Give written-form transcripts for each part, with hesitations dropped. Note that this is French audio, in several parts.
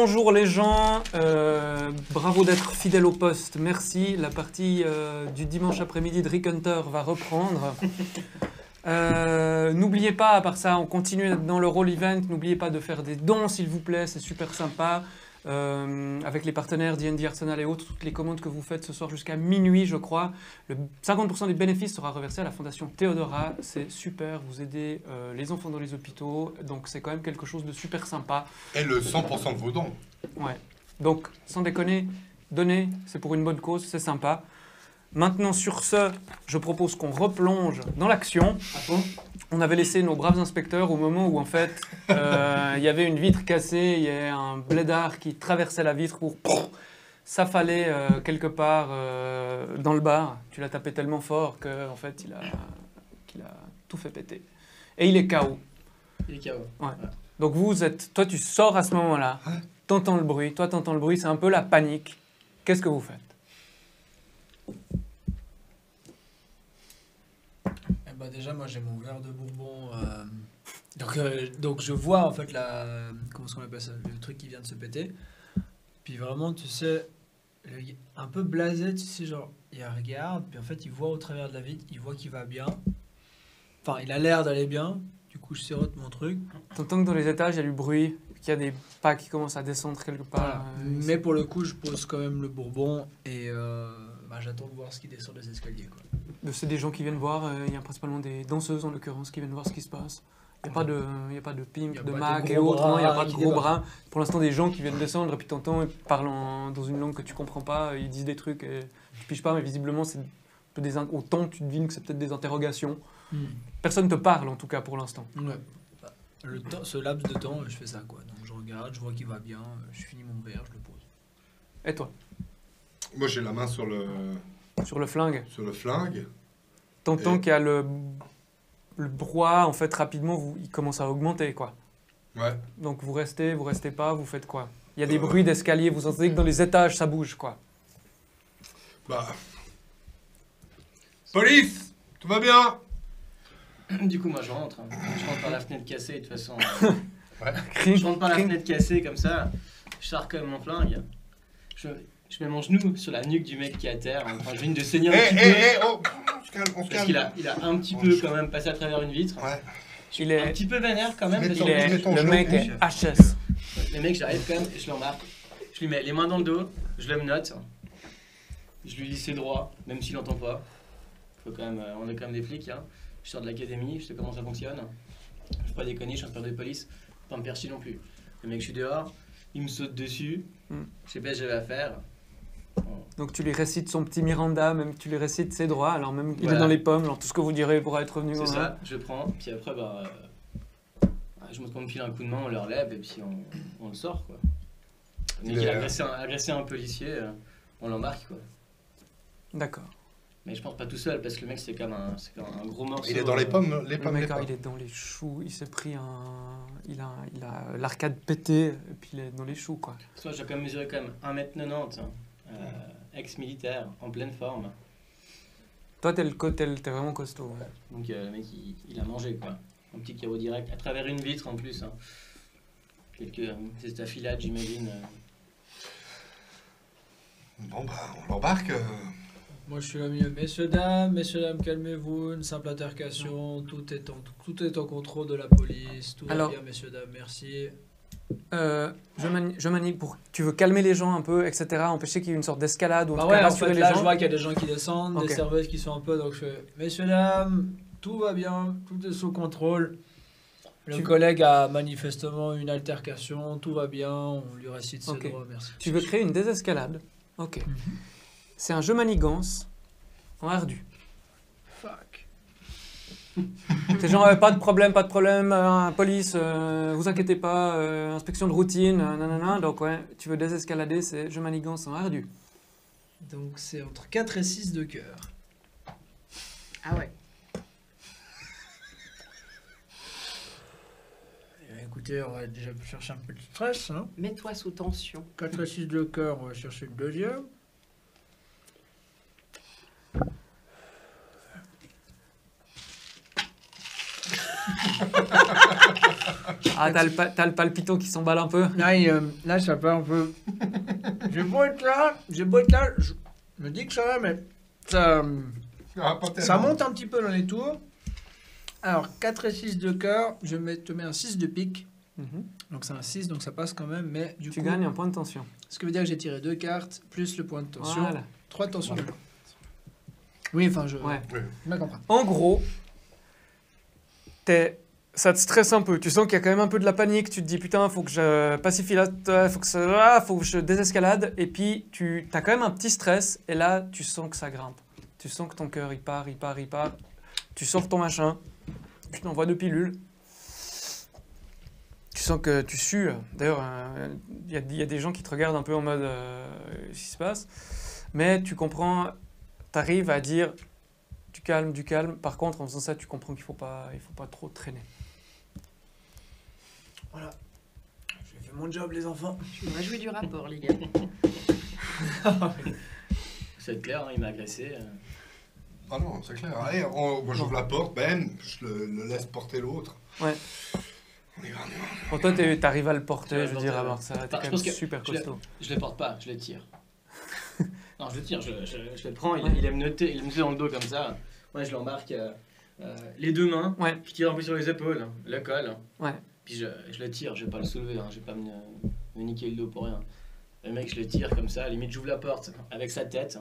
Bonjour les gens, bravo d'être fidèles au poste, merci. La partie du dimanche après-midi de Rick Hunter va reprendre. N'oubliez pas, à part ça, on continue dans le roll event, n'oubliez pas de faire des dons s'il vous plaît, c'est super sympa. Avec les partenaires D&D Arsenal et autres, toutes les commandes que vous faites ce soir jusqu'à minuit, je crois. Le 50% des bénéfices sera reversé à la Fondation Théodora. C'est super, vous aidez les enfants dans les hôpitaux, donc c'est quand même quelque chose de super sympa. Et le 100% de vos dons. Ouais. Donc, sans déconner, donnez, c'est pour une bonne cause, c'est sympa. Maintenant, sur ce, je propose qu'on replonge dans l'action. On avait laissé nos braves inspecteurs au moment où, en fait, il y avait une vitre cassée, il y a un blédard qui traversait la vitre pour s'affaler quelque part dans le bar. Tu l'as tapé tellement fort qu'en fait, qu'il a tout fait péter. Et il est KO. Il est KO. Ouais. Donc toi, tu sors à ce moment-là, t'entends le bruit, c'est un peu la panique. Qu'est-ce que vous faites? Bah déjà, moi j'ai mon verre de bourbon. Donc je vois en fait comment est-ce qu'on appelle ça, le truc qui vient de se péter. Puis vraiment, tu sais, un peu blasé, tu sais, genre, il regarde, puis en fait, il voit au travers de la vitre, il voit qu'il va bien. Enfin, il a l'air d'aller bien. Du coup, je sirote mon truc. T'entends que dans les étages, il y a du bruit, qu'il y a des pas qui commencent à descendre quelque part. Voilà. Mais pour le coup, je pose quand même le bourbon et j'attends de voir ce qui descend des escaliers, quoi. C'est des gens qui viennent voir, il y a principalement des danseuses en l'occurrence qui viennent voir ce qui se passe. Il n'y a pas de pimp, de mac et autres, il n'y a pas de gros bras. Pour l'instant, des gens qui viennent descendre et puis t'entends, ils parlent dans une langue que tu comprends pas, ils disent des trucs et tu piges pas, mais visiblement, c'est au ton, tu devines que c'est peut-être des interrogations. Personne te parle en tout cas pour l'instant. Ouais. Ce laps de temps, je fais ça, quoi. Donc je regarde, je vois qu'il va bien, je finis mon verre, je le pose. Et toi? Moi, j'ai la main sur le flingue. Sur le flingue. T'entends qu'il y a le brouhaha, en fait, rapidement, il commence à augmenter, quoi. Ouais. Donc vous restez pas, vous faites quoi? Il y a des bruits d'escalier, vous entendez que dans les étages, ça bouge, quoi. Bah... Police! Tout va bien? Du coup, moi, je rentre. Je rentre par la fenêtre cassée, de toute façon. Ouais. Je rentre par la fenêtre cassée, comme ça. Je sors comme mon flingue. Je mets mon genou sur la nuque du mec qui est à terre. Enfin, je viens de saigner un petit peu. Oh, on se calme. Parce qu'il a un petit peu quand même passé à travers une vitre. Ouais. Il est un petit peu vénère quand même. le mec est HS. Le mec, j'arrive quand même et je l'embarque. Je lui mets les mains dans le dos, je le menotte. Je lui lis ses droits, même s'il n'entend pas. Faut quand même, on est quand même des flics. Hein. Je sors de l'académie, je sais comment ça fonctionne. Je fais pas déconner, je suis inspecteur de police. Pas me faire chier non plus. Le mec, je suis dehors, il me saute dessus. Je sais pas ce que j'avais à faire. Donc tu lui récites son petit Miranda, même tu lui récites ses droits, alors même il Voilà. est dans les pommes, alors tout ce que vous direz pourra être revenu. C'est ça, je prends, puis après, je montre qu'on me file un coup de main, on le relève et puis on le sort, quoi. Le mec, il a agressé un policier, on l'embarque, quoi. D'accord. Mais je pense pas tout seul, parce que le mec, c'est comme un gros morceau. Il est dans les pommes, Le mec, il est dans les choux, il s'est pris il a l'arcade pété, et puis il est dans les choux, quoi. Soit j'ai quand même mesuré quand même 1m90, ex-militaire, en pleine forme. Toi, t'es vraiment costaud. Ouais. Donc le mec, il a mangé, quoi. Un petit carreau direct, à travers une vitre en plus. Hein. C'est affilade, j'imagine. Bon, bah, on l'embarque. Moi je suis là au milieu. Messieurs, dames, calmez-vous, une simple altercation, tout est en contrôle de la police, tout va bien, messieurs, dames, merci. Je manie pour... Tu veux calmer les gens un peu, etc., empêcher qu'il y ait une sorte d'escalade ou Bah en fait, les là gens. je vois qu'il y a des gens qui descendent, Okay. des serveuses qui sont un peu, donc je fais, messieurs, dames, tout va bien, tout est sous contrôle. Le collègue a manifestement une altercation, tout va bien, on lui récite ses droits, merci. Tu veux créer une désescalade. Ok. C'est un jeu manigance en ardu. Fuck. Ces gens pas de problème, police, vous inquiétez pas, inspection de routine, nanana. Donc ouais, tu veux désescalader, c'est jeu manigance en ardu. Donc c'est entre 4 et 6 de cœur. Ah ouais. Écoutez, on va déjà chercher un peu de stress, hein. Mets-toi sous tension. 4 et 6 de cœur, on va chercher une deuxième. Ah, t'as le palpitant qui s'emballe un peu. Là, ça part un peu. J'ai beau être là, je me dis que ça va, mais ça Pas tellement. monte un petit peu dans les tours. Alors, 4 et 6 de cœur, te mets un 6 de pique. Mhm. Donc c'est un 6, donc ça passe quand même, mais du Tu coup... gagnes un point de tension. Ce qui veut dire que j'ai tiré 2 cartes, plus le point de tension. Voilà. 3 de tension. Oui, enfin, je... Ouais. Oui. Je me comprends. En gros, ça te stresse un peu. Tu sens qu'il y a quand même un peu de la panique. Tu te dis, putain, faut que je pacifie là, faut que je désescalade. Et puis, tu as quand même un petit stress. Et là, tu sens que ça grimpe. Tu sens que ton cœur, il part. Tu sors ton machin. Tu t'envoies 2 pilules. Tu sens que tu sues. D'ailleurs, il y a des gens qui te regardent un peu en mode, qu'est-ce qui se passe? Mais tu comprends, tu arrives à dire du calme. Par contre, en faisant ça, tu comprends qu'il faut pas trop traîner. Voilà. J'ai fait mon job, les enfants. Je me réjouis du rapport, les gars. C'est clair, hein, il m'a agressé. Ah non, c'est clair. Allez, moi j'ouvre la porte, je le laisse porter l'autre. Ouais. On y va. Pour toi, t'arrives à le porter, Ouais, je veux je dire, porte, alors ça, t'es Enfin, quand je même pense que super costaud. Je le porte pas, je le tire. Non, je le tire, je le prends, il aime noter dans le dos comme ça. Moi, je l'embarque les 2 mains, Ouais. je tire un peu sur les épaules, le col, Ouais. puis je le tire, je vais pas le soulever, hein, je vais pas me niquer le dos pour rien. Le mec, je le tire comme ça, limite, j'ouvre la porte avec sa tête.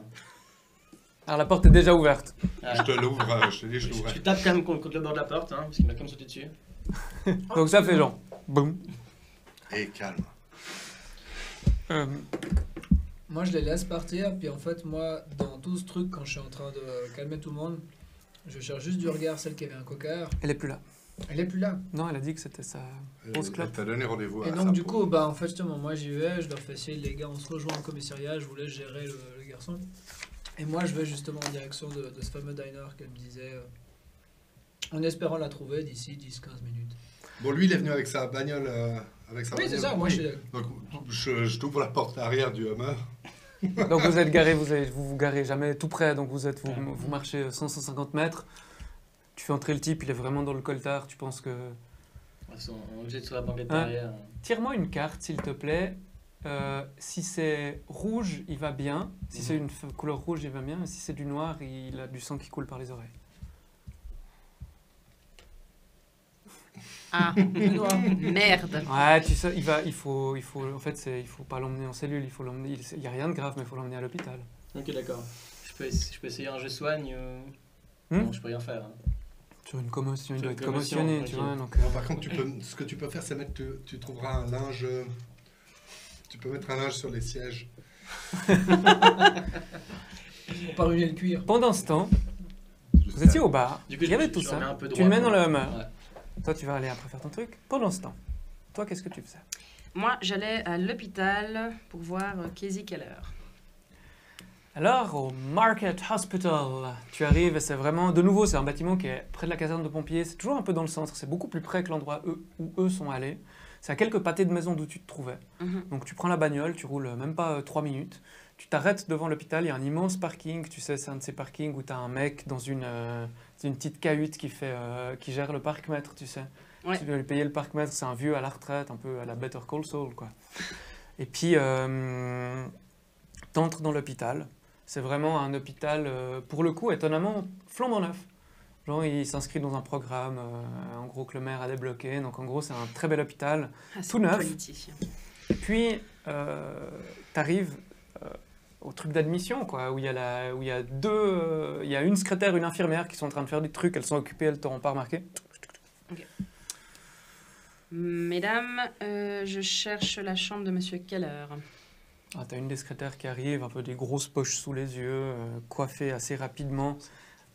Alors la porte est déjà ouverte. Ah, Je te l'ouvre, je te dis, je je l'ouvre. tape quand même contre le bord de la porte, hein, parce qu'il m'a comme sauté dessus. Donc ça fait genre, boum. Et calme. Moi, je les laisse partir, puis en fait, moi, dans tout ce truc, quand je suis en train de calmer tout le monde, je cherche juste du regard celle qui avait un coquard. Elle est plus là. Elle est plus là. Non, elle a dit que c'était sa pause Elle clope. t'a donné rendez-vous à Et sa donc, du pause. coup, en fait, justement, moi, j'y vais, je leur fais essayer, les gars, on se rejoint au commissariat, je vous laisse gérer le garçon. Et moi, je vais justement en direction de ce fameux diner qu'elle me disait, en espérant la trouver d'ici 10-15 minutes. Bon, lui, il est venu avec sa bagnole. Avec sa Oui, c'est bagnole. ça, moi, Oui. je suis... Donc, je t'ouvre la porte arrière du Hummer. Donc vous êtes garé, vous garez jamais tout près, donc vous marchez 100-150 mètres. Tu fais entrer le type, il est vraiment dans le coltard, tu penses que... On jette sur la banquette Hein derrière. Tire-moi une carte, s'il te plaît. Si c'est rouge, il va bien. Si c'est une couleur rouge, il va bien. Mais si c'est du noir, il a du sang qui coule par les oreilles. Ah, merde. Ouais, tu sais, il faut pas l'emmener en cellule, il y a rien de grave, mais il faut l'emmener à l'hôpital. Ok, d'accord. Je peux essayer un je soigne Hmm Non, je peux rien faire. Hein. Sur une commotion, il Sur doit une être commotion, commotionné, ok. tu vois. Donc, Non, par contre, ce que tu peux faire, c'est tu trouveras un linge. Tu peux mettre un linge sur les sièges. Pour pas ruiner le cuir. pendant ce temps, vous étiez au bar, Du coup, il y avait je tout remets ça. un peu Tu droit, le mets dans quoi. le Hummer. Ouais. Toi, tu vas aller après faire ton truc. Pendant ce temps, toi, qu'est-ce que tu faisais? Moi, j'allais à l'hôpital pour voir Casey Keller. Alors, au Market Hospital, tu arrives et c'est vraiment, de nouveau, c'est un bâtiment qui est près de la caserne de pompiers. C'est toujours un peu dans le centre, c'est beaucoup plus près que l'endroit où eux sont allés. C'est à quelques pâtés de maison d'où tu te trouvais. Mhm. Donc tu prends la bagnole, tu roules même pas 3 minutes. Tu t'arrêtes devant l'hôpital, il y a un immense parking. Tu sais, c'est un de ces parkings où tu as un mec dans une petite cahute qui gère le parc-mètre, tu sais. Ouais. Tu dois lui payer le parc-mètre, c'est un vieux à la retraite, un peu à la Better Call Saul, quoi. Et puis, t'entres dans l'hôpital. C'est vraiment un hôpital, pour le coup, étonnamment, flambant neuf. Genre, il s'inscrit dans un programme, en gros, que le maire a débloqué. Donc, en gros, c'est un très bel hôpital. Ah, c'est Tout neuf. politicien. Et puis, t'arrives au truc d'admission, quoi, où il y a une secrétaire, une infirmière qui sont en train de faire des trucs. Elles sont occupées, elles t'auront pas remarqué. Mesdames, je cherche la chambre de Monsieur Keller. Ah, t'as une des secrétaires qui arrive, un peu des grosses poches sous les yeux, coiffée assez rapidement.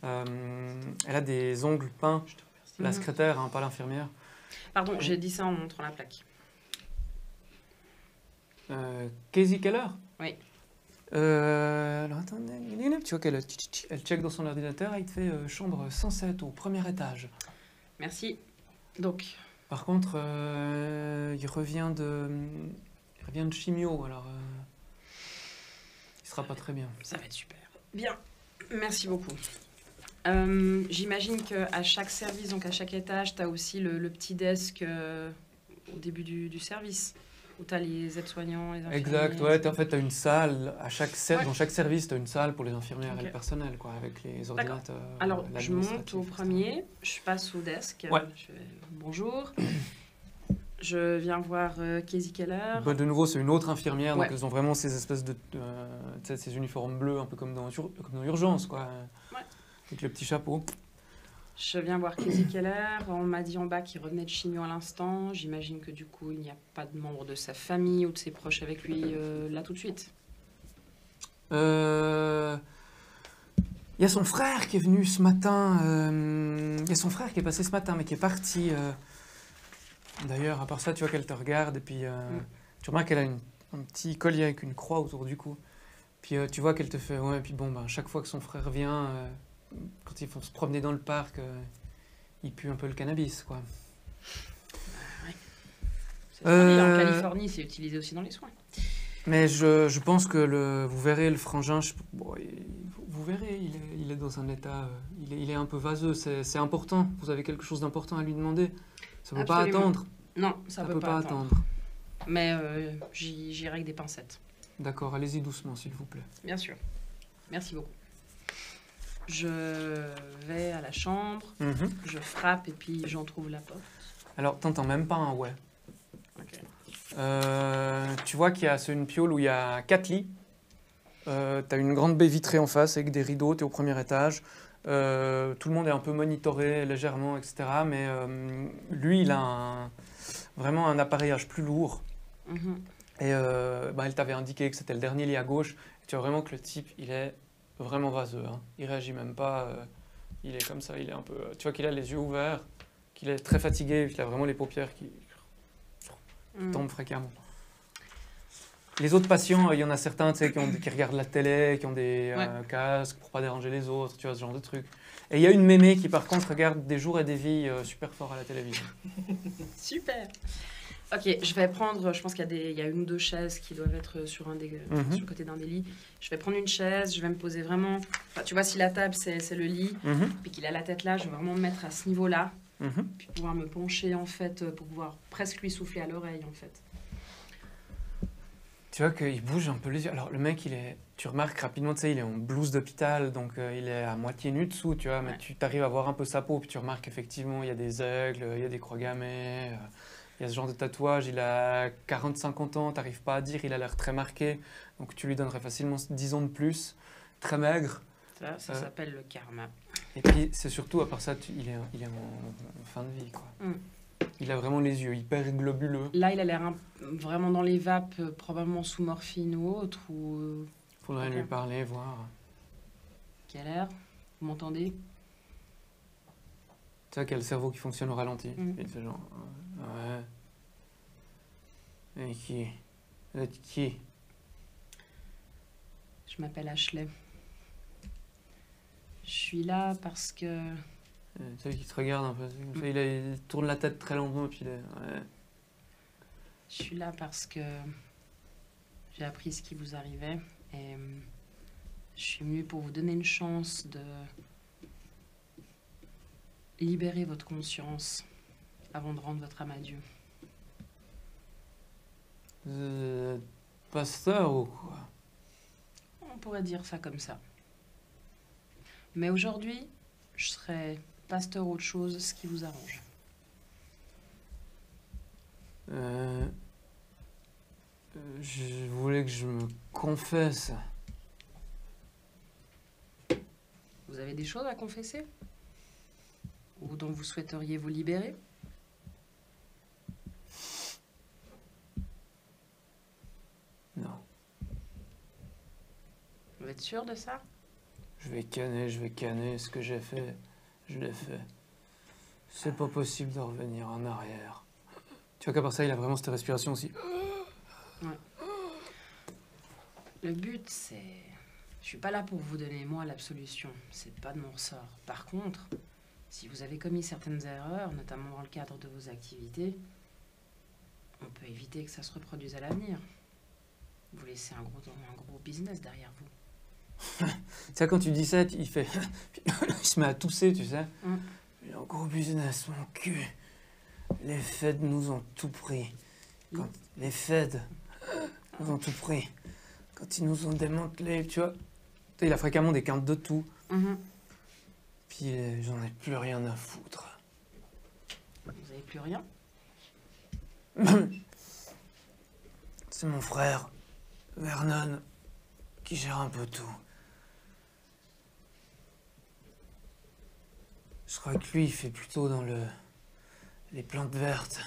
Elle a des ongles peints, la Mhm. secrétaire, hein, pas l'infirmière. Pardon, j'ai dit ça en montrant la plaque. Casey Keller? Oui. Alors attendez, tu vois qu'elle elle check dans son ordinateur et il te fait chambre 107 au premier étage. Merci. Donc, Par contre, il revient de chimio, alors il sera pas très bien. ça va être super. Bien, merci beaucoup. J'imagine qu'à chaque service, donc à chaque étage, tu as aussi le petit desk au début du service, où tu as les aides-soignants, les infirmiers. Exact, ouais, en fait, tu as une salle, Ouais. dans chaque service, tu as une salle pour les infirmières et Ok. le personnel, quoi, avec les ordinateurs. Alors, je monte l'administratif, au etc. premier, je passe au desk, Ouais. je fais bonjour. Je viens voir Casey Keller. Bah, de nouveau, c'est une autre infirmière, Ouais. donc elles ont vraiment ces espèces de. Tu sais, ces uniformes bleus, un peu comme dans Urgence, quoi. Ouais. Avec le petit chapeau. Je viens voir Casey Keller. On m'a dit en bas qu'il revenait de chimio à l'instant. J'imagine que du coup, il n'y a pas de membre de sa famille ou de ses proches avec lui là tout de suite. Il y a son frère qui est venu ce matin. Il y a son frère qui est passé ce matin, mais qui est parti. D'ailleurs, à part ça, tu vois qu'elle te regarde et puis tu remarques qu'elle a un petit collier avec une croix autour du cou. Puis tu vois qu'elle te fait ouais. Puis bon, ben, chaque fois que son frère vient, quand ils vont se promener dans le parc, il pue un peu le cannabis, quoi. C'est trop bien. En Euh, Californie, c'est utilisé aussi dans les soins. Mais je pense que vous verrez le frangin. Vous verrez, il est dans un état, il est un peu vaseux. C'est important. Vous avez quelque chose d'important à lui demander. Ça ne peut pas Absolument. attendre. Non, ça Ça peut pas attendre. attendre. Mais j'irai avec des pincettes. D'accord, allez-y doucement, s'il vous plaît. Bien sûr. Merci beaucoup. Je vais à la chambre, je frappe et puis j'en trouve la porte. Alors, t'entends même pas un ouais. Ok. Tu vois qu'il y a c'est une piole où il y a 4 lits. T'as une grande baie vitrée en face avec des rideaux, t'es au premier étage. Tout le monde est un peu monitoré légèrement, etc. Mais lui, il a vraiment un appareillage plus lourd. Mhm. Et elle t'avait indiqué que c'était le dernier lit à gauche. Et tu vois vraiment que le type, il est vraiment vaseux. Hein. Il réagit même pas. Il est comme ça, il est un peu. Tu vois qu'il a les yeux ouverts, qu'il est très fatigué, qu'il a vraiment les paupières qui Mhm. tombent fréquemment. Les autres patients, il y en a certains tu sais, qui regardent la télé, qui ont des casques pour pas déranger les autres, tu vois, ce genre de trucs. Et il y a une mémé qui par contre regarde des jours et des vies super fort à la télévision. Super. Ok, je vais prendre, je pense qu'il y a une ou deux chaises qui doivent être sur sur le côté d'un des lits. Je vais prendre une chaise, je vais me poser vraiment. Enfin, tu vois, si la table c'est le lit, puis qu'il a la tête là, je vais vraiment me mettre à ce niveau-là, puis pouvoir me pencher en fait, pour pouvoir presque lui souffler à l'oreille en fait. Tu vois qu'il bouge un peu les yeux. Alors le mec, tu remarques rapidement, tu sais, il est en blouse d'hôpital, donc il est à moitié nu dessous, tu vois, mais Ouais. tu arrives à voir un peu sa peau, puis tu remarques effectivement, il y a des aigles, il y a des croix gammées, il y a ce genre de tatouage, il a 40-50 ans, t'arrives pas à dire, il a l'air très marqué, donc tu lui donnerais facilement 10 ans de plus, très maigre. Ça s'appelle le karma. Et puis c'est surtout, à part ça, il est en fin de vie, quoi. Il a vraiment les yeux hyper globuleux. Là, il a l'air vraiment dans les vapes, probablement sous morphine ou autre, ou Faudrait Ok. lui parler, voir. quel air. Vous m'entendez? Tu vois qu'il y a le cerveau qui fonctionne au ralenti. Mm. Il fait genre, ouais. Et qui? Vous êtes qui? Je m'appelle Ashley. Je suis là parce que Tu sais qu'il te regarde un peu. Comme ça, il tourne la tête très lentement et puis il est. Ouais. je suis là parce que j'ai appris ce qui vous arrivait et je suis venue pour vous donner une chance de libérer votre conscience avant de rendre votre âme à Dieu. Vous êtes pasteur ou quoi? On pourrait dire ça comme ça. Mais aujourd'hui, je serai pasteur autre chose, ce qui vous arrange. Je voulais que je me confesse. Vous avez des choses à confesser? Ou dont vous souhaiteriez vous libérer? Non. Vous êtes sûr de ça? Je vais canner. Ce que j'ai fait, je l'ai fait. C'est pas possible de revenir en arrière. Tu vois qu'à part ça, il a vraiment cette respiration aussi. Le but, c'est... Je suis pas là pour vous donner, moi, l'absolution. C'est pas de mon ressort. Par contre, si vous avez commis certaines erreurs, notamment dans le cadre de vos activités, on peut éviter que ça se reproduise à l'avenir. Vous laissez un gros business derrière vous. Tu sais, quand tu dis ça, il fait. il se met à tousser, tu sais. Mm. Il a un gros business, mon cul. Les Feds nous ont tout pris. Les Feds nous ont tout pris. Quand ils nous ont démantelés, tu vois. Il a fréquemment des quintes de tout. Puis j'en ai plus rien à foutre. Vous avez plus rien? C'est mon frère, Vernon, qui gère un peu tout. Je crois que lui, il fait plutôt dans les plantes vertes,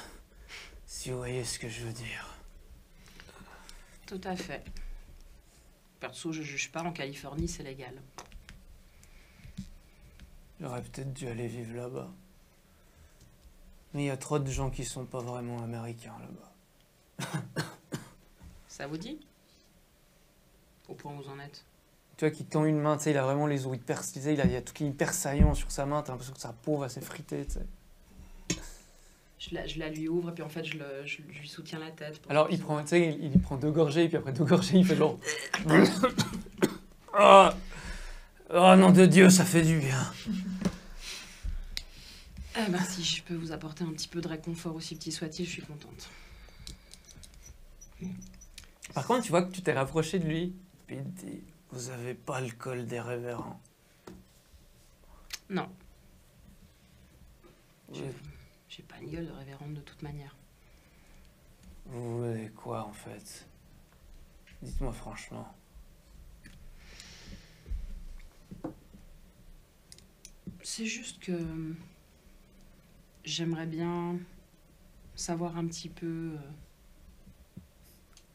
si vous voyez ce que je veux dire. Tout à fait. Perso, je juge pas, en Californie, c'est légal. J'aurais peut-être dû aller vivre là-bas. Mais il y a trop de gens qui sont pas vraiment américains là-bas. Ça vous dit? Au point où vous en êtes? Tu vois, qui tend une main, tu sais, il a vraiment les os hyper stylisés, il y a tout qui est hyper saillant sur sa main, t'as l'impression que sa peau va s'effriter, tu sais. Je la lui ouvre et puis en fait je lui soutiens la tête. Alors il prend, tu sais, il prend 2 gorgées, et puis après 2 gorgées, il fait genre... Oh, oh nom de Dieu, ça fait du bien. Eh ben si je peux vous apporter un petit peu de réconfort, aussi petit soit-il, je suis contente. Par contre, tu vois que tu t'es rapproché de lui, puis il te dit, vous avez pas le col des révérends. Non, Vous, j'ai pas une gueule de révérende de toute manière. vous voulez quoi en fait? Dites-moi franchement. C'est juste que j'aimerais bien savoir un petit peu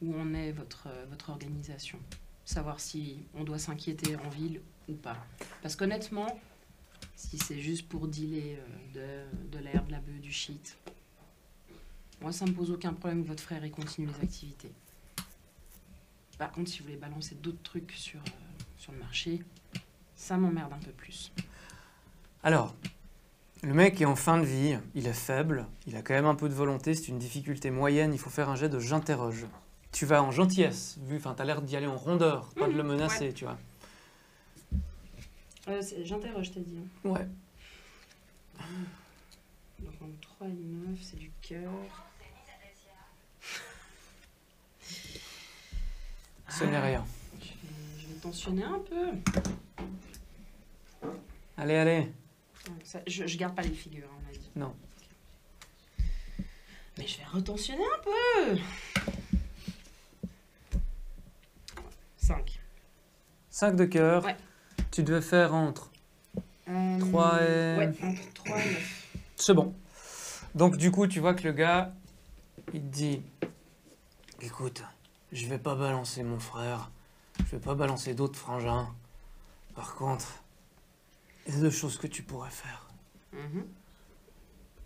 où en est votre organisation. Savoir si on doit s'inquiéter en ville ou pas. Parce qu'honnêtement, si c'est juste pour dealer de l'herbe, de la bœuf, du shit, moi ça me pose aucun problème que votre frère y continue les activités. Par contre, si vous voulez balancer d'autres trucs sur le marché, ça m'emmerde un peu plus. Alors, le mec est en fin de vie, il est faible, il a quand même un peu de volonté, c'est une difficulté moyenne, il faut faire un jet de j'interroge. Tu vas en gentillesse, vu, enfin t'as l'air d'y aller en rondeur, pas de le menacer, ouais. tu vois. J'interroge, t'as dit. Ouais. Donc entre 3 et 9, c'est du cœur. Ce n'est rien. Je vais me tensionner un peu. Allez, allez. Ouais, ça, je garde pas les figures, on a dit. Non. Mais je vais retensionner un peu. 5. 5 de cœur. Ouais. Tu devais faire entre 3 et... Ouais, entre 3 et 9. C'est bon. Donc du coup, tu vois que le gars, il te dit, écoute, je vais pas balancer mon frère, je vais pas balancer d'autres frangins. Par contre, il y a 2 choses que tu pourrais faire.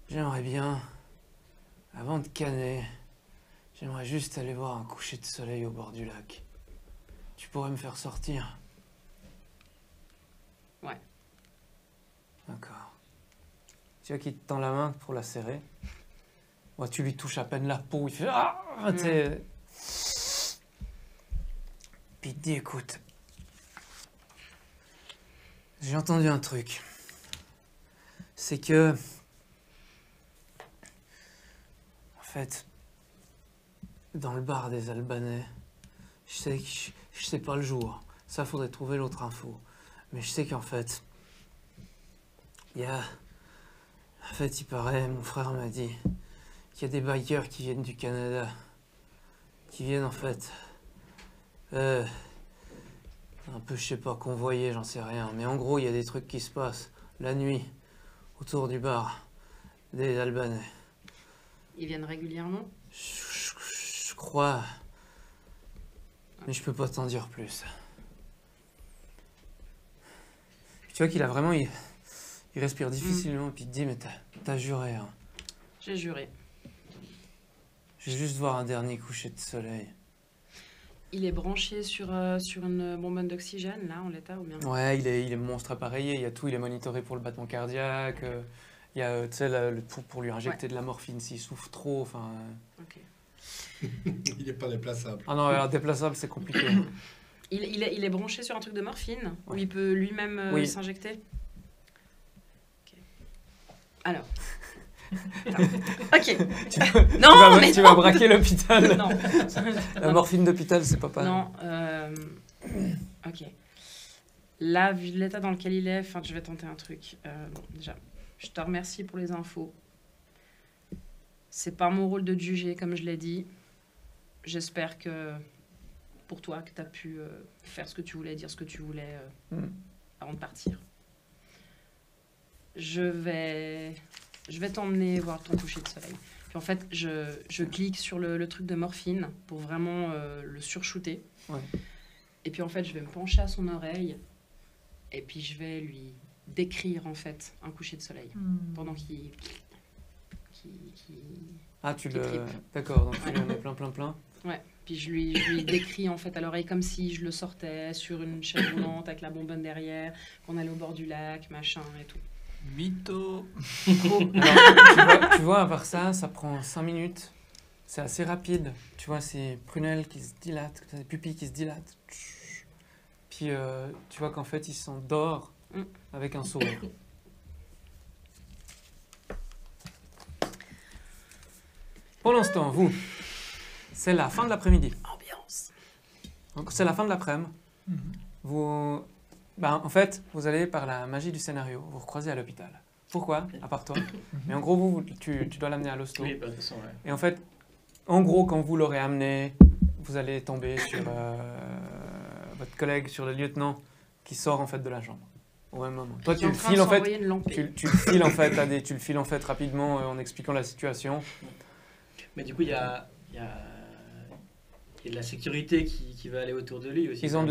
J'aimerais bien, avant de canner, j'aimerais juste aller voir un coucher de soleil au bord du lac. Tu pourrais me faire sortir? Ouais. D'accord. Tu vois qu'il te tend la main pour la serrer. Ouais, tu lui touches à peine la peau, il fait ah, tu sais. Puis il te dit écoute, j'ai entendu un truc. C'est que en fait dans le bar des Albanais, je sais pas le jour. Ça faudrait trouver l'autre info. Mais je sais qu'en fait il y a... En fait, il paraît, mon frère m'a dit qu'il y a des bikers qui viennent du Canada. Qui viennent en fait... un peu, je sais pas, convoyer, j'en sais rien. Mais en gros, il y a des trucs qui se passent la nuit, autour du bar, des Albanais. Ils viennent régulièrement? Je crois... Mais je peux pas t'en dire plus. Tu vois qu'il a vraiment... Il respire difficilement, puis il te dit, mais t'as juré, hein. J'ai juré. Je vais juste voir un dernier coucher de soleil. Il est branché sur une bonbonne d'oxygène, là, en l'état, ou bien? Ouais, il est monstre appareillé, il y a tout, il est monitoré pour le battement cardiaque, il y a, tu sais, le truc pour lui injecter de la morphine s'il souffre trop, enfin... Ok. Il n'est pas déplaçable. Ah non, alors, déplaçable, c'est compliqué. Il est branché sur un truc de morphine, où Ouais. il peut lui-même Oui. s'injecter? Ok. Alors, Ok. Tu Non, vas, mais tu non. vas braquer l'hôpital. Non. La morphine d'hôpital, c'est pas pareil. Non. Ok. Là, vu l'état dans lequel il est, je vais tenter un truc. Bon, déjà, je te remercie pour les infos. C'est pas mon rôle de te juger, comme je l'ai dit. J'espère que pour toi, que tu as pu faire ce que tu voulais, dire ce que tu voulais avant de partir. Je vais t'emmener voir ton coucher de soleil. Puis en fait, je clique sur le truc de morphine pour vraiment le surshooter. Ouais. Et puis en fait, je vais me pencher à son oreille et puis je vais lui décrire en fait un coucher de soleil pendant qu'il Ah, tu qui le... tripe. D'accord, donc tu Ouais. lui en mets plein. Ouais, puis je lui décris en fait à l'oreille comme si je le sortais sur une chaise roulante avec la bonbonne derrière, qu'on allait au bord du lac, machin et tout. Mytho. Alors, tu vois, à part ça, ça prend 5 minutes. C'est assez rapide. Tu vois, ces prunelles qui se dilatent, ces pupilles qui se dilatent. Puis tu vois qu'en fait, il s'endort avec un sourire. Pendant ce temps, vous, c'est la fin de l'après-midi. Ambiance. Donc c'est la fin de l'après-midi. Vous, en fait, vous allez par la magie du scénario, vous recroisez à l'hôpital. Pourquoi? À part toi. Mais en gros, tu dois l'amener à l'hosto. Oui, bah, de toute façon, ouais. Et en fait, en gros, quand vous l'aurez amené, vous allez tomber sur votre collègue, sur le lieutenant, qui sort en fait de la chambre au même moment. Toi, tu le files en fait. Tu le files en fait tu le files en fait rapidement en expliquant la situation. Mais du coup, il y a de la sécurité qui va aller autour de lui aussi. Ils ont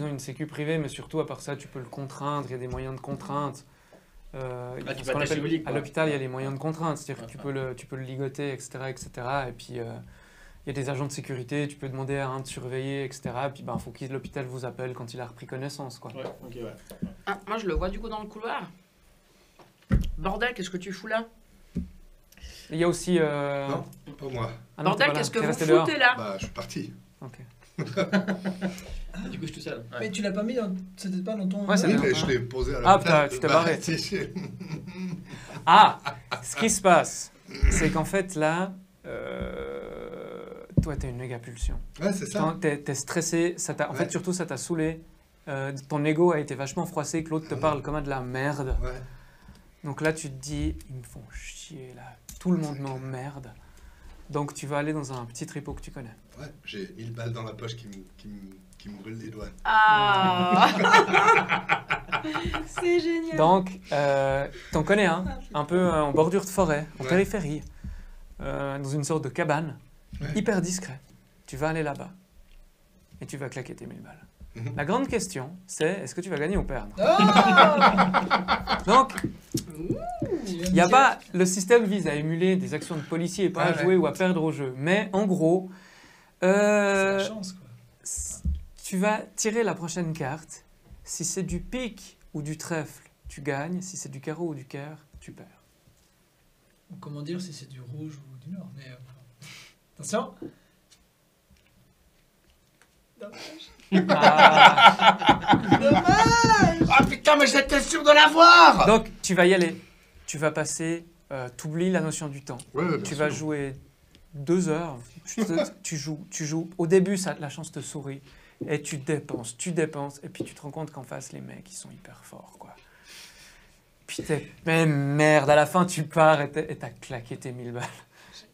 une sécu privée, mais surtout à part ça, tu peux le contraindre. Il y a des moyens de contrainte. tu Ce peux qu'on attacher appelle- au lit, à quoi. l'hôpital, il y a les moyens de contrainte, c'est-à-dire que Ouais, tu peux le ligoter, etc., etc. Et puis il y a des agents de sécurité, tu peux demander à un de surveiller, etc. Et puis il faut que l'hôpital vous appelle quand il a repris connaissance, quoi. Ouais, ok, ouais. Ah, moi, je le vois du coup dans le couloir. Bordel, qu'est-ce que tu fous là? Il y a aussi. Non, pas moi. Ah non, t'es Bordel, pas là, qu'est-ce que t'es vous resté dehors. foutez là? Bah, je suis parti. Ok. Du coup, je suis tout seul. Ouais. Mais tu l'as pas mis dans. C'était pas dans ton. Ouais, c'est Oui, bien. mais je l'ai posé à Ah, l'hôpital. putain, tu t'es barré. si. Ah, ce qui se passe, c'est qu'en fait là, toi, t'as une méga pulsion. Ouais, c'est ça. T'es stressé, en fait, Ouais. surtout, ça t'a saoulé. Ton ego a été vachement froissé, que l'autre te parle comme à de la merde. Ouais. Donc là, tu te dis, ils me font chier, là. Tout le monde m'emmerde. Donc tu vas aller dans un petit tripot que tu connais. Ouais, j'ai 1000 balles dans la poche qui me brûlent les doigts. Ah. C'est génial. Donc, t'en connais un, un peu en bordure de forêt, en Ouais. périphérie, dans une sorte de cabane, Ouais. hyper discret. Tu vas aller là-bas et tu vas claquer tes 1000 balles. Mhm. La grande question, c'est est-ce que tu vas gagner ou perdre? Ah Donc, il y a pas, le système vise à émuler des actions de policier et pas à Ouais, jouer ou à perdre au jeu. Mais en gros, C'est la chance, quoi. tu vas tirer la prochaine carte. Si c'est du pique ou du trèfle, tu gagnes. Si c'est du carreau ou du cœur, tu perds. Ou comment dire si c'est du rouge ou du nord. Mais attention. Ah putain, mais j'étais sûr de l'avoir! Donc, tu vas y aller. Tu vas passer, t'oublies la notion du temps. Ouais, bien Tu sûr. vas jouer 2 heures. Tu joues. Au début, la chance te sourit. Et tu dépenses. Et puis tu te rends compte qu'en face, les mecs, ils sont hyper forts, quoi. Puis mais merde, à la fin, tu pars et t'as claqué tes 1000 balles.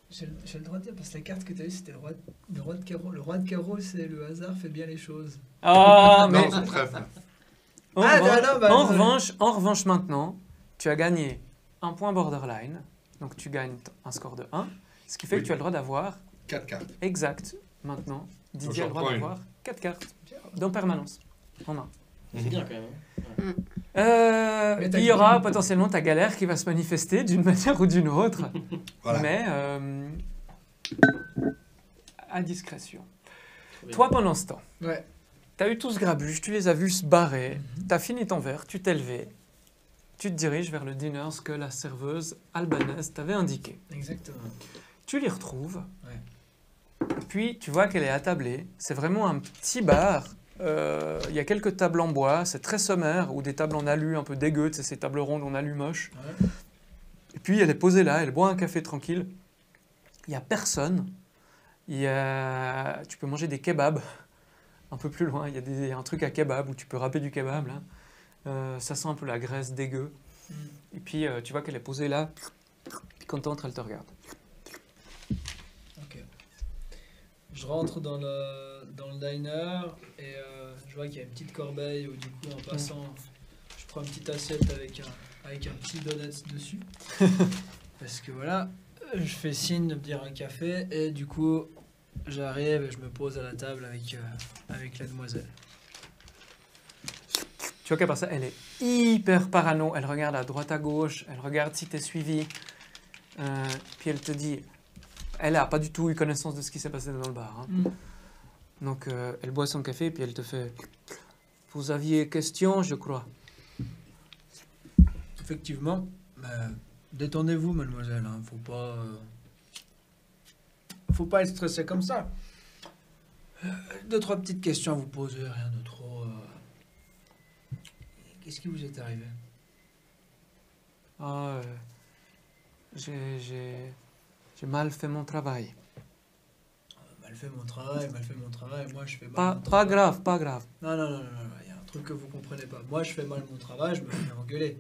J'ai le droit de dire, parce que la carte que tu as eue, c'était le roi de carreau. Le roi de carreau, c'est le hasard fait bien les choses. Ah, mais Non, c'est trèfle. en, Ah, revanche, non, bah, en désolé. revanche, maintenant, tu as gagné un point borderline. Donc tu gagnes un score de 1. Ce qui fait Oui. que tu as le droit d'avoir 4 cartes. exact. Maintenant, Didier a le j'en droit prends une. d'avoir 4 cartes. Dans permanence. En main. C'est bien quand même. Hein. Mais t'as Il y aura gagné. potentiellement ta galère qui va se manifester d'une manière ou d'une autre. Voilà. Mais à discrétion. Trop bien. Toi, pendant ce temps, Ouais. t'as eu tout ce grabuge, tu les as vus se barrer, t'as fini ton verre, tu t'es levé, tu te diriges vers le dinner, ce que la serveuse albanaise t'avait indiqué. Exactement. Tu l'y retrouves, Ouais. puis tu vois qu'elle est attablée. C'est vraiment un petit bar. Il y a quelques tables en bois, c'est très sommaire, ou des tables en alu un peu dégueu, c'est ces tables rondes en alu moche. Ouais. Et puis elle est posée là, elle boit un café tranquille. Il n'y a personne. Tu peux manger des kebabs. Un peu plus loin, il y a un truc à kebab où tu peux râper du kebab là. Ça sent un peu la graisse dégueu. Et puis tu vois qu'elle est posée là. Puis quand tu entres, elle te regarde. Ok. Je rentre dans le diner et je vois qu'il y a une petite corbeille où du coup en passant, je prends une petite assiette avec un petit donut dessus. Parce que voilà, je fais signe de me dire un café et du coup j'arrive et je me pose à la table avec la demoiselle. Tu vois qu'à part ça, elle est hyper parano. Elle regarde à droite, à gauche. Elle regarde si t'es suivi. Puis elle te dit... Elle n'a pas du tout eu connaissance de ce qui s'est passé dans le bar. Hein. Donc elle boit son café puis elle te fait... Vous aviez question, je crois. Effectivement, détendez-vous mademoiselle, hein. Faut pas être stressé comme ça. 2-3 petites questions à vous poser, rien de trop... Qu'est-ce qui vous est arrivé? Ah, j'ai mal fait mon travail. Mal fait mon travail, moi je fais mal Pas, mon pas travail. grave, pas grave. Non, il y a un truc que vous comprenez pas. Moi je fais mal mon travail, je me fais engueuler.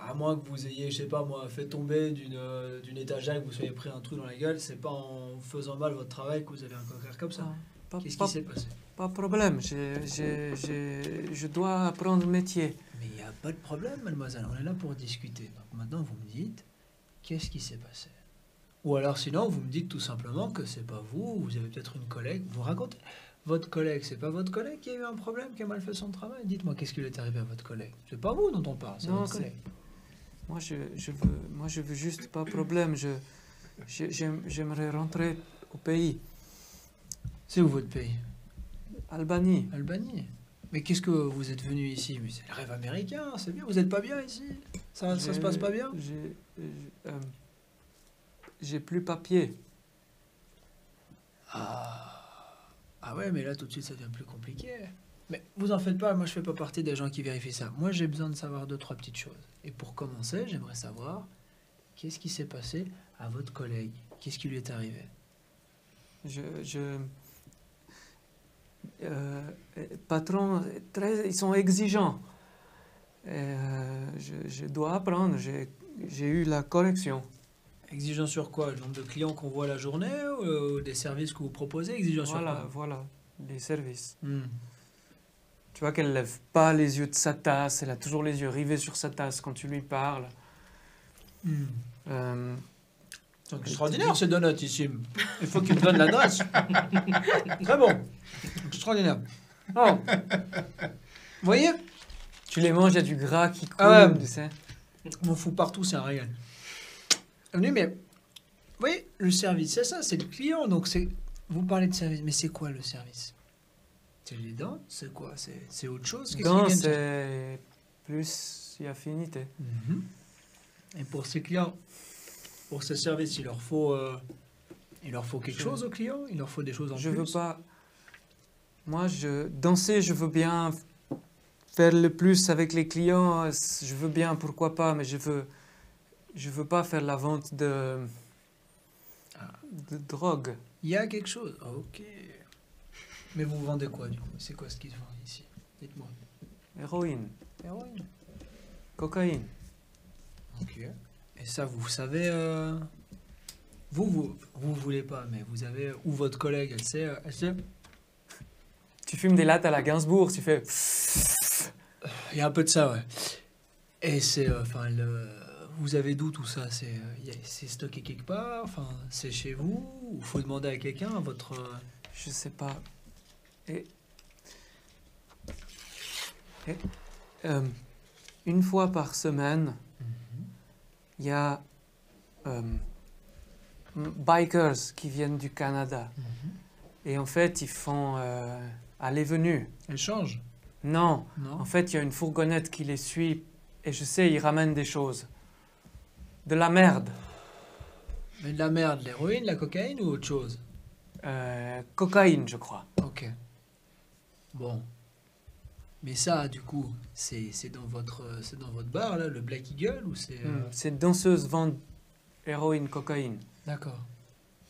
À moins que vous ayez, je sais pas moi, fait tomber d'une étagère, que vous soyez pris un trou dans la gueule, c'est pas en faisant mal votre travail que vous avez un cocker comme ça. Qu'est-ce qui s'est passé? Pas de problème, je dois apprendre le métier. Mais il n'y a pas de problème, mademoiselle, on est là pour discuter. Donc maintenant, vous me dites, qu'est-ce qui s'est passé? Ou alors sinon, vous me dites tout simplement que c'est pas vous, vous avez peut-être une collègue, vous racontez. Votre collègue, c'est pas votre collègue qui a eu un problème, qui a mal fait son travail? Dites-moi, qu'est-ce qui lui est arrivé à votre collègue? C'est pas vous dont on parle, c'est Non, votre c'est- collègue. Moi, je veux juste pas de problème. J'aimerais rentrer au pays, C'est où votre pays? Albanie. Albanie. Mais qu'est-ce que vous êtes venu ici? Mais c'est le rêve américain, c'est bien, vous êtes pas bien ici? Ça se passe pas bien? J'ai plus papier. Ah ouais, mais là tout de suite ça devient plus compliqué. Mais vous en faites pas, moi je fais pas partie des gens qui vérifient ça. Moi j'ai besoin de savoir 2-3 petites choses. Et pour commencer, j'aimerais savoir qu'est-ce qui s'est passé à votre collègue? Qu'est-ce qui lui est arrivé? Patron, ils sont exigeants. Je dois apprendre. J'ai eu la correction. Exigeant sur quoi? Le nombre de clients qu'on voit la journée ou des services que vous proposez? Exigeant sur quoi? Voilà, les services. Hmm. Tu vois qu'elle lève pas les yeux de sa tasse. Elle a toujours les yeux rivés sur sa tasse quand tu lui parles. Hmm. Euh, C'est extraordinaire ce donut ici. Il faut qu'il me donne la note. Très bon. Extraordinaire. Oh. Vous voyez? Tu les manges, il y a du gras qui coule, Ah ouais. tu sais. On m'en fout partout, c'est un régal. Oui, mais vous voyez, le service, c'est ça, c'est le client. Donc vous parlez de service, mais c'est quoi le service? C'est les dents? C'est quoi? C'est autre chose? Qu'est-ce Non, qu'ils viennent c'est plus affinité. Mhm. Et pour ces clients, pour ce service, il leur faut quelque chose aux clients? Il leur faut des choses en Je plus? veux pas. Moi, danser, je veux bien faire le plus avec les clients. Je veux bien, pourquoi pas, mais je veux pas faire la vente de drogue. Il y a quelque chose. Ah, ok. Mais vous vendez quoi du coup? C'est quoi ce qui se vend ici? Dites-moi. Héroïne, Héroïne. cocaïne. Ok. Et ça, vous savez, vous voulez pas, mais vous avez, ou votre collègue, elle sait. Tu fumes des lattes à la Gainsbourg, tu fais. Il y a un peu de ça, ouais. Et c'est, vous avez d'où tout ça? C'est stocké quelque part? Enfin, c'est chez vous? Ou faut demander à quelqu'un, à votre. Je sais pas. Et une fois par semaine, il y a bikers qui viennent du Canada. Et en fait, ils font aller-venue. Elle change? Non, Non. en fait, il y a une fourgonnette qui les suit. Et je sais, ils ramènent des choses. De la merde. Mais de la merde, l'héroïne, la cocaïne ou autre chose? Cocaïne, je crois. Ok. Bon. Mais ça, du coup, c'est dans votre bar, là, le Black Eagle, ou c'est... Ces danseuses vendent héroïne, cocaïne. D'accord.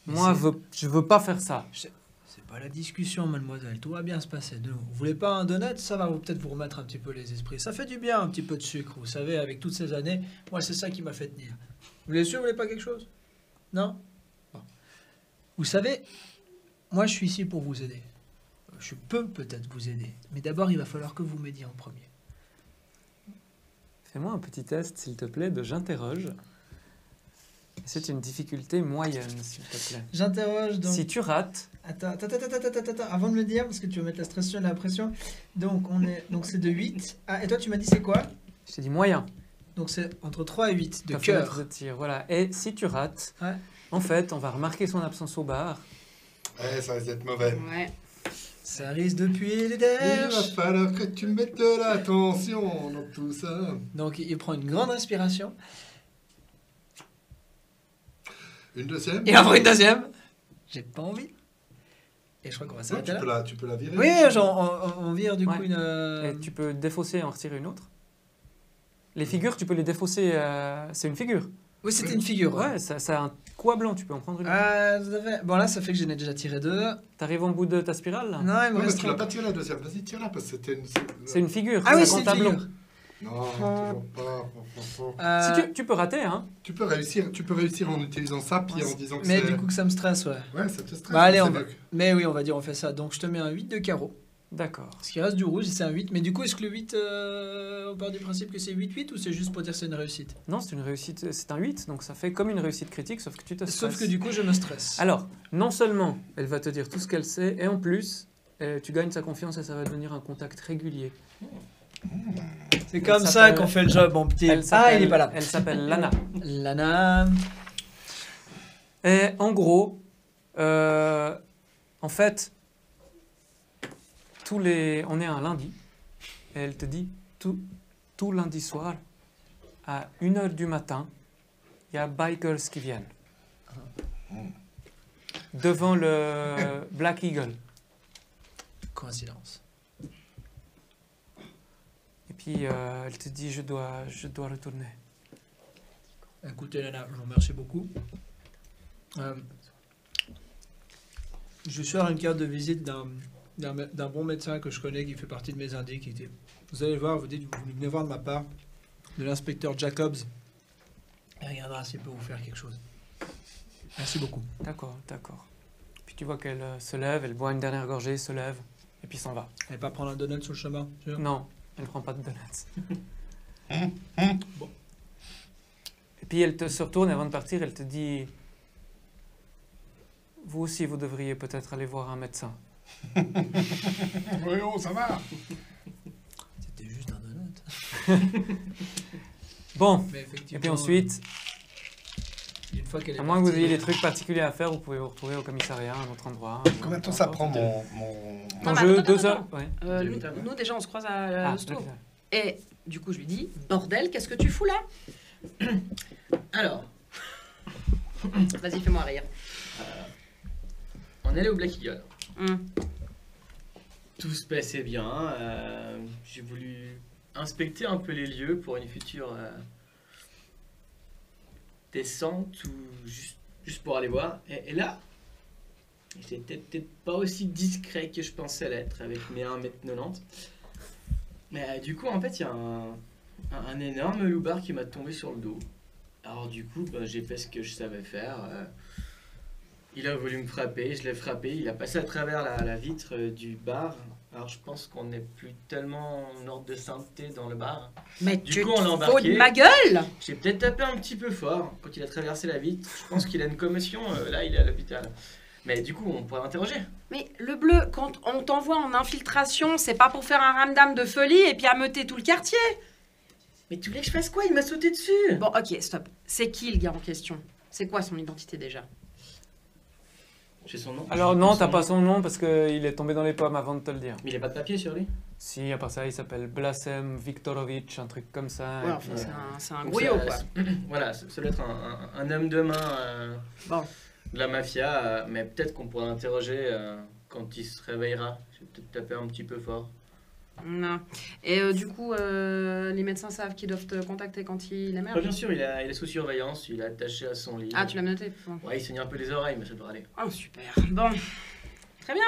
Mais Moi, c'est- je veux pas faire ça. C'est pas la discussion, mademoiselle. Tout va bien se passer. Vous voulez pas un donut? Ça va peut-être vous remettre un petit peu les esprits. Ça fait du bien, un petit peu de sucre. Vous savez, avec toutes ces années, moi, c'est ça qui m'a fait tenir. Vous voulez sûr, vous voulez pas quelque chose? Non? Bon. Vous savez, moi, je suis ici pour vous aider. Je peux peut-être vous aider. Mais d'abord, il va falloir que vous m'aidiez en premier. Fais-moi un petit test, s'il te plaît, de j'interroge. C'est une difficulté moyenne, s'il te plaît. J'interroge donc... Si tu rates, Attends, avant de me le dire, parce que tu vas mettre la pression et la pression. Donc, c'est de 8. Ah, et toi, tu m'as dit c'est quoi? je t'ai dit moyen. Donc, c'est entre 3 et 8 de Ta cœur. fenêtre de tir, voilà. Et si tu rates, Ouais. en fait, on va remarquer son absence au bar. Ouais, ça risque d'être mauvais. Ouais. Ça risque de puer les Il va derches. falloir que tu mettes de l'attention dans tout ça. Donc, il prend une grande inspiration. Une deuxième? Et après une deuxième. J'ai pas envie. Et je crois qu'on va Ouais, s'arrêter là. tu peux la virer. Oui, on vire du coup Ouais. une... Et tu peux défausser et en retirer une autre. Les figures, tu peux les défausser. C'est une figure. Oui, c'était une figure. Ouais, ça a un coin blanc, tu peux en prendre une. Ah, tout à fait. Bon, là, ça fait que j'en ai déjà tiré 2. T'arrives au bout de ta spirale, là? Non, il me Ouais, mais reste tu l'as 3. pas tiré la deuxième. Vas-y, tire-la parce que c'était une. C'est une figure. Ah oui, un c'est une tableau. figure. Non, toujours pas. Si tu peux rater, hein. Tu peux réussir en utilisant ça, puis en disant que Mais c'est. du coup, que ça me stresse, ouais. Ouais, ça te stresse. Bah, allez, c'est on va... mieux que- Mais oui, on va dire, on fait ça. Donc, je te mets un 8 de carreau. D'accord. Ce qui reste du rouge, c'est un 8. Mais du coup, est-ce que le 8, on part du principe que c'est 8-8 ou c'est juste pour dire que c'est une réussite? Non, c'est une réussite. C'est un 8, donc ça fait comme une réussite critique, sauf que tu te stresses. Sauf que du coup, je me stresse. Alors, non seulement elle va te dire tout ce qu'elle sait, et en plus, tu gagnes sa confiance et ça va devenir un contact régulier. C'est comme elle ça s'appelle- qu'on fait le job, mon petit. Elle Ah, s'appelle- il est pas là. Elle s'appelle Lana. Lana. Et en gros, en fait, on est un lundi, et elle te dit tout lundi soir, à 1h du matin, il y a bikers qui viennent. Devant le Black Eagle. Coïncidence. Et puis elle te dit je dois retourner. Écoutez, Lana, je vous remercie beaucoup. Je suis à une carte de visite d'un bon médecin que je connais qui fait partie de mes indices. Vous allez voir, vous venez voir de ma part, de l'inspecteur Jacobs. Il regardera s'il peut vous faire quelque chose. Merci beaucoup. D'accord. Puis tu vois qu'elle se lève, elle boit une dernière gorgée, se lève, et puis s'en va. Allez pas prendre un donut sur le chemin. sûr? Non, elle ne prend pas de donuts. Bon. Et puis elle se retourne avant de partir, elle te dit vous aussi, vous devriez peut-être aller voir un médecin. Voyons, ça va. C'était juste un donut. Bon, Mais et effectivement, puis ensuite, une fois qu'elle est à moins que vous partie, ayez des trucs particuliers à faire, vous pouvez vous retrouver au commissariat, à un autre endroit. Combien de temps ça prend mon. Ton Non, jeu, mais attends, 2 heures. attends. Ouais. Nous, déjà, on se croise à Ah, l'hosto. ok. Et du coup, je lui dis, bordel, qu'est-ce que tu fous là? Alors, Vas-y, fais-moi rire. on est allé au Black Eagle. Hum. Tout se passait bien. J'ai voulu inspecter un peu les lieux pour une future descente ou juste pour aller voir. Et là, j'étais peut-être pas aussi discret que je pensais l'être avec mes 1m90. Mais du coup, en fait, il y a un énorme loupard qui m'a tombé sur le dos. Alors du coup, j'ai fait ce que je savais faire. Il a voulu me frapper, je l'ai frappé. Il a passé à travers la vitre du bar. Alors je pense qu'on n'est plus tellement en ordre de sainteté dans le bar. Mais Du tu coup, on l'a te fous embarqué. de ma gueule? J'ai peut-être tapé un petit peu fort quand il a traversé la vitre. Je pense qu'il a une commotion. Là, il est à l'hôpital. Mais du coup, on pourrait l'interroger. Mais le bleu, quand on t'envoie en infiltration, c'est pas pour faire un ramdam de folie et puis ameuter tout le quartier. Mais tu voulais que je fasse quoi? Il m'a sauté dessus. Bon, ok, stop. C'est qui le gars en question? C'est quoi son identité déjà? J'ai son nom. Alors non, t'as pas son nom parce qu'il est tombé dans les pommes avant de te le dire. Mais il a pas de papier sur lui. Si, à part ça, il s'appelle Blasem Viktorovitch, un truc comme ça. Ouais, et enfin, puis, c'est un Donc, grouillot, ça- quoi. Voilà, ça doit être un homme de main Bon. de la mafia. Mais peut-être qu'on pourra l'interroger quand il se réveillera. J'ai peut-être tapé un petit peu fort. Non. Et du coup, les médecins savent qu'ils doivent te contacter quand il émerge. Bien sûr, il est sous surveillance, il est attaché à son lit. Ah, tu l'as noté? Bon. Ouais, il saigne un peu les oreilles, mais ça devrait aller. Oh, super. Bon. Très bien.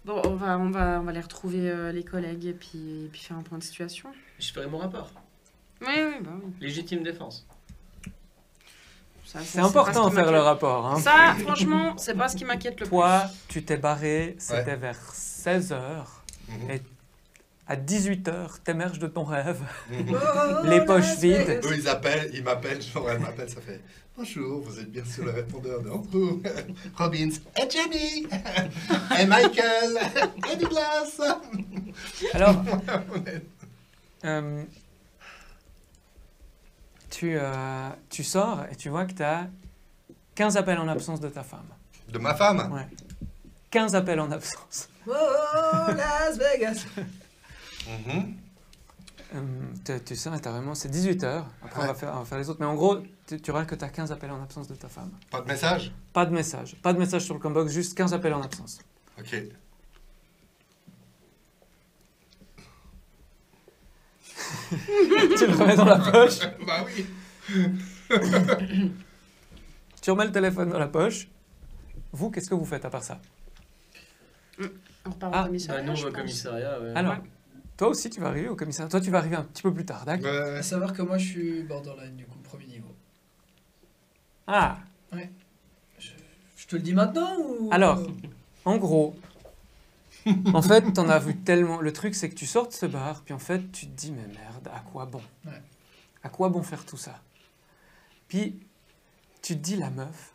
Bon, on va aller retrouver les collègues et puis faire un point de situation. Je ferai mon rapport. Oui, bah oui. Légitime défense. Ça, C'est important de faire le rapport. Hein. Ça, franchement, c'est pas ce qui m'inquiète le plus. Toi, tu t'es barré, c'était vers 16h. Et à 18h, t'émerges de ton rêve. Les poches vides. Eux, ils m'appellent, genre, elle m'appelle, ça fait « Bonjour, vous êtes bien sur le répondeur de vous, Robbins, et Jenny, et Michael, et Douglas. » Alors, tu sors et tu vois que tu as 15 appels en absence de ta femme. De ma femme? Ouais. 15 appels en absence. Oh, Las Vegas. Tu sais, t'as vraiment, c'est 18h. Après, on va faire les autres. Mais en gros, tu vois que tu as 15 appels en absence de ta femme. Pas de message? Pas de message. Pas de message sur le combox, juste 15 appels en absence. Ok. Tu le remets dans la poche. Bah oui. Tu remets le téléphone dans la poche. Vous, qu'est-ce que vous faites à part ça? On repart Ah, au commissariat. Nous, on je va au pense. commissariat. Ouais. Alors, toi aussi, tu vas arriver au commissariat. Toi, tu vas arriver un petit peu plus tard, d'accord? À savoir que moi, je suis borderline, du coup, premier niveau. Ah, Je te le dis maintenant ou... alors, en gros, en fait, t'en as vu tellement... Le truc, c'est que tu sors de ce bar, puis en fait, tu te dis, mais merde, à quoi bon? Ouais. À quoi bon faire tout ça? Puis, tu te dis, la meuf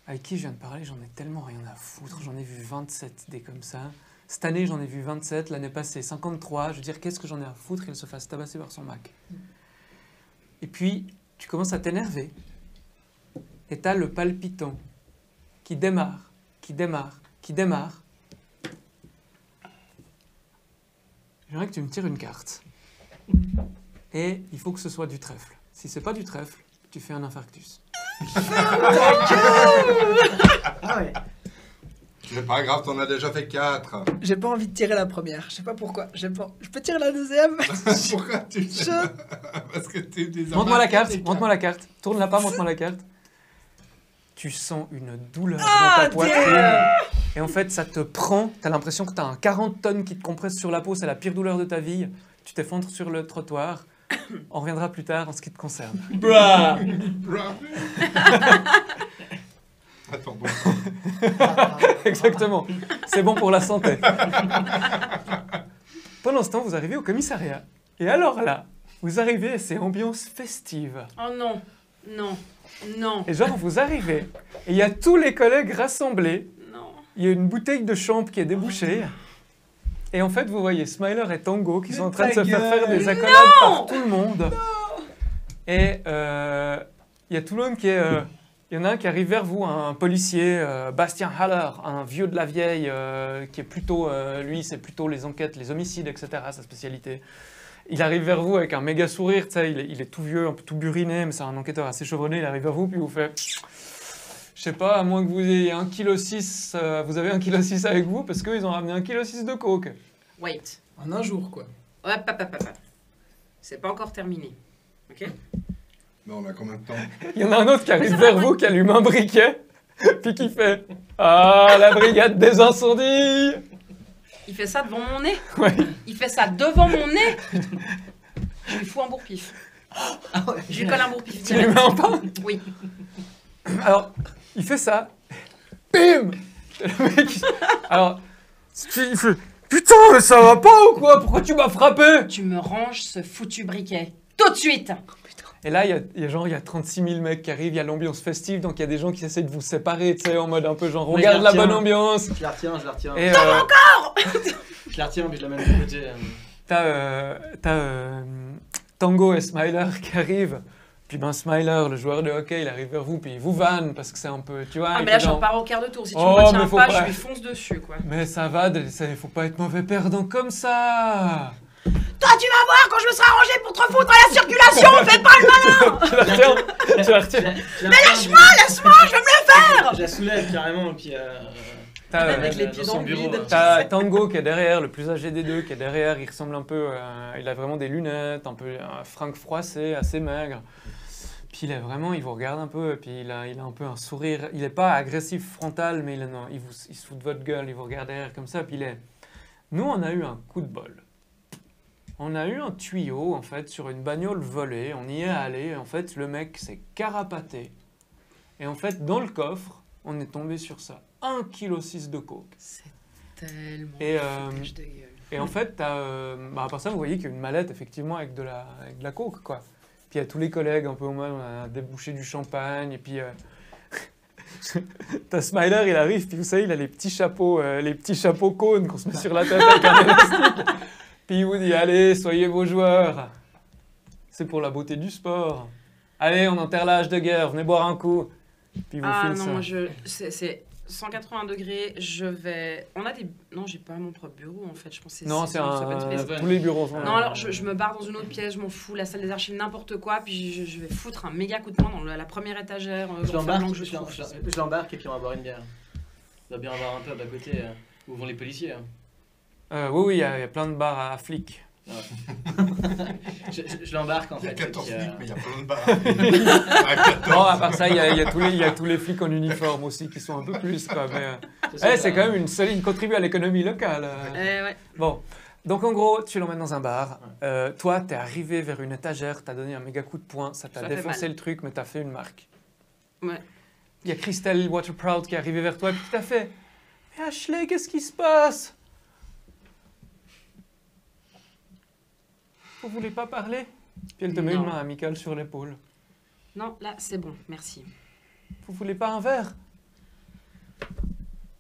avec qui je viens de parler, j'en ai tellement rien à foutre. J'en ai vu 27 des comme ça. Cette année, j'en ai vu 27. L'année passée, 53. Je veux dire, qu'est-ce que j'en ai à foutre qu'elle se fasse tabasser par son Mac? Et puis, tu commences à t'énerver. Et t'as le palpitant qui démarre, qui démarre, qui démarre. J'aimerais que tu me tires une carte. Et il faut que ce soit du trèfle. Si c'est pas du trèfle, tu fais un infarctus. Ah ouais. C'est pas grave, t'en as déjà fait 4. J'ai pas envie de tirer la première. Je sais pas pourquoi. Je peux tirer la deuxième? Pourquoi tu fais ça? Parce que t'es des Montre-moi la amateurs. carte, montre-moi la carte. Tourne-la pas, montre-moi la carte. Tu sens une douleur dans ta poitrine. Et en fait, ça te prend. T'as l'impression que t'as un 40 tonnes qui te compresse sur la peau. C'est la pire douleur de ta vie. Tu t'effondres sur le trottoir. On reviendra plus tard en ce qui te concerne. Bra Attends, bon. Exactement. C'est bon pour la santé. Pendant ce temps, vous arrivez au commissariat. Et alors là, vous arrivez et c'est ambiance festive. Oh non, non, non, Et genre, vous arrivez et il y a tous les collègues rassemblés. non. Il y a une bouteille de champ qui est débouchée. Et en fait, vous voyez Smiler et Tango qui sont en train de se faire des accolades par tout le monde. Et il y a tout le monde qui est... Il y en a un qui arrive vers vous, un policier, Bastien Haller, un vieux de la vieille, qui est plutôt... lui, c'est plutôt les enquêtes, les homicides, etc., sa spécialité. Il arrive vers vous avec un méga sourire, tu sais, il est tout vieux, un peu tout buriné, mais c'est un enquêteur assez chevronné, il arrive vers vous, puis il vous fait... Je sais pas, à moins que vous ayez 1,6 kg, vous avez 1,6 kg avec vous, parce qu'ils ont ramené 1,6 kg de coke. Wait. En un jour, quoi. Hop, hop, hop, hop. C'est pas encore terminé. Ok? Mais on a combien de temps? Il y en a un autre qui arrive vers vous, qui allume un briquet, puis qui fait « Ah, la brigade des incendies !» Il fait ça devant mon nez. Ouais. Il fait ça devant mon nez. Je lui fous un bourre-pif. Je lui colle un bourre-pif. Tu lui mets un pain. Oui. Alors, il fait ça. Bim. Et le mec, alors, il fait « Putain, mais ça va pas ou quoi? Pourquoi tu m'as frappé ?» Tu me ranges ce foutu briquet. Tout de suite. Et là, il y a 36 000 mecs qui arrivent, il y a l'ambiance festive, donc il y a des gens qui essaient de vous séparer, tu sais, en mode un peu genre, Moi, je regarde la la bonne retiens. ambiance. Je la retiens, je la retiens. Et Je la retiens, mais je la mets de côté. t'as Tango et Smiler qui arrivent. Puis ben Smiler, le joueur de hockey, il arrive vers vous, puis il vous vanne parce que c'est un peu, tu vois. Ah, il mais là, fait j'en genre, pars au quart de tour. Si tu Oh, me retiens mais faut pas, pas. je lui fonce dessus, quoi. Mais ça va, faut pas être mauvais perdant comme ça. Toi, tu vas voir quand je me serai arrangé pour te foutre à la circulation. Fais pas le malin. Tu la retiens. Mais laisse-moi, je vais me le faire. je la soulève carrément, et puis T'as, Avec les dans pieds son dans le bureau. vide. T'as Tango qui est derrière, le plus âgé des deux, qui est derrière. Il ressemble un peu. Il a vraiment des lunettes, un peu un fringue froissé, assez maigre. Puis il vous regarde un peu, et puis il a un peu un sourire. Il n'est pas agressif frontal, mais il se fout de votre gueule, il vous regarde derrière comme ça. Puis nous, on a eu un coup de bol. On a eu un tuyau, en fait, sur une bagnole volée. On y est allé, et en fait, le mec s'est carapaté. Et en fait, dans le coffre, on est tombé sur ça. 1,6 kg de coke. C'est tellement Et, foutage de gueule. Et en fait, à part ça, vous voyez qu'il y a une mallette, effectivement, avec de la coke, quoi. Puis il y a tous les collègues, un peu au mal, on a débouché du champagne, et puis... t'as Smiler, il arrive, puis vous savez, il a les petits chapeaux cônes qu'on se met sur la tête avec un élastique. Puis il vous dit, allez, soyez vos joueurs. C'est pour la beauté du sport. Allez, on enterre l'âge de guerre, venez boire un coup. Puis il vous Ah file non, ça. moi c'est 180 degrés, je vais... On a des... Non, j'ai pas mon propre bureau en fait, je pense que Non, c'est open space. tous les bureaux sont Non, alors je me barre dans une autre pièce, je m'en fous, la salle des archives, n'importe quoi, puis je vais foutre un méga coup de poing dans la première étagère. Je dans l'embarque, le que je l'embarque et puis on va boire une bière. Il doit bien avoir un pub à côté où vont les policiers. Oui, il y a plein de bars à flics. Je l'embarque en Il y a fait. 14 et puis, flics, mais il y a plein de bars. Non, à part ça, il y a tous les flics en uniforme aussi qui sont un peu plus, quoi. Mais, c'est quand même une contribue à l'économie locale. Ouais. Bon, donc en gros, tu l'emmènes dans un bar. Toi, t'es arrivé vers une étagère, t'as donné un méga coup de poing, ça t'a Ça fait défoncé mal. le truc, mais t'as fait une marque. Ouais. Il y a Christelle Waterproud qui est arrivée vers toi et puis qui t'a fait « Mais Ashley, qu'est-ce qui se passe? Vous voulez pas parler ?» Puis elle te met Non. une main amicale sur l'épaule. Non, là c'est bon, merci. « Vous voulez pas un verre?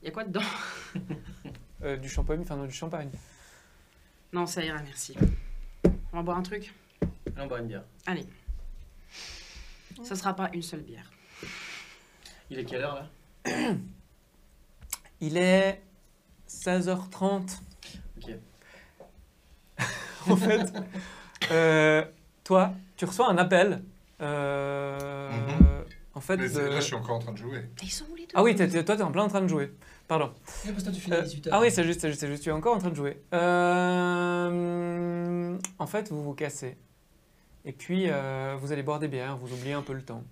Y a quoi dedans? Du champagne, enfin non, du champagne. Non, ça ira, merci. On va boire un truc? on boit une bière. Allez. Ça sera pas une seule bière. Il est quelle heure là? Il est 16h30. Ok. En fait, toi, tu reçois un appel. En fait, Mais là, je suis encore en train de jouer. Et ils sont où les deux? ah oui, toi, t'es en plein en train de jouer. Pardon. Et parce que toi, tu finis à 18h. Ah oui, c'est juste, tu es encore en train de jouer. En fait, vous vous cassez. Et puis, vous allez boire des bières, vous oubliez un peu le temps.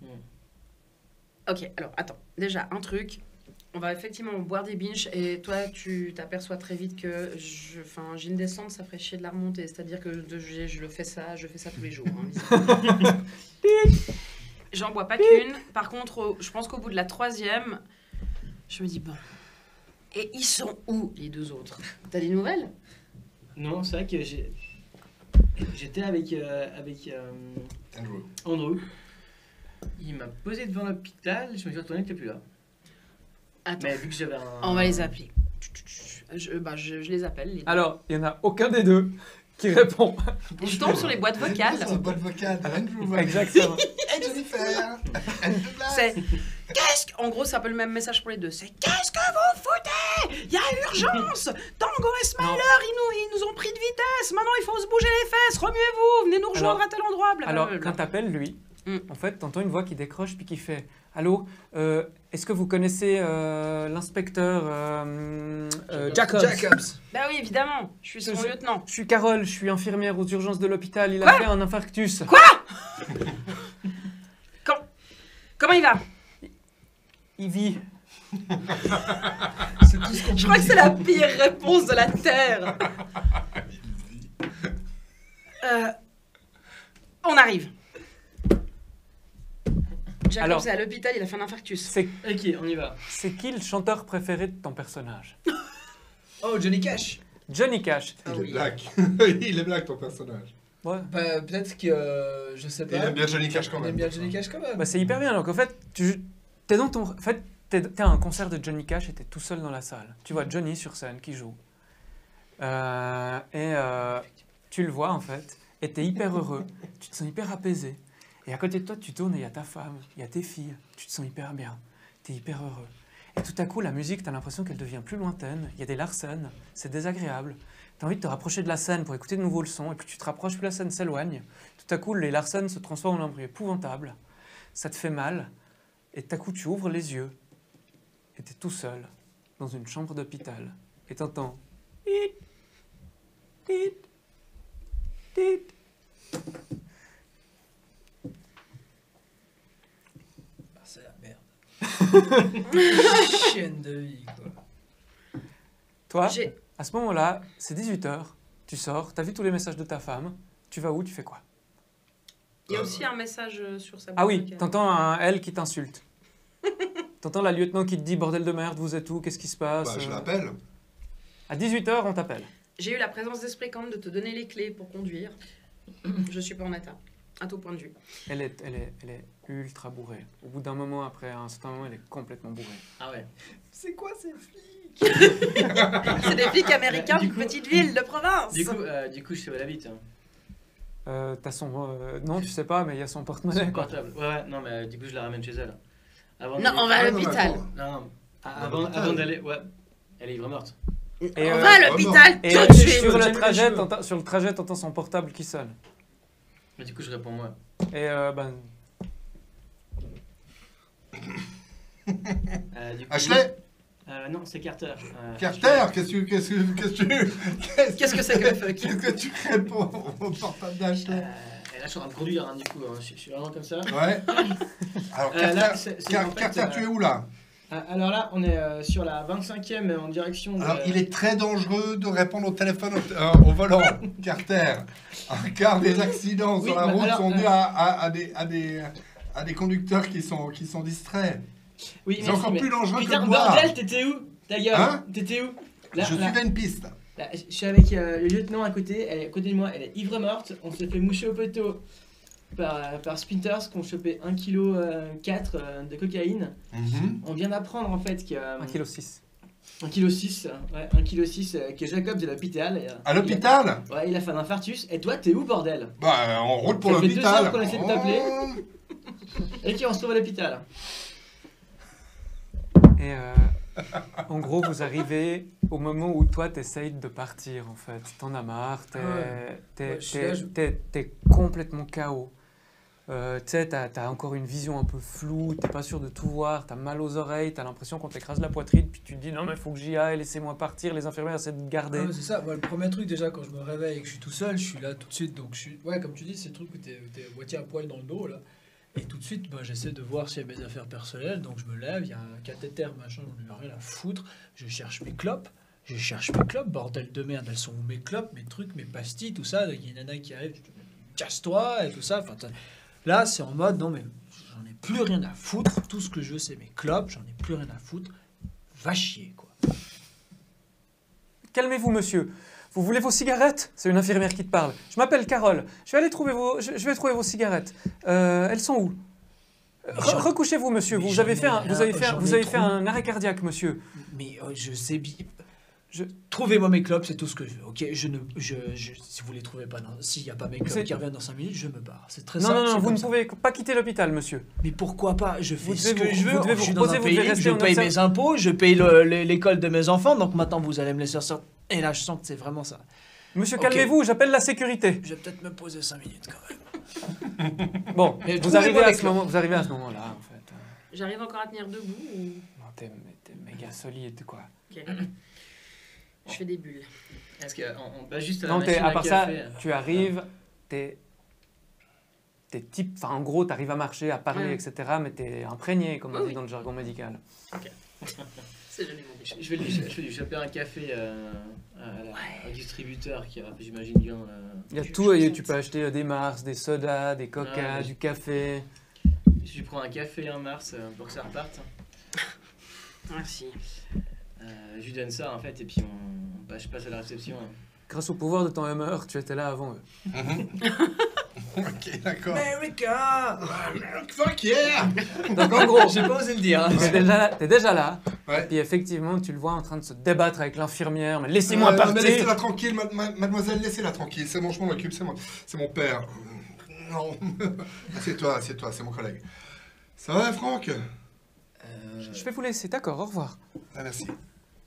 Ok, alors attends. Déjà, un truc. On va effectivement boire des binges et toi, tu t'aperçois très vite que j'ai une descente, ça ferait chier de la remonter. C'est-à-dire que je fais ça tous les jours. Hein, j'en bois pas qu'une. Par contre, je pense qu'au bout de la 3e, je me dis bon. Et ils sont où les deux autres? T'as des nouvelles? Non, c'est vrai que j'étais avec Andrew. Il m'a posé devant l'hôpital, je me suis retourné, il n'était plus là. Attends, Mais vu que j'avais un... on va les appeler. Je les appelle. Les deux. Alors, il n'y en a aucun des deux qui répond. Je tombe sur les boîtes vocales. Sur la boîte vocale. Andrew. Exactement. Hey Jennifer. C'est en gros, c'est un peu le même message pour les deux. C'est qu'est-ce que vous foutez? Il y a urgence. Tango et Smiler, ils nous ont pris de vitesse. Maintenant, il faut se bouger les fesses. Remuez-vous. Venez nous rejoindre Alors- à tel endroit. Alors, Blablabla. quand t'appelles lui, Mm. en fait, t'entends une voix qui décroche puis qui fait « Allô, est-ce que vous connaissez l'inspecteur Jacobs. Bah oui, évidemment. Je suis son Je- lieutenant. Je suis Carole, je suis infirmière aux urgences de l'hôpital. Il a fait un infarctus. Comment il va? Il vit. C'est tout ce qu'on Je crois que c'est la pire réponse de la Terre. On arrive. Jacob, Alors- c'est à l'hôpital, il a fait un infarctus. Ok, on y va. C'est qui le chanteur préféré de ton personnage? Oh, Johnny Cash. Johnny Cash. Ah Il est oui. black. Il est black, ton personnage. Ouais. Bah, peut-être que. Je sais pas. Il aime bien Johnny Cash quand Il même. aime bien Johnny Cash quand même. Bah, c'est hyper bien. Donc en fait, t'es dans ton. En fait, t'es à un concert de Johnny Cash et t'es tout seul dans la salle. Tu vois Johnny sur scène qui joue. Tu le vois en fait. Et t'es hyper heureux. Tu te sens hyper apaisé. Et à côté de toi, tu tournes et il y a ta femme, il y a tes filles. Tu te sens hyper bien. T'es hyper heureux. Et tout à coup, la musique, t'as l'impression qu'elle devient plus lointaine. Il y a des larcènes. C'est désagréable. T'as envie de te rapprocher de la scène pour écouter de nouveau le son. Et puis tu te rapproches, plus la scène s'éloigne. Tout à coup, les larcènes se transforment en un bruit épouvantable. Ça te fait mal. Et tout à coup, tu ouvres les yeux. et t'es tout seul dans une chambre d'hôpital et t'entends tit, tit. Ah, c'est la merde. Chienne de vie, quoi. Toi, J'ai- à ce moment-là, c'est 18h, tu sors, t'as vu tous les messages de ta femme, tu vas où, tu fais quoi? Il y a aussi un message sur sa Ah boîte oui, vocale. t'entends un elle qui t'insulte. T'entends la lieutenant qui te dit bordel de merde, vous êtes où, qu'est-ce qui se passe? Bah, je l'appelle. À 18h, on t'appelle. J'ai eu la présence d'esprit quand même de te donner les clés pour conduire. Je suis pas en état, à tout point de vue. Elle est ultra bourrée. Au bout d'un moment, après un certain moment, elle est complètement bourrée. Ah ouais. C'est quoi ces flics? C'est des flics américains Du d'une coup- petite ville de province. Du coup, je sais où elle habite. T'as son... non, tu sais pas, mais il y a son porte-monnaie, Son quoi. portable. Ouais, non, mais du coup, je la ramène chez elle. Avant Non, d'aller- on va à Ah, non, mais l'hôpital. attends. Non, non. À Avant, l'hôpital. avant d'aller. Ouais. Elle est ivre morte. Et, On euh, va à l'hôpital Et tout de suite. sur, le Tiens, trajet, les cheveux. sur le trajet, t'entends son portable qui sonne. Mais du coup, je réponds moi. Et ben, Du coup, Ashley Non, c'est Carter. Carter, qu'est-ce Qu'est-ce que c'est que le fuck? Qu'est-ce que tu réponds au portable d'Ashley Et là, je suis en train de conduire, hein, du coup. Je suis vraiment comme ça. Ouais. Alors, là, Carter, c'est en fait, Carter, tu es où là? Alors là, on est sur la 25e en direction de... Alors, il est très dangereux de répondre au téléphone au volant, Carter. Un quart des accidents Oui, sur la mais route alors, sont dus à des conducteurs qui sont distraits. Oui, C'est merci, encore mais- plus dangereux Putain, que moi. bordel, t'étais où? Ta gueule, Hein t'étais où? Là, Je là, suivais une piste. là, je suis avec le lieutenant à côté, elle est à côté de moi, elle est ivre morte. On s'est fait moucher au poteau par Spinters qui ont chopé 1,4 kg de cocaïne. On vient d'apprendre en fait qu'il y a 1,6 kg. 1,6 kg, ouais, 1,6 kg, que Jacob de l'hôpital. À l'hôpital? Ouais, il a fait un infarctus. Et toi, t'es où, bordel? Bah, on roule pour Ça fait 2 l'hôpital. heures qu'on essaie de t'appeler. Oh. Et qui on se trouve à l'hôpital? Et en gros, vous arrivez au moment où toi, t'essayes de partir, en fait. T'en as marre, Ouais, je suis là, t'es complètement KO. Tu sais, t'as encore une vision un peu floue, t'es pas sûr de tout voir, t'as mal aux oreilles, t'as l'impression qu'on t'écrase la poitrine, puis tu te dis non mais faut que j'y aille, laissez-moi partir, les infirmières essaient de te garder. Ah ouais, c'est ça. Moi, le premier truc, déjà, quand je me réveille et que je suis tout seul, je suis là tout de suite. Donc, je suis. Ouais, comme tu dis, c'est le truc où t'es à moitié à poil dans le dos, là. Et tout de suite, bah, j'essaie de voir s'il y a mes affaires personnelles. Donc, je me lève, il y a un cathéter, machin, j'en ai rien à foutre. Je cherche mes clopes. Bordel de merde. Elles sont où mes clopes, mes trucs, mes pastilles, tout ça. Il y a une nana qui arrive, casse-toi et tout ça. Enfin, là, c'est en mode, non, mais j'en ai plus rien à foutre. Tout ce que je veux, c'est mes clopes. J'en ai plus rien à foutre. Va chier, quoi. Calmez-vous monsieur, vous voulez vos cigarettes? C'est une infirmière qui te parle. Je m'appelle Carole, je vais aller trouver je vais trouver vos cigarettes. Elles sont où? Recouchez-vous monsieur, mais vous j'en avez ai fait un, rien, vous avez fait, j'en vous ai avez fait trop. un arrêt cardiaque monsieur. Mais je sais bien. Trouvez-moi mes clopes, c'est tout ce que je veux. Ok, si vous les trouvez pas, s'il n'y a pas mes clopes C'est- qui reviennent dans 5 minutes, je me barre. C'est très Non, simple. non, non, c'est vous comme ne ça. pouvez pas quitter l'hôpital monsieur. Mais pourquoi pas? Je fais Vous ce devez que vous- je veux. vous devez Je vous suis dans reposer, un vous pays devez libre, rester je en paye observe- mes impôts, je paye l'école de mes enfants, donc maintenant vous allez me laisser sortir. Et là, je sens que c'est vraiment ça. Monsieur, Ok. calmez-vous, j'appelle la sécurité. Je vais peut-être me poser 5 minutes quand même. Bon, Mais vous trouvez-moi arrivez à les ce clopes. moment, vous arrivez à ce moment-là en fait. J'arrive encore à tenir debout ou... Non, t'es méga solide quoi. Ok. Je fais des bulles. Est-ce qu'on va juste à la Non, machine à part ça, café. tu arrives, t'es type, enfin en gros, t'arrives à marcher, à parler, Ouais. etc. Mais t'es imprégné, comme on Oui, dit oui. dans le jargon médical. C'est joliment dit. Je vais lui choper un café au distributeur qui a, j'imagine bien. Il y a Je- tout, je et sens tu que peux acheter des Mars, des sodas, des Coca, Ah, ouais. du café. Je lui prends un café en mars pour que ça reparte. Merci. Je lui donne ça en fait et puis je passe à la réception. Grâce au pouvoir de ton Hummer, tu étais là avant eux. Ok, d'accord. America! Fuck yeah! Donc en gros, J'ai pas osé le dire. Hein. t'es déjà là. Ouais. Puis effectivement, tu le vois en train de se débattre avec l'infirmière. Mais laissez-moi Non, mais partir. laissez-la tranquille, mademoiselle, laissez-la tranquille. C'est bon, je m'en occupe, c'est mon père. Non. Assieds-toi, c'est mon collègue. Ça va, Franck? Je vais vous laisser, d'accord, au revoir. Ah, merci.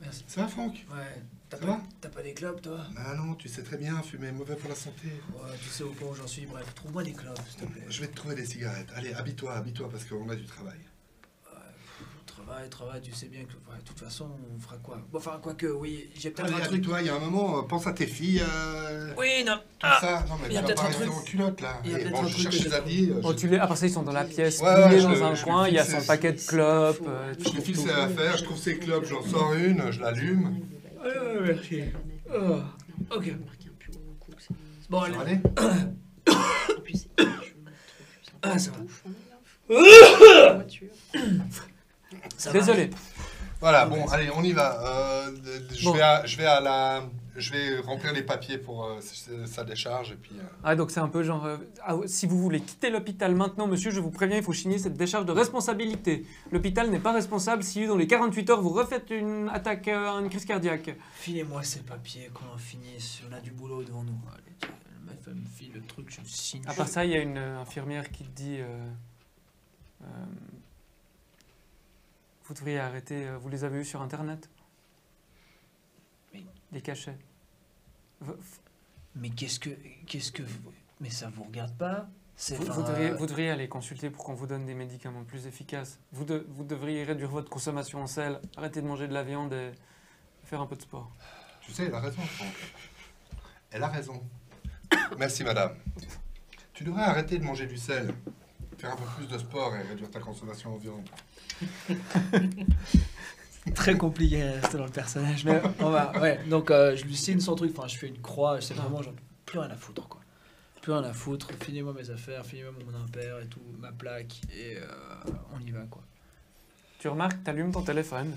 Merci. Ça va, Franck? Ouais. Ça va? T'as pas des clopes, toi? Bah non, tu sais très bien, fumer est mauvais pour la santé. Ouais, tu sais au point où j'en suis. Bref, trouve-moi des clopes, s'il te plaît. Je vais te trouver des cigarettes. Allez, habille-toi, parce qu'on a du travail. Au travail, tu sais bien que de toute façon, on fera quoi? Bon, enfin, quoique, oui, j'ai peut-être Allez, un truc. toi, il y a un moment, pense à tes filles. Oui, non. Tout ça. Non, mais il y a tu vas peut-être pas un rester truc. en culotte, là. Il y a Allez, peut-être bon, un je truc cherche que les j'ai habits. Oh, tu les... Après ça, ils sont dans la pièce, Ouais, pliés je dans le- un je coin, il y a fixe, son paquet de clopes. Je te fixe à faire, je trouve ces clopes, j'en sors une, je l'allume. Merci. Ok. Bon, Ça allez. va aller? Ah, ça va. Ça va. Désolé. Voilà, Non, bon, mais allez, on y va. Bon. Je vais remplir les papiers pour sa décharge et puis. Ah, donc c'est un peu genre, si vous voulez quitter l'hôpital maintenant, monsieur, je vous préviens, il faut signer cette décharge de responsabilité. L'hôpital n'est pas responsable si dans les 48 heures vous refaites une attaque, une crise cardiaque. Filez-moi ces papiers qu'on en finisse. On a du boulot devant nous. Allez, tiens, la meuf, elle me file le truc, je le signe. À part ça, il y a une infirmière qui te dit, vous devriez arrêter, vous les avez eus sur Internet. Oui. Les cachets. Mais qu'est-ce que mais ça vous regarde pas? C'est Vous devriez aller consulter pour qu'on vous donne des médicaments plus efficaces. Vous devriez réduire votre consommation en sel, arrêter de manger de la viande et faire un peu de sport. Tu sais, elle a raison, Franck. Elle a raison. Merci, madame. Tu devrais arrêter de manger du sel, faire un peu plus de sport et réduire ta consommation en viande. très compliqué à rester dans le personnage, mais on va. Ouais. Donc je lui signe son truc. Enfin, je fais une croix. C'est vraiment genre plus rien à foutre quoi. Plus rien à foutre. Filez-moi mes affaires, filez-moi mon impair et tout, ma plaque et on y va quoi. Tu remarques, tu allumes ton téléphone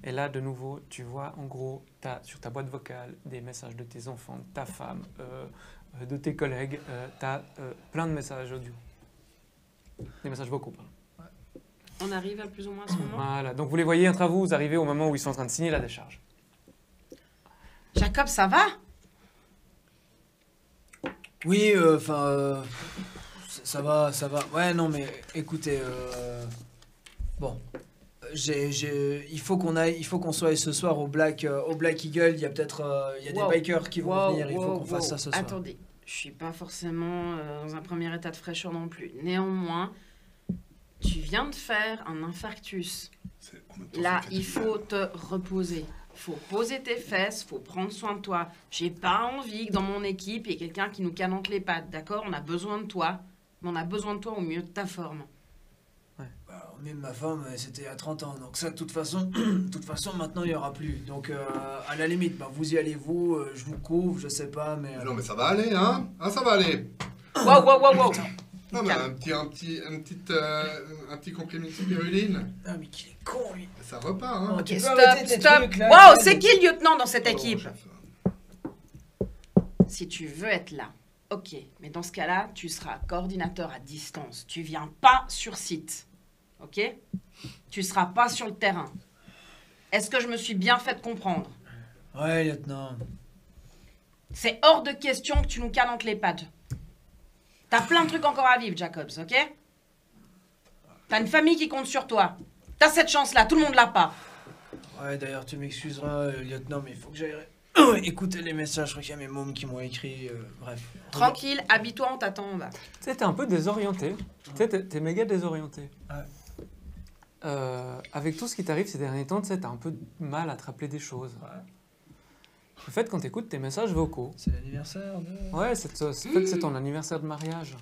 et là, de nouveau, tu vois en gros sur ta boîte vocale des messages de tes enfants, de ta femme, de tes collègues. Tu as plein de messages audio. Des messages vocaux, pardon. On arrive à plus ou moins à ce moment. Voilà, donc vous les voyez entre vous, vous arrivez au moment où ils sont en train de signer la décharge. Jacob, ça va? Oui, enfin, ça va. Ouais, non, mais écoutez, bon, il faut qu'on soit ce soir au Black Eagle. Il y a peut-être, il y a Wow. des bikers qui vont Wow, venir. Il faut wow, qu'on fasse wow. ça ce soir. Attendez, je suis pas forcément dans un premier état de fraîcheur non plus. Néanmoins, tu viens de faire un infarctus. Là, il faut te reposer. Faut poser tes fesses, faut prendre soin de toi. J'ai pas envie que dans mon équipe, il y ait quelqu'un qui nous canante les pattes, d'accord? On a besoin de toi, mais on a besoin de toi au mieux de ta forme. Bah, même ma femme, c'était à 30 ans, donc ça, de toute façon, maintenant, il n'y aura plus. Donc, à la limite, bah, vous y allez, vous, je vous couvre, je sais pas, mais... Non, mais ça va aller, hein? Ah, ça va aller. Wow, wow, wow, wow! Non, mais un petit comprimé de spiruline, Ah, mais qu'il est con, lui. ça repart, hein? Oh, Ok, Tu peux stop, arrêter tes stop! trucs, là, Wow, quand c'est même. qui le lieutenant dans cette Pardon, équipe? chef. Si tu veux être là, ok, mais dans ce cas-là, tu seras coordinateur à distance. Tu viens pas sur site, ok? Tu seras pas sur le terrain. Est-ce que je me suis bien fait comprendre? Ouais, lieutenant. C'est hors de question que tu nous calantes les pattes. T'as plein de trucs encore à vivre, Jacobs, ok? T'as une famille qui compte sur toi. T'as cette chance-là, tout le monde l'a pas. Ouais, d'ailleurs, tu m'excuseras, lieutenant, mais il faut que j'aille écouter les messages. Je crois qu'il y a mes mômes qui m'ont écrit, bref. Tranquille, habille-toi, on t'attend en bas. Tu sais, t'es un peu désorienté. Tu sais, t'es méga désorienté. Ouais. Avec tout ce qui t'arrive ces derniers temps, tu sais, t'as un peu de mal à te rappeler des choses. Ouais. En fait, quand t'écoutes tes messages vocaux, C'est l'anniversaire de... ouais, c'est ton anniversaire de mariage.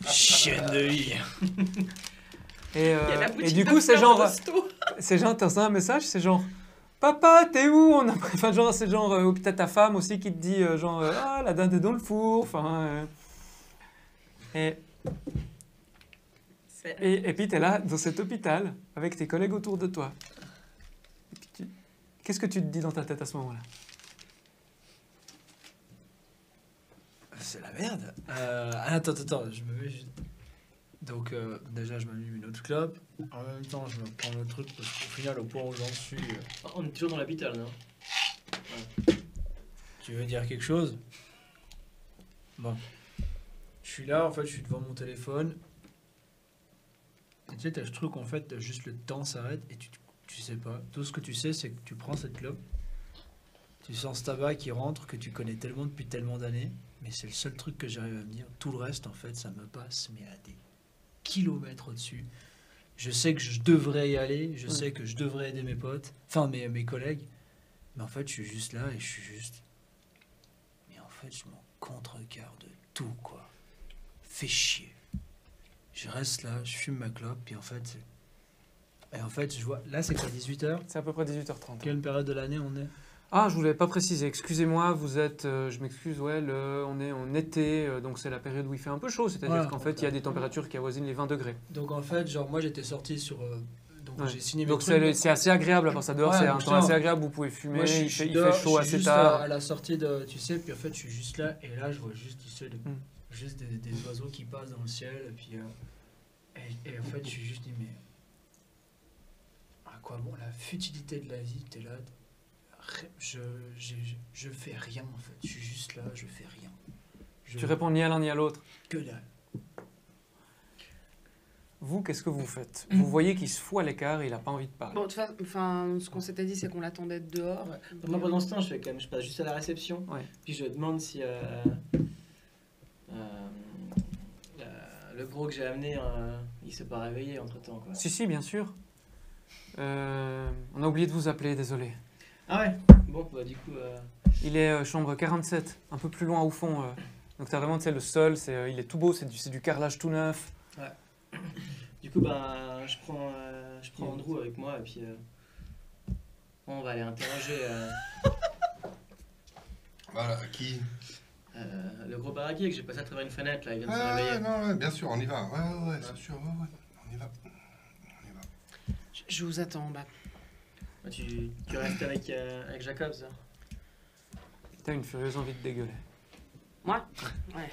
Chienne de vie. Et du coup, c'est genre, t'as un message, c'est genre, papa, t'es où? Enfin, genre, c'est genre, ou peut-être ta femme aussi qui te dit, ah, la dinde est dans le four. Enfin, et puis t'es là dans cet hôpital avec tes collègues autour de toi. Et puis qu'est-ce que tu te dis dans ta tête à ce moment-là? C'est la merde. Attends, je me mets juste... Donc, déjà, je m'allume une autre clope. En même temps, je me prends le truc parce qu'au final, au point où j'en suis... On est toujours dans l'hôpital, non? Tu veux dire quelque chose? Bon. Je suis là, en fait, je suis devant mon téléphone. Et tu sais, t'as ce truc, en fait, juste le temps s'arrête et tu sais pas. Tout ce que tu sais, c'est que tu prends cette clope, tu sens ce tabac qui rentre, que tu connais tellement depuis tellement d'années, mais c'est le seul truc que j'arrive à me dire. Tout le reste, en fait, ça me passe, mais à des kilomètres au-dessus. Je sais que je devrais y aller, je sais que je devrais aider mes potes, enfin mes collègues, mais en fait, je suis juste là et je suis juste... Mais en fait, je m'en contrecarre de tout, quoi. Fais chier. Je reste là, je fume ma clope, puis en fait... Et en fait, je vois... Là, c'est quoi, 18h? C'est à peu près 18h30. Quelle période de l'année on est? Ah, je voulais pas préciser, excusez-moi, vous êtes, je m'excuse, ouais, on est en été, donc c'est la période où il fait un peu chaud, c'est-à-dire Voilà. qu'en fait, il y a des températures qui avoisinent les 20 degrés. Donc en fait, genre, moi, j'étais sorti sur... donc Ouais. j'ai signé mes Donc trucs. c'est assez agréable à part ça dehors, Ouais, c'est donc un temps justement, assez agréable, vous pouvez fumer, Moi, il suis fait dehors, chaud je suis assez juste tard. à la sortie de, tu sais, puis en fait, je suis juste là, et là, je vois juste, tu sais, juste des oiseaux qui passent dans le ciel, et puis, et en fait, je suis juste dit, mais à quoi bon, la futilité de la vie, t'es là, je fais rien, en fait, je suis juste là, je fais rien. Tu réponds ni à l'un ni à l'autre. Que dalle. Vous, qu'est-ce que vous faites? Vous voyez qu'il se fout à l'écart et il n'a pas envie de parler. Bon, de toute façon, enfin, ce qu'on s'était dit, c'est qu'on l'attendait dehors. Ouais. Donc moi pendant ce temps, je passe juste à la réception, Ouais. puis je demande si le gros que j'ai amené, il s'est pas réveillé entre temps, quoi. Si, bien sûr. On a oublié de vous appeler, désolé. Ah ouais. Bon, bah du coup. Il est chambre 47, un peu plus loin au fond. Donc t'as vraiment, tu sais, le sol, il est tout beau, c'est du carrelage tout neuf. Du coup, ben, je prends Andrew avec moi et puis on va aller interroger Voilà, qui? le gros baraquier que j'ai passé à travers une fenêtre là, il vient de se Ah, réveiller. non, ouais, bien sûr, on y va. Ouais, c'est sûr, ouais. On y va. Je vous attends en bas. Bah, tu restes avec Jacobs. T'as une furieuse envie de dégueuler. Moi? Ouais.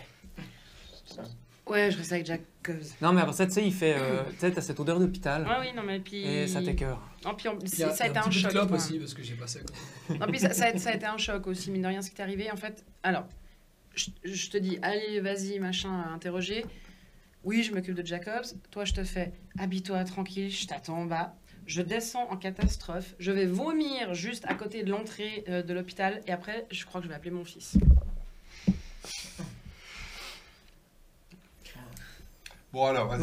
Ça. Ouais, je reste avec Jacobs. Non, mais après ça, tu sais, il fait. Tu sais, t'as cette odeur d'hôpital. Ouais, oui, non, mais puis. Et ça t'écœure. Non, puis Il y a, ça a il y été a un un petit peu choc. de clope quoi. aussi, parce que j'ai passé à côté. Non, puis ça a été un choc aussi, mine de rien, ce qui est arrivé. En fait, alors, je te dis, allez, vas-y, machin, à interroger. Oui, je m'occupe de Jacobs. Toi, je te fais, habille-toi tranquille, je t'attends en bas. Je descends en catastrophe. Je vais vomir juste à côté de l'entrée de l'hôpital. Et après, je crois que je vais appeler mon fils. Bon, alors, vas-y.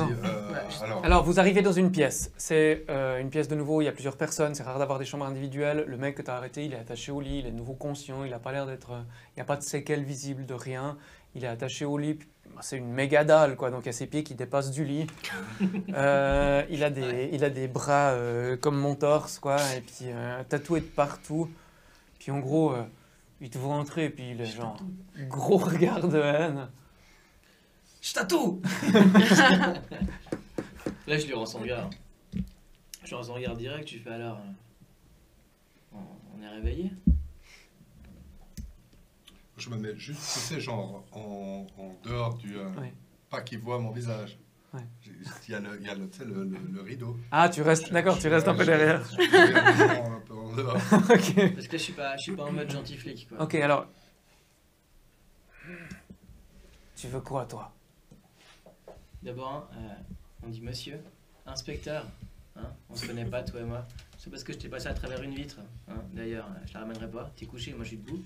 Non. Alors, vous arrivez dans une pièce. C'est une pièce de nouveau, il y a plusieurs personnes. C'est rare d'avoir des chambres individuelles. Le mec que t'as arrêté, il est attaché au lit. Il est de nouveau conscient. Il n'a pas l'air d'être. Il n'y a pas de séquelles visibles de rien. Il est attaché au lit. C'est une méga dalle, quoi. Donc, il y a ses pieds qui dépassent du lit. Il a des bras comme mon torse, quoi. Et puis, tatoué de partout. Puis, en gros, il te voit entrer. Et puis, il est genre. Gros regard de haine. Je tatoue. Là, je lui rends son regard. Je lui rends son regard direct. Tu fais alors. On est réveillé. Je me mets juste, tu sais, genre, en dehors du... Ouais. Pas qu'il voit mon visage. Ouais. Il y a le, tu sais, le rideau. Ah, tu restes. D'accord, tu restes un peu derrière. Je suis un peu en dehors. Ok. Parce que là, je suis pas en mode gentil flic, quoi. Ok, alors. Tu veux quoi, toi? D'abord, on dit monsieur, inspecteur. Hein, on se connaît pas, toi et moi. C'est parce que je t'ai passé à travers une vitre. Hein. D'ailleurs, je la ramènerai pas. T'es couché, moi je suis debout.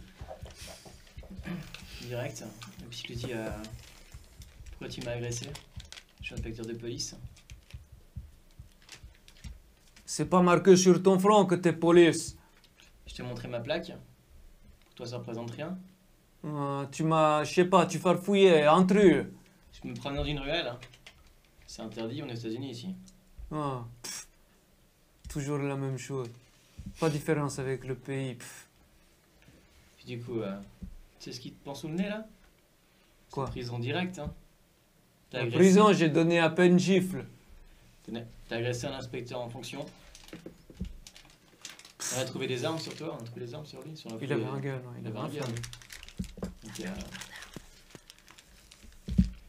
Direct. Et puis je te dis, pourquoi tu m'as agressé? Je suis inspecteur de police. C'est pas marqué sur ton front que t'es police. Je t'ai montré ma plaque. Pour toi, ça représente rien. Tu m'as, je sais pas, tu farfouillé, intrus. Je me prends dans une ruelle. Hein. C'est interdit, on est aux États-Unis ici. Ah, pff. Toujours la même chose. Pas de différence avec le pays. Pff. Puis du coup, tu sais ce qui te pense sous le nez là? Quoi? C'est prison directe. Hein. T'as En agressé- prison, j'ai donné à peine gifle. T'as agressé un inspecteur en fonction. On a trouvé des armes sur toi, on a trouvé des armes sur lui. Sur la Il foule. avait un gun, ouais, il avait un gun. flingue. Donc,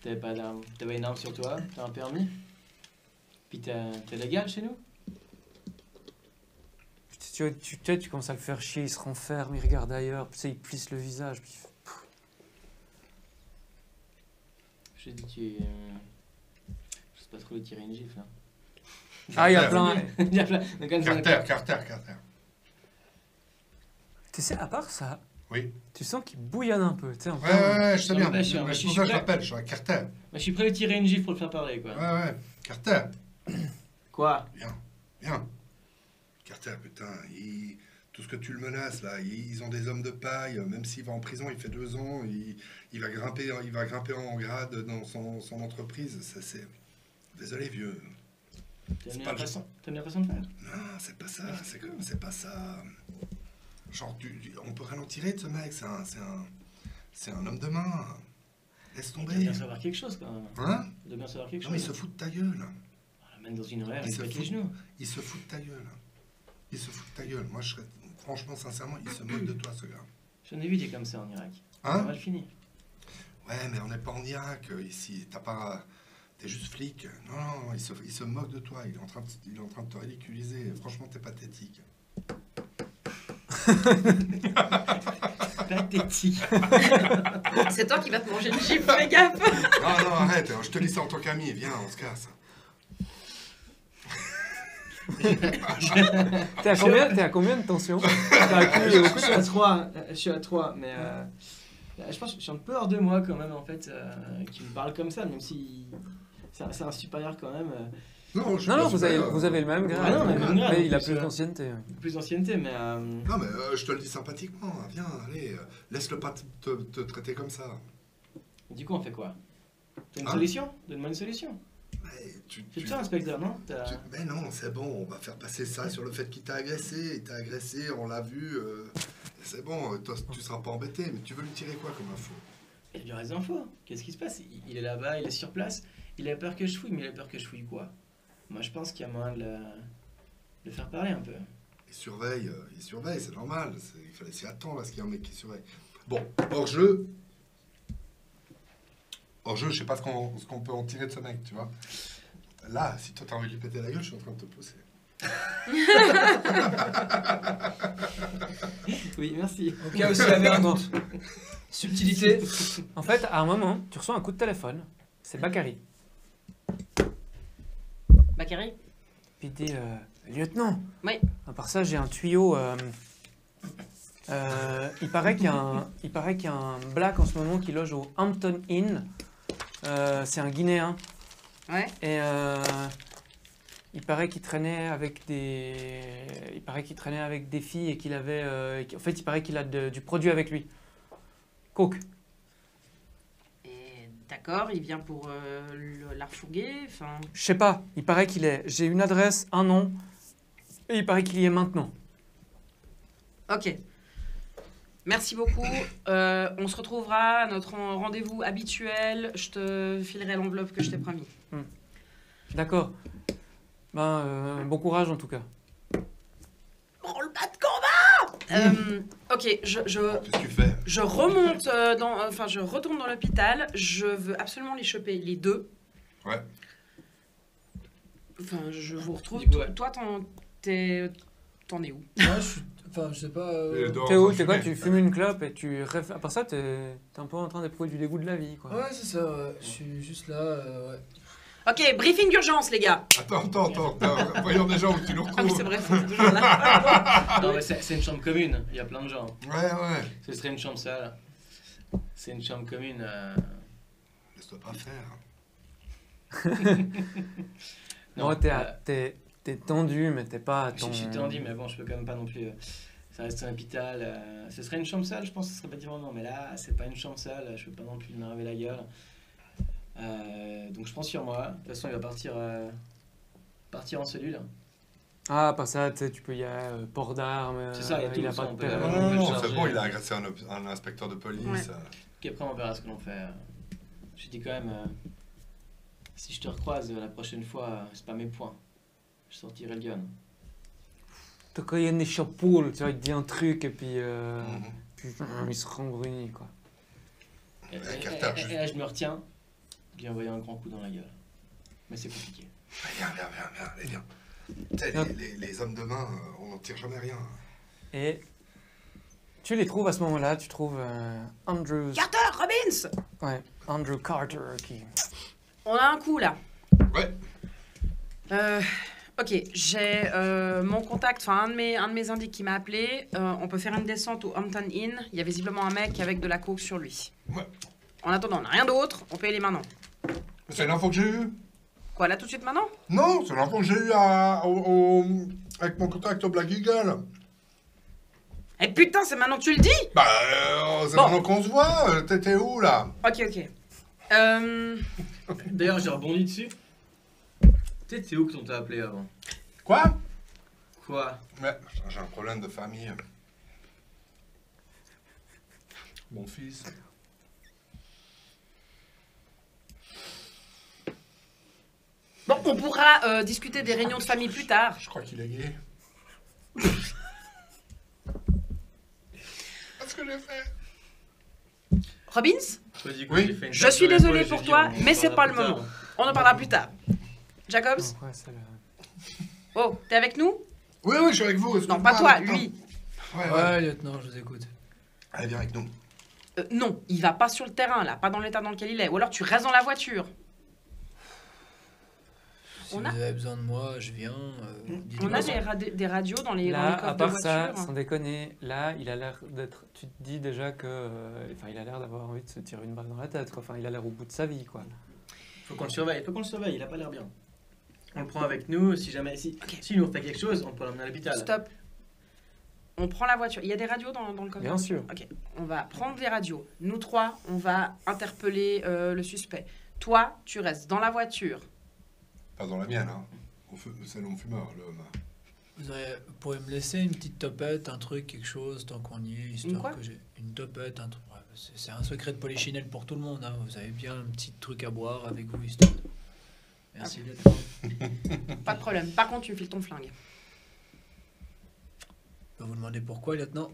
t'avais pas d'arme. T'avais une arme sur toi, t'as un permis. Puis t'es légal chez nous. Tu commences à le faire chier, il se renferme, il regarde ailleurs, tu sais, il plisse le visage. Puis... Je te dis, je sais pas trop lui tirer une gifle. Hein. Ah, il y a plein. Il y a plein. Donc, quand Carter. Tu sais, à part ça, Oui. Tu sens qu'il bouillonne un peu, tu sais. en Ouais, plein- ouais, je sais Non, bien. mais je suis- Mais je c'est suis pour ça que je prêt. l'appelle, je suis un Carter. Bah, je suis prêt à lui tirer une gifle pour le faire parler, quoi. Ouais, ouais. Carter. Quoi? Viens. Carter, putain, tout ce que tu le menaces, là, ils ont des hommes de paille. Même s'il va en prison, il fait 2 ans, il va grimper en grade dans son entreprise. Ça, c'est... Désolé, vieux. T'as C'est mis pas l'impression de faire? Non, c'est pas ça, c'est pas ça. Genre, on peut rien en tirer de ce mec, c'est un homme de main. Laisse Il doit tomber. bien savoir quelque chose, quand même. Hein? Il doit bien savoir quelque Non, mais il chose. se fout de ta gueule. On l'amène dans une ruelle, Il il se pète les fout. genoux. Il se fout de ta gueule. Il se fout de ta gueule. Moi, franchement, sincèrement, il se moque de toi, ce gars. J'en ai vu des comme ça en Irak. Hein? Ça mal fini. Ouais, mais on n'est pas en Irak, ici. T'es juste flic. Non, il se moque de toi. Il est en train de te ridiculiser. Franchement, t'es pathétique. Pathétique. C'est toi qui vas te manger une gifle, fais gaffe. Non, arrête. Je te dis ça en tant qu'ami. Viens, on se casse. T'es à combien de tension? T'as accumulé beaucoup Je suis à 3, mais je pense que je suis un peu hors de moi quand même en fait, qui me parle comme ça, même si c'est un supérieur quand même. Non, Non, vous avez le même grade. Ah non, mais même grade, Mais il a en plus, plus d'ancienneté. Plus d'ancienneté, mais Non, mais je te le dis sympathiquement. Viens, allez. Laisse-le pas te traiter comme ça. du coup on fait quoi? T'as une Hein? solution? Donne-moi une solution. Mais C'est ça, inspecteur, non? Mais non, c'est bon. On va faire passer ça sur le fait qu'il t'a agressé. Il t'a agressé, on l'a vu. C'est bon, toi, tu seras pas embêté. Mais tu veux lui tirer quoi comme info? Il y a du reste d'infos. Qu'est-ce qui se passe? Il est là-bas, il est sur place. Il a peur que je fouille, mais il a peur que je fouille quoi? Moi je pense qu'il y a moyen de le faire parler un peu. Il surveille, c'est normal. Il fallait s'y attendre à ce qu'il y ait un mec qui surveille. Bon, hors-jeu, je sais pas ce qu'on peut en tirer de ce mec, tu vois. Là, si toi t'as envie de lui péter la gueule, je suis en train de te pousser. Oui, merci. Au cas où s'il y avait un doute. Subtilité. En fait, à un moment, tu reçois un coup de téléphone. C'est Bakary. Bakary? Puis il dit lieutenant. Oui. À part ça, j'ai un tuyau. Il paraît qu'il y a un black en ce moment qui loge au Hampton Inn. C'est un Guinéen. Ouais. Et il paraît qu'il traînait avec des. Filles et qu'il avait. En fait, il paraît qu'il a du produit avec lui. Coke. Et d'accord, il vient pour la refourguer, enfin... Je sais pas. Il paraît qu'il est. J'ai une adresse, un nom. Et il paraît qu'il y est maintenant. Ok. Merci beaucoup. On se retrouvera à notre rendez-vous habituel. Je te filerai l'enveloppe que je t'ai promis. D'accord. Bon courage en tout cas. Roll-bas de combat. Ok, Qu'est-ce que tu fais? je remonte je retourne dans l'hôpital. Je veux absolument les choper, les deux. Ouais. Enfin, je vous retrouve. Du coup, ouais. Toi, t'en es où? Moi, je sais pas. Et dehors, Théo, ça t'es quoi? fumait. Tu fumes une clope et tu rêves. À part ça, t'es un peu en train d'éprouver du dégoût de la vie, quoi. Ouais, c'est ça, ouais. Je suis juste là, ouais. Ok, briefing d'urgence, les gars. Attends. Voyons déjà où tu nous Ah oui, retrouves. c'est vrai, c'est toujours là. Non, mais c'est une chambre commune, il y a plein de gens. Ouais. Ce serait une chambre sale. C'est une chambre commune. Laisse-toi pas faire. Non, t'es tendu, mais t'es pas à ton... Je suis tendu, mais bon, je peux quand même pas non plus. Ça reste un hôpital. Ce serait une chambre sale, je pense que ce serait pas différent. Non, mais là, c'est pas une chambre sale, je peux pas non plus m'arriver la gueule. Donc je prends sur moi. De toute façon, il va partir en cellule. Ah, à part ça, tu sais, tu peux y aller, port d'armes. C'est ça, il y a tout a ça, pas de on peut- permis. on peut le Non, charger. c'est bon, il a agressé un inspecteur de police. Ouais. Puis après, on verra ce que l'on fait. Je dis quand même, si je te recroise la prochaine fois, c'est pas mes points. Je sortirai le gun. T'as quand il y a des chapeaux, tu vois, il te dit un truc et puis, Mhm. puis il se rembrunit, quoi. Et Carter, là, je me retiens de lui envoyer un grand coup dans la gueule. Mais c'est compliqué. Viens, allez, viens. Tu sais, les hommes de main, on n'en tire jamais rien. Et tu les trouves à ce moment-là, tu trouves Andrew Carter qui... On a un coup, là. Ouais. Ok, j'ai mon contact, enfin un de mes indices qui m'a appelé. On peut faire une descente au Hampton Inn. Il y a visiblement un mec avec de la coke sur lui. Ouais. En attendant, on n'a rien d'autre. On paye les maintenant. C'est l'info que j'ai eue. Quoi, là tout de suite maintenant? Non, c'est l'info que j'ai eue avec mon contact au Black Eagle. Eh putain, c'est maintenant que tu le dis? Bah, c'est Bon. maintenant qu'on se voit. T'étais où, là? Ok, ok. D'ailleurs, j'ai rebondi dessus. Tu sais, c'est où qu'on t'a appelé avant? Quoi? Quoi? Ouais, j'ai un problème de famille. Mon fils. Bon, on pourra discuter des réunions de famille plus tard. Je crois qu'il est gay. Qu'est-ce que j'ai fait? Robbins, Je dis que Oui. j'ai fait une je tape suis sur l'épaule, désolé j'ai pour dit, toi, on en mais c'est parlera pas le plus tard. moment. On en parlera plus tard. Jacobs? Ouais, c'est le- Oh, t'es avec nous? Oui, oui, je suis avec vous. Non, excuse-moi, pas toi, attends. lui. Ouais, ouais. Ouais, lieutenant, je vous écoute. Allez, viens avec nous. Non, il va pas sur le terrain, là, pas dans l'état dans lequel il est. Ou alors tu restes dans la voiture. Si On vous a- avez besoin de moi, je viens. dites-moi. On a des radios dans les Là, coffres à de part voiture. ça, sans déconner, là, il a l'air d'être. Tu te dis déjà que. Enfin, il a l'air d'avoir envie de se tirer une balle dans la tête, quoi. Enfin, il a l'air au bout de sa vie, quoi. Faut qu'on le surveille, il a pas l'air bien. On le prend avec nous, si jamais. Si nous on fait quelque chose, on peut l'emmener à l'hôpital. Stop. On prend la voiture. Il y a des radios dans le coffre. Bien sûr. Ok. On va prendre les radios. Nous trois, on va interpeller le suspect. Toi, tu restes dans la voiture. Pas dans la mienne, hein. C'est l'homme fumeur, l'homme. Vous pourriez me laisser une petite topette, un truc, quelque chose, tant qu'on y est, histoire quoi que j'ai une topette, un truc. Ouais, c'est un secret de polichinelle pour tout le monde. Hein. Vous avez bien un petit truc à boire avec vous, histoire. Merci, lieutenant. Pas de problème. Par contre, tu me files ton flingue. Je peux vous demander pourquoi, lieutenant?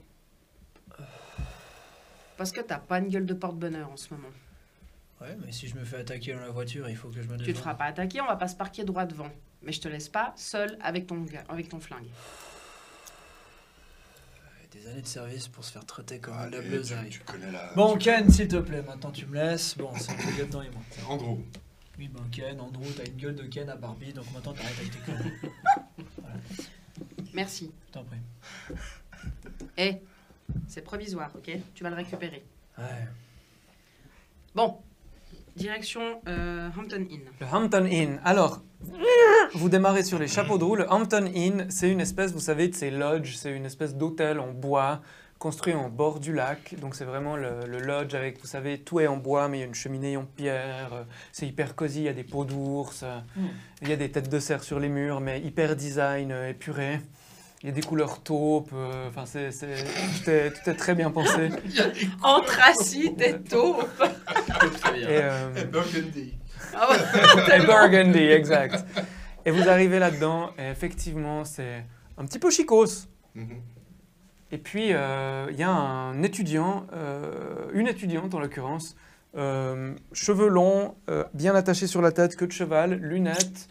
Parce que t'as pas une gueule de porte-bonheur en ce moment. Ouais, mais si je me fais attaquer dans la voiture, il faut que je me défende. Tu te feras pas attaquer, on va pas se parquer droit devant. Mais je te laisse pas seul avec ton flingue. Des années de service pour se faire traiter comme Allez, la bleusaille. tu connais la... Bon, tu Ken, s'il te plaît, maintenant tu me laisses. Bon, c'est le lieutenant et moi. En gros. Oui, ben Ken, Andrew, t'as une gueule de Ken à Barbie, donc maintenant t'arrêtes avec tes conneries. Merci. Je t'en prie. Eh, c'est provisoire, ok? Tu vas le récupérer. Ouais. Bon, direction Hampton Inn. Le Hampton Inn. Alors, vous démarrez sur les chapeaux de roue. Le Hampton Inn, c'est une espèce, vous savez, de ces lodges, c'est une espèce d'hôtel en bois construit en bord du lac. Donc c'est vraiment le lodge avec, vous savez, tout est en bois, mais il y a une cheminée en pierre. C'est hyper cosy, il y a des peaux d'ours, il y a des têtes de cerf sur les murs, mais hyper design épuré. Il y a des couleurs taupes, enfin tout est très bien pensé. Anthracite et taupe. Très bien. Et, Burgundy. Ah ouais. et Burgundy, exact. Et vous arrivez là-dedans, et effectivement, c'est un petit peu chicos. Mhm. Et puis, il y a un étudiant, une étudiante en l'occurrence, cheveux longs, bien attachés sur la tête, queue de cheval, lunettes.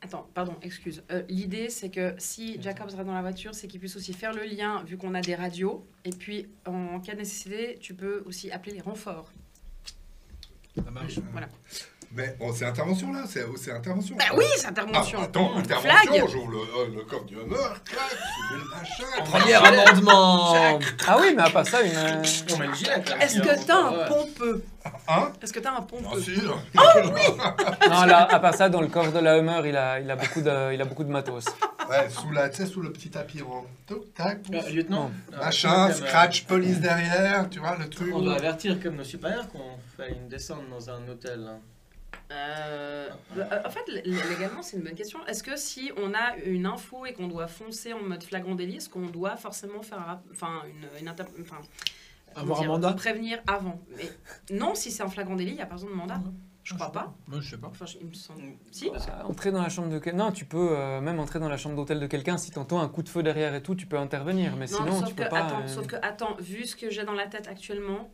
Attends, pardon, excuse. L'idée, c'est que si Jacob sera dans la voiture, c'est qu'il puisse aussi faire le lien, vu qu'on a des radios. Et puis, en cas de nécessité, tu peux aussi appeler les renforts. Ça marche. Voilà. Mais bon, c'est intervention là, c'est intervention. Bah oui, c'est intervention. Ah, attends, Flag. intervention, j'ouvre le coffre du Hummer, clac, je mets le machin. Premier amendement. Ah oui, mais à part ça, une... On met le gilet, quand même. Est-ce que t'as un pompeux? Hein? Est-ce que t'as un Ah pompeux? si. Non, là, à part ça, dans le coffre de la Hummer, il a beaucoup de matos. Ouais, tu sais, sous le petit tapis rond. Toc, tac, pouf. Lieutenant, Machin, scratch, police derrière, tu vois, le truc. On doit avertir comme nos supérieurs qu'on fait une descente dans un hôtel. Hein. En fait, légalement, c'est une bonne question. Est-ce que si on a une info et qu'on doit foncer en mode flagrant délit, est-ce qu'on doit forcément faire Avoir un mandat? prévenir avant? Mais non, si c'est un flagrant délit, il n'y a pas besoin de mandat. Je crois pas. Moi, je sais pas. Enfin, il me semble. Si. Entrer dans la chambre de quelqu'un... Non, tu peux même entrer dans la chambre d'hôtel de quelqu'un. Si t'entends un coup de feu derrière et tout, tu peux intervenir. Mais Non, sinon, sauf tu que, peux pas... attends, vu ce que j'ai dans la tête actuellement,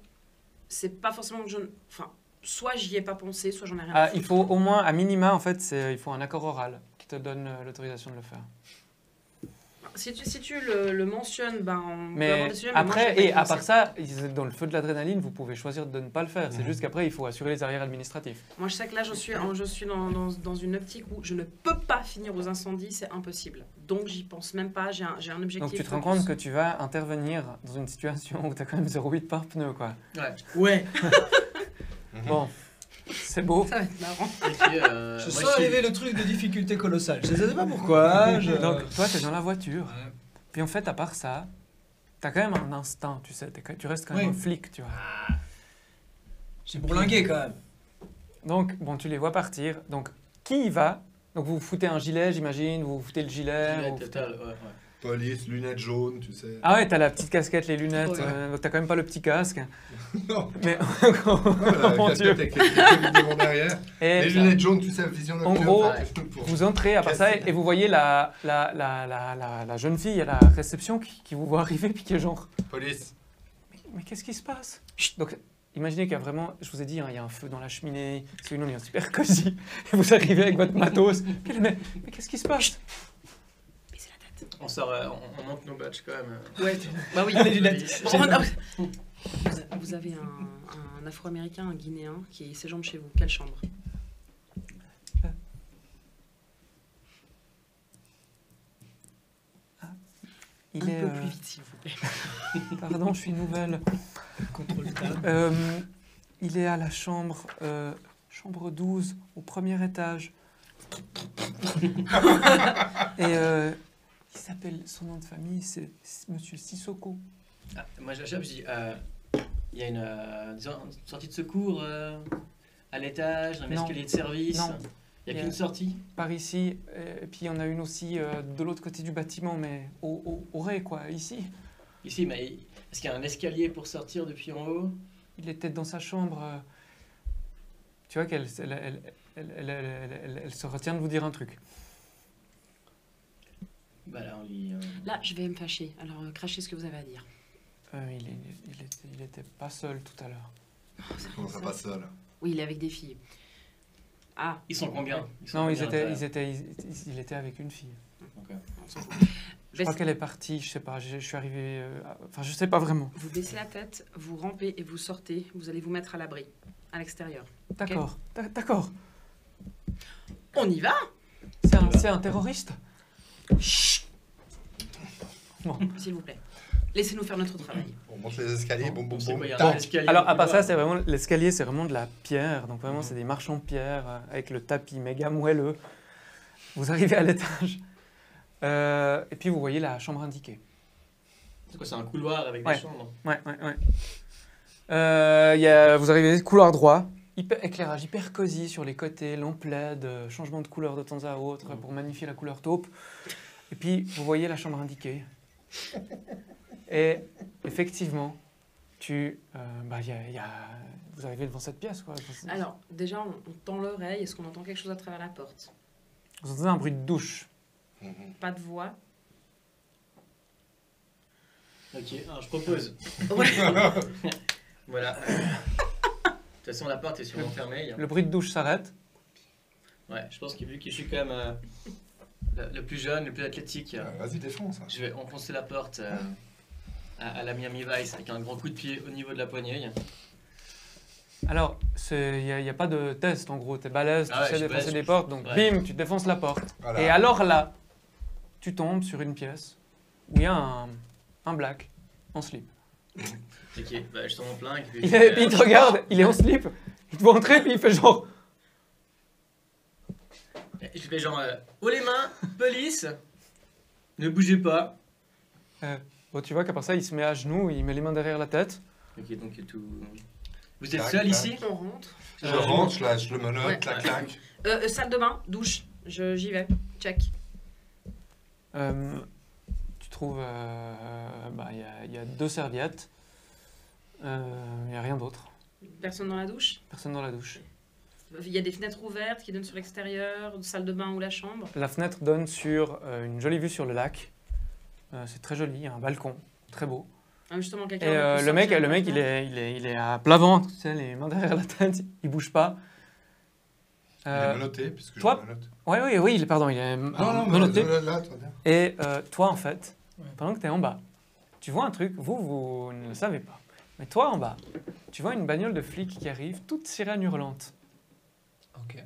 c'est pas forcément que je... Enfin, soit j'y ai pas pensé, soit j'en ai rien à Ah, il faut au moins, à minima, en fait, il faut un accord oral qui te donne l'autorisation de le faire. Si tu le mentionnes, ben on peut avoir Mais des sujets, mais moi, après, j'ai pas et y à pensé. part ça, dans le feu de l'adrénaline, vous pouvez choisir de ne pas le faire. C'est Mhm. juste qu'après, il faut assurer les arrières administratifs. Moi, je sais que là, je suis dans une optique où je ne peux pas là, finir aux incendies, c'est impossible. Donc, j'y pense même pas. J'ai un objectif. Donc tu te rends compte que tu vas intervenir dans une situation où tu as quand même 0,8 par pneu, quoi. Ouais. Bon, c'est beau. Ça va être marrant. Ok, Je moi, sens arriver le truc de difficulté colossale. Je sais pas pourquoi. Donc toi, tu es dans la voiture. Ouais. Puis en fait, à part ça, tu as quand même un instinct, tu sais. Tu restes quand même Oui. un flic, tu vois. J'ai bourlingué quand même. Donc, bon, tu les vois partir. Donc, qui y va? Donc vous vous foutez un gilet, j'imagine. Vous vous foutez le gilet. gilet vous foutez- total, ouais. Police, lunettes jaunes, tu sais. Ah ouais, t'as la petite casquette, les lunettes. Oh, ouais. Donc t'as quand même pas le petit casque. Non, Mais la mon Dieu. casquette avec les devant derrière. Et Les lunettes jaunes, tu sais, vision En nocturne. gros, pour- vous entrez à part ça Casser. et vous voyez la jeune fille à la réception qui vous voit arriver puis qui est genre Police. mais qu'est-ce qui se passe? Donc imaginez qu'il y a vraiment, je vous ai dit, hein, il y a un feu dans la cheminée, c'est une ambiance super cosy et vous arrivez avec votre matos. Puis elle, mais qu'est-ce qui se passe? Baissez la tête. On sort, on monte nos badges quand même. Ouais, bah oui. Les lunettes. Vous avez un Afro-Américain, un Guinéen qui séjourne chez vous. Quelle chambre? Il Un est, peu plus vite, s'il vous plaît. pardon, je suis nouvelle. Contrôle table. Il est à la chambre, chambre 12, au premier étage. Et il s'appelle, son nom de famille, c'est Monsieur Sissoko. Ah, moi j'achète, je dis, il y a disons, une sortie de secours à l'étage, un Non. escalier de service. Non. Il n'y a Il y a- qu'une sortie. Par ici, et puis il y en a une aussi de l'autre côté du bâtiment, mais au rez, quoi, ici. Ici, mais est-ce qu'il y a un escalier pour sortir depuis en haut? Il était dans sa chambre. Tu vois qu'elle elle se retient de vous dire un truc. Bah là, on lit. Là, je vais me fâcher. Alors, crachez ce que vous avez à dire. Il était pas seul tout à l'heure. Comment ça passe ça, là? Oui, il est avec des filles. Ah, Ils sont combien? Ils sont Non, combien, il était avec une fille. Ok. on s'en fout. Je crois qu'elle est partie, je sais pas, je suis arrivé... enfin, je sais pas vraiment. Vous baissez la tête, vous rampez et vous sortez. Vous allez vous mettre à l'abri, à l'extérieur. D'accord, d'accord. On y va? C'est un terroriste? S'il vous plaît. Laissez-nous faire notre travail. On monte les escaliers, boum, boum, C'est boum. quoi, il y a un tac. escalier Alors, à au part ça, couloir. c'est vraiment l'escalier, c'est vraiment de la pierre. Donc vraiment, c'est des marchands de pierre avec le tapis méga moelleux. Vous arrivez à l'étage. Et puis, vous voyez la chambre indiquée. C'est quoi, c'est un couloir avec Ouais. des chambres? Ouais. Vous arrivez couloir droit, éclairage hyper cosy sur les côtés, lampe LED, changement de couleur de temps à autre pour magnifier la couleur taupe. Et puis, vous voyez la chambre indiquée. Et effectivement, vous arrivez devant cette pièce, quoi. Alors, déjà, on tend l'oreille. Est-ce qu'on entend quelque chose à travers la porte? Vous entendez un bruit de douche. Mhm. Pas de voix. Ok, alors je propose. Ouais. Voilà. De toute façon, la porte est sûrement fermée. Le bruit de douche s'arrête. Ouais, je pense que vu que je suis quand même le plus jeune, le plus athlétique, Vas-y, défonce. je vais enfoncer la porte à la Miami Vice avec un grand coup de pied au niveau de la poignée. Alors, il n'y a pas de test, en gros. Tu es balèze, Ah ouais, tu je sais suis défoncer balèze, des portes, donc ouais. bim, tu défonces la porte. Voilà. Et alors là, tu tombes sur une pièce où il y a un black en slip. Ok, bah, je tombe en plein. Et puis, Puis il te regarde, il est en slip, il te voit entrer, puis il fait genre... je fais genre haut les mains, police, ne bougez pas. Bon, tu vois qu'à part ça, il se met à genoux, il met les mains derrière la tête. Ok, donc tout. Vous êtes Tac, seul tac. ici? On rentre. Je rentre, je lâche le menotte, Ouais. clac, clac. Salle de bain, douche. J'y vais. Check. Tu trouves... il y a 2 serviettes. Il n'y a rien d'autre. Personne dans la douche. Personne dans la douche. Il y a des fenêtres ouvertes qui donnent sur l'extérieur, salle de bain ou la chambre. La fenêtre donne sur une jolie vue sur le lac. C'est très joli, il y a un balcon, très beau. Ah, justement, Et quelqu'un. le mec, il est à plat ventre, tu sais, les mains derrière la tête, il bouge pas. Il est menotté, puisque toi- je menotte. Oui, pardon, il est Non, menotté. là, très bien. Et toi, en fait, Ouais. pendant que tu es en bas, tu vois un truc, vous ne le savez pas. Mais toi, en bas, tu vois une bagnole de flic qui arrive, toute sirène hurlante. Ok.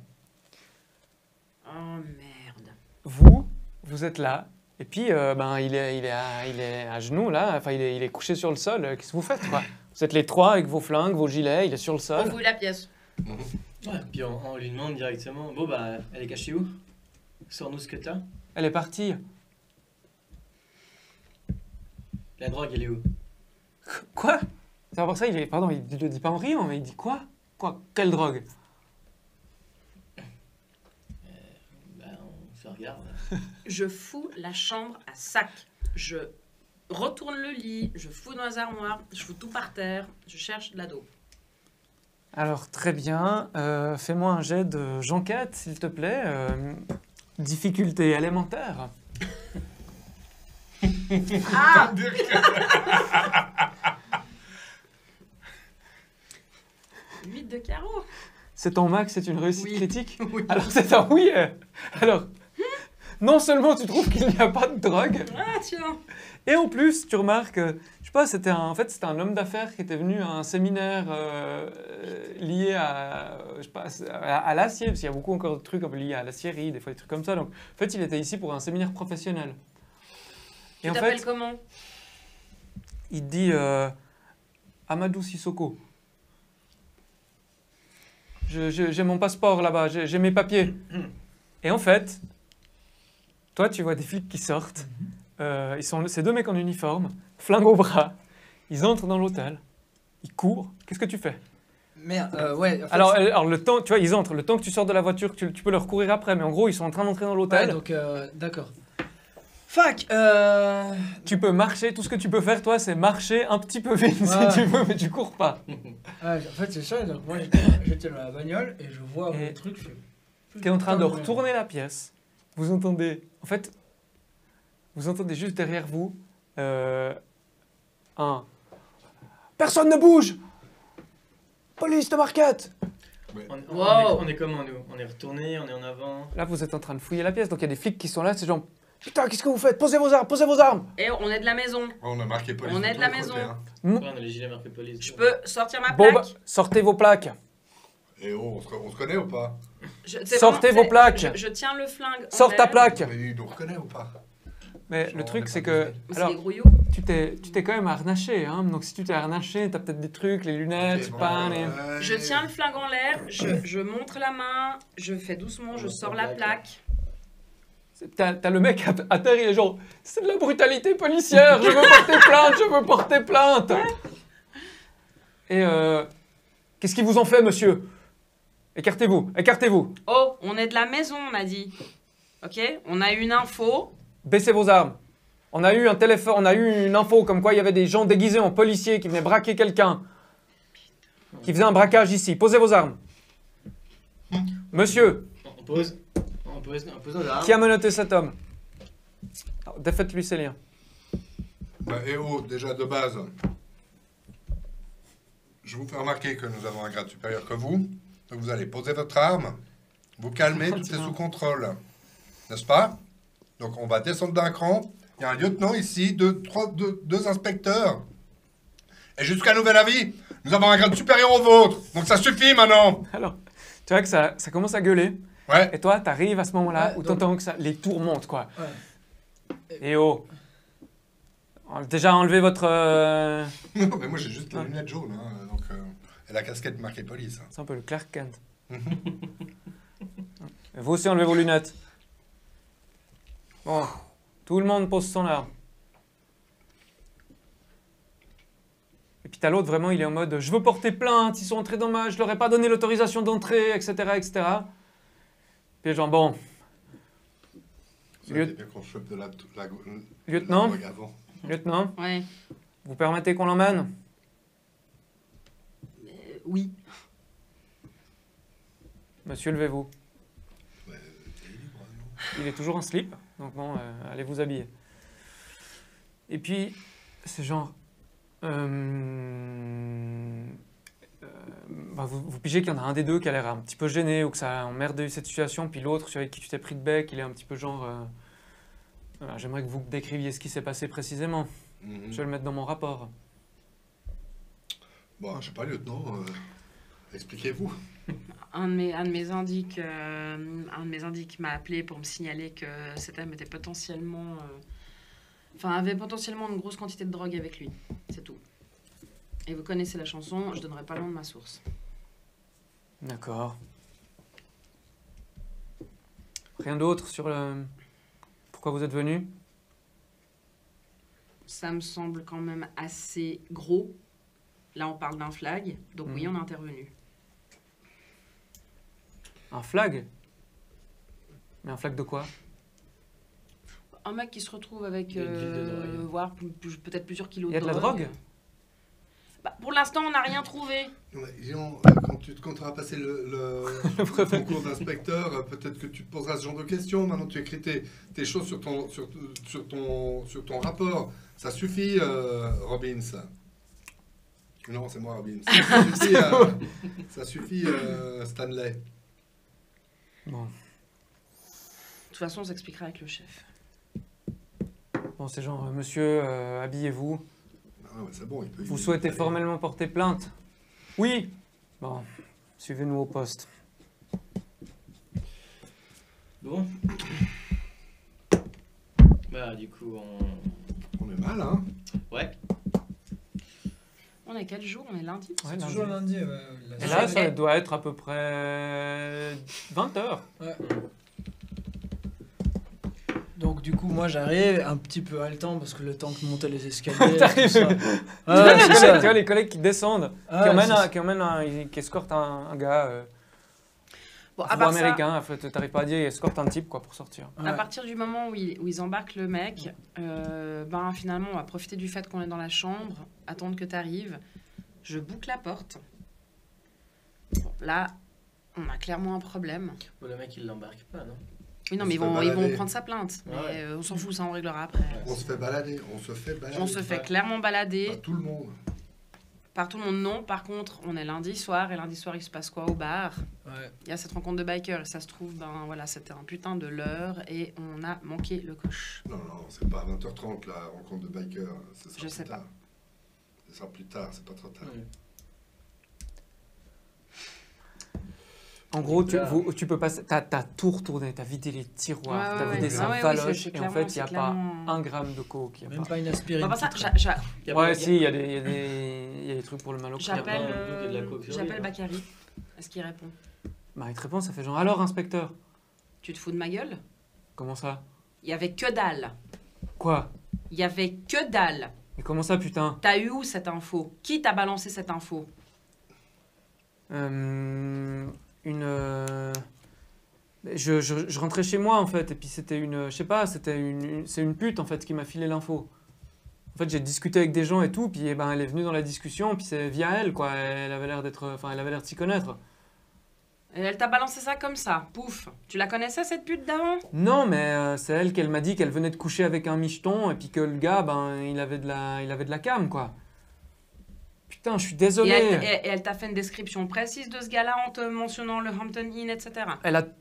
Oh merde. vous êtes là, et puis ben, il est à genoux, là, enfin il est couché sur le sol. Qu'est-ce que vous faites, quoi? Vous êtes les trois avec vos flingues, vos gilets, il est sur le On sol. fouille la pièce. Ouais, puis on lui demande directement, bon bah, elle est cachée où? Sors-nous ce que t'as. Elle est partie. La drogue, elle est où? Quoi? C'est pour ça, pardon, il le dit pas en riant, mais il dit quoi? Quoi? Quelle drogue? Bah, on se regarde. Je fous la chambre à sac. Je retourne le lit, je fous dans les armoires, je fous tout par terre, je cherche de la dope. Alors, très bien. Fais-moi un jet de j'enquête, s'il te plaît. Difficulté élémentaire. Ah! 8 de carreau. C'est ton max, c'est une réussite Oui. critique? Oui. Alors, c'est un oui. Alors, non seulement tu trouves qu'il n'y a pas de drogue, Ah tiens. et en plus, tu remarques, je sais pas, c'était un homme d'affaires qui était venu à un séminaire lié à, je sais pas, à l'acier, parce qu'il y a beaucoup encore de trucs un peu liés à l'acierie, des fois des trucs comme ça. Donc, en fait, il était ici pour un séminaire professionnel. Tu Et en t'appelles fait, comment? il te dit Amadou Sissoko. J'ai mon passeport là-bas, j'ai mes papiers. Et en fait, toi, tu vois des flics qui sortent. Ces deux mecs en uniforme, flingue au bras. Ils entrent dans l'hôtel. Ils courent. Qu'est-ce que tu fais? Merde, ouais. En fait, Alors, le temps, tu vois, ils entrent. Le temps que tu sors de la voiture, tu peux leur courir après. Mais en gros, ils sont en train d'entrer dans ouais, l'hôtel. donc, d'accord. Fuck. Tu peux marcher. Tout ce que tu peux faire, toi, c'est marcher un petit peu vite Ouais. si tu veux, mais tu cours pas. En fait, c'est ça. Donc, moi, j'étais dans la bagnole et je vois Et le truc. Tu es en train de retourner la pièce. Vous entendez, en fait, vous entendez juste derrière vous un personne ne bouge. Police de Marquette. On est comment, nous? On est retourné, on est en avant. Là, vous êtes en train de fouiller la pièce, donc il y a des flics qui sont là, c'est genre putain, qu'est-ce que vous faites? Posez vos armes, posez vos armes. Et on est de la maison. On a marqué police. On est de la tous maison. côté, hein. Ouais, on a les gilets marqués police. Je peux sortir ma Bon, plaque? bah, sortez vos plaques. Et oh, on se connaît ou pas? C'est sortez vraiment- vos plaques. Je tiens le flingue. en Sors ta l'air. plaque. Mais il nous reconnaît ou pas? Mais Genre, le on truc, est c'est pas que besoin. C'est alors des grouillots. tu t'es quand même harnaché, hein. Donc si tu t'es harnaché, t'as peut-être des trucs, les lunettes, Ok, pas bon, les... ouais. Je tiens le flingue en l'air, je montre la main, je fais doucement, je sors la plaque. T'as le mec à terre, il est genre c'est de la brutalité policière, je veux porter plainte, je veux porter plainte. Et qu'est-ce qu'ils vous ont fait, monsieur? Écartez-vous, écartez-vous. Oh, on est de la maison, on a dit. Ok? On a une info. Baissez vos armes. On a eu un téléphone, on a eu une info comme quoi il y avait des gens déguisés en policiers qui venaient braquer quelqu'un. Qui faisait un braquage ici. Posez vos armes. Monsieur, On pose nos armes. qui a menotté cet homme? Alors, défaites-lui ses liens. Bah, et oh, déjà de base, je vous fais remarquer que nous avons un grade supérieur que vous. Donc vous allez poser votre arme, vous calmez, tout est sous contrôle. N'est-ce pas? Donc on va descendre d'un cran. Il y a un lieutenant ici, deux inspecteurs. Et jusqu'à nouvel avis, nous avons un grade supérieur au vôtre. Donc ça suffit maintenant. Alors, tu vois que ça commence à gueuler. Ouais. Et toi, t'arrives à ce moment-là Ouais, où donc- t'entends que les tours montent, quoi. Ouais. Et oh, déjà enlevé votre... Non, mais moi j'ai juste les lunettes jaunes. Hein, donc, et la casquette marquée police. Hein. C'est un peu le Clark Kent. Et vous aussi, enlevez vos lunettes. Bon, tout le monde pose son arme. Et puis t'as l'autre, vraiment, il est en mode « Je veux porter plainte, ils sont entrés dans ma... Je leur ai pas donné l'autorisation d'entrer, etc., etc. » Puis genre, bon, Ça aurait été bien qu'on chope de la Lieutenant drogue avant. lieutenant, Ouais. vous permettez qu'on l'emmène? Oui. Monsieur, levez-vous. Ouais, t'es libre, non? Il est toujours en slip, donc bon, allez vous habiller. Et puis, c'est genre... vous pigez qu'il y en a un des deux qui a l'air un petit peu gêné ou que ça a emmerdé cette situation, puis l'autre, celui avec qui tu t'es pris de bec, il est un petit peu genre... voilà, j'aimerais que vous décriviez ce qui s'est passé précisément. Mhm. Je vais le mettre dans mon rapport. Bon, je sais pas, lieutenant. Expliquez-vous. Un de mes indiques m'a appelé pour me signaler que cet homme était potentiellement... avait potentiellement une grosse quantité de drogue avec lui. C'est tout. Et vous connaissez la chanson, je donnerai pas le nom de ma source. D'accord. Rien d'autre sur le... Pourquoi vous êtes venu? Ça me semble quand même assez gros. Là, on parle d'un flag, donc oui, on est intervenu. Un flag? Mais un flag de quoi? Un mec qui se retrouve avec, Une ville de drogue. voire peut-être plusieurs kilos Il y a de de la drogue? Pour l'instant, on n'a rien trouvé. Ouais, Jean, quand tu auras passé le concours d'inspecteur, peut-être que tu te poseras ce genre de questions. Maintenant, tu écris tes choses sur ton rapport. Ça suffit, Robbins. Non, c'est moi, Robbins. Ça suffit, Stanley. Bon. De toute façon, on s'expliquera avec le chef. Bon, c'est genre, monsieur, habillez-vous. Ah, ouais, c'est bon, il peut. Vous souhaitez formellement porter plainte? Oui. Bon, suivez-nous au poste. Bon. Bah, du coup, On est mal, hein? Ouais. On est quel jour? On est lundi? Ouais, C'est lundi. toujours lundi. Et là, ça doit être à peu près 20h. Ouais. Donc du coup, moi j'arrive un petit peu haletant parce que le temps de monter les escaliers, T'arrives. tout ça. Tu Ouais, c'est ça. vois les collègues qui descendent, Ah, qui escortent un gars Bon, à part ça, afro-américain. En fait, t'arrives pas à dire, ils escortent un type quoi, pour sortir. à partir du moment où ils embarquent le mec, finalement, on va profiter du fait qu'on est dans la chambre, attendre que tu arrives. Je boucle la porte. Bon, là, on a clairement un problème. Bon, le mec, il l'embarque pas, non? Oui, non, On mais se ils fait vont balader. prendre sa plainte. Mais Ouais. on s'en fout, ça on réglera après. On se fait balader. On se fait balader. On se fait Ouais. clairement Pas balader. tout le monde. Par tout le monde, non. Par contre, on est lundi soir, et lundi soir, il se passe quoi au bar? Ouais. Il y a cette rencontre de bikers, et ça se trouve, c'était un putain de leurre, et on a manqué le coche. Non, c'est pas à 20h30 la rencontre de bikers. Ça sera Je plus sais tard. Ça sera plus tard, c'est pas trop tard. Ouais. En gros, tu Là. peux passer, t'as tout retourné, t'as vidé les tiroirs, Ouais, t'as ouais, vidé ouais. sa Ah ouais, oui, valoche, c'est et en fait, il n'y a c'est pas clairement- 1 gramme de coke. Y a Même pas. pas une aspirine. Bon, bah, ça, qui traîne. Y a Ouais, pas- si, il y a des trucs pour le mal au crâne. j'appelle Il y a pas un- de la coke sur lui, j'appelle hein. Bakary. Est-ce qu'il répond? Bah, il te répond, ça fait genre, alors, inspecteur? Tu te fous de ma gueule? Comment ça? Il y avait que dalle. Quoi? Il y avait que dalle. Mais comment ça, putain? T'as eu où cette info? Qui t'a balancé cette info? Je rentrais chez moi en fait, et puis c'était une, je sais pas, c'est une pute en fait qui m'a filé l'info. En fait, j'ai discuté avec des gens et tout, puis elle est venue dans la discussion, puis c'est via elle quoi. Elle avait l'air de s'y connaître. Et elle t'a balancé ça comme ça, pouf. Tu la connaissais cette pute d'avant? Non, mais c'est elle qu'elle m'a dit qu'elle venait de coucher avec un micheton, et puis que le gars, il avait de la cam quoi. Putain, je suis désolé. Et elle t'a fait une description précise de ce gars-là en te mentionnant le Hampton Inn, etc.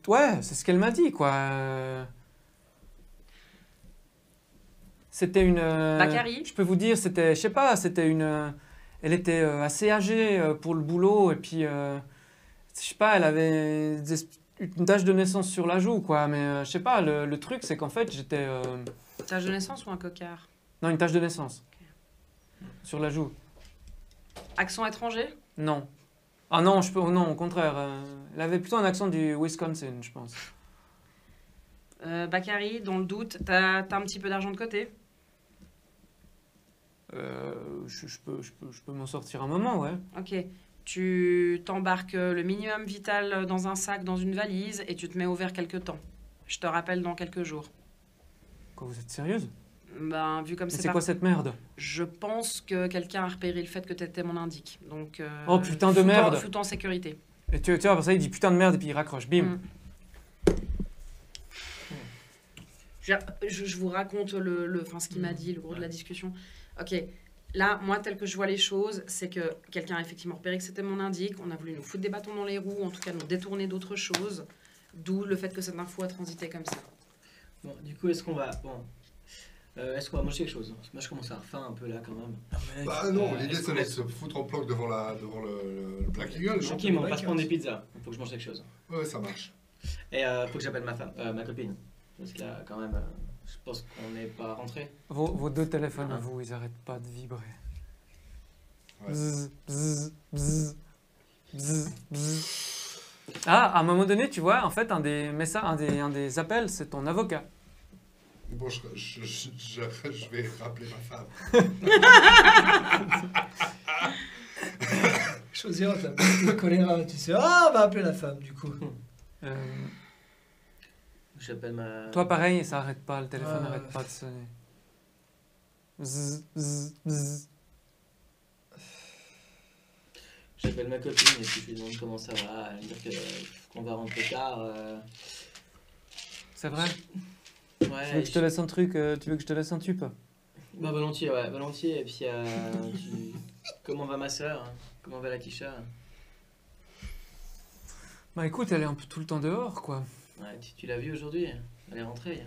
Ouais, c'est ce qu'elle m'a dit, quoi. C'était une... Bakary. Je peux vous dire, c'était... Je sais pas, c'était une... Elle était assez âgée pour le boulot, et puis... je sais pas, elle avait une tache de naissance sur la joue, quoi. Mais je sais pas, le truc, c'est qu'en fait, j'étais... Tache de naissance ou un cocard? Non, une tache de naissance. Sur la joue. Accent étranger? Non. Ah non, non, au contraire. Elle avait plutôt un accent du Wisconsin, je pense. Bakary, dans le doute, t'as un petit peu d'argent de côté? Je peux m'en sortir un moment, ouais. Ok. Tu t'embarques le minimum vital dans un sac, dans une valise, et tu te mets au vert quelque temps. Je te rappelle dans quelques jours. Quoi, vous êtes sérieuse? Ben, vu comme Mais c'est c'est quoi cette merde? Je pense que quelqu'un a repéré le fait que t'étais mon indique. Donc, Oh, putain de fous-toi- merde. Fous-toi en sécurité. Et tu vois, ça, il dit putain de merde et puis il raccroche, bim. Mm. Je vous raconte ce qu'il m'a dit, le gros de la discussion. Ok, là, moi, tel que je vois les choses, c'est que quelqu'un a effectivement repéré que c'était mon indique. On a voulu nous foutre des bâtons dans les roues, en tout cas nous détourner d'autres choses. D'où le fait que cette info a transité comme ça. Bon, du coup, est-ce qu'on va... Bon, Est-ce qu'on va manger quelque chose? Moi je commence à avoir faim un peu là quand même. Ah, mais là, Bah non, est-ce l'idée qu'on c'est de laisse- se foutre en bloc devant le Black Eagle, non? Choqué, mais on va se prendre des pizzas. Il faut que je mange quelque chose. Ouais, ça marche. Et faut que j'appelle ma femme, ma copine. Parce que là quand même, je pense qu'on n'est pas rentré. Vos deux téléphones à Hein? vous, ils arrêtent pas de vibrer. Ouais. Bzz, bzz, bzz, bzz, bzz. Ah, à un moment donné, tu vois, en fait, un des appels, c'est ton avocat. Bon, je vais rappeler ma femme. choisir entre la peste et le choléra, tu sais. Ah, on va appeler la femme, du coup. Euh, J'appelle ma. toi, pareil, ça arrête pas, le téléphone Ouais. n'arrête pas de sonner. Bzz, bzz, bzz. J'appelle ma copine et puis je lui demande comment ça va. Elle me dit qu'on va rentrer tard. C'est vrai? Ouais, Tu veux que je te laisse un truc, tu veux que je te laisse un tube? Bah volontiers, ouais, volontiers. Et puis, comment va ma soeur? Comment va la Kisha? Bah écoute, elle est un peu tout le temps dehors, quoi. Ouais, tu l'as vue aujourd'hui? Elle est rentrée.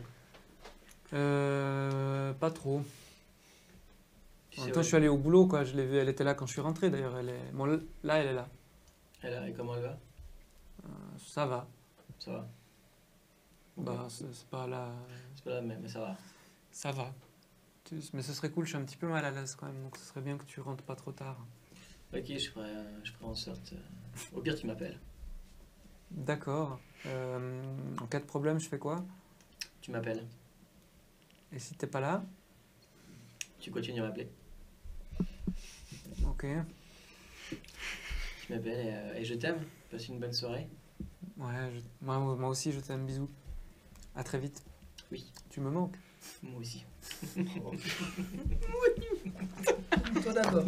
Pas trop. Tu En sais même temps, où je suis allé au boulot, quoi. Je l'ai vue, elle était là quand je suis rentré, d'ailleurs. Bon, là, elle est là. et comment elle va? Ça va. Ça va. Bah, c'est pas là. C'est pas la même, mais ça va. Ça va. Mais ce serait cool, je suis un petit peu mal à l'aise quand même, donc ce serait bien que tu rentres pas trop tard. Ok, je ferai en sorte. Au pire, tu m'appelles. D'accord. En cas de problème, je fais quoi? Tu m'appelles. Et si t'es pas là? Tu continues à m'appeler. Ok. Tu m'appelles et je t'aime. Passe une bonne soirée. Ouais, moi aussi, je t'aime, bisous. À très vite. Oui. Tu me manques. Moi aussi. Toi d'abord.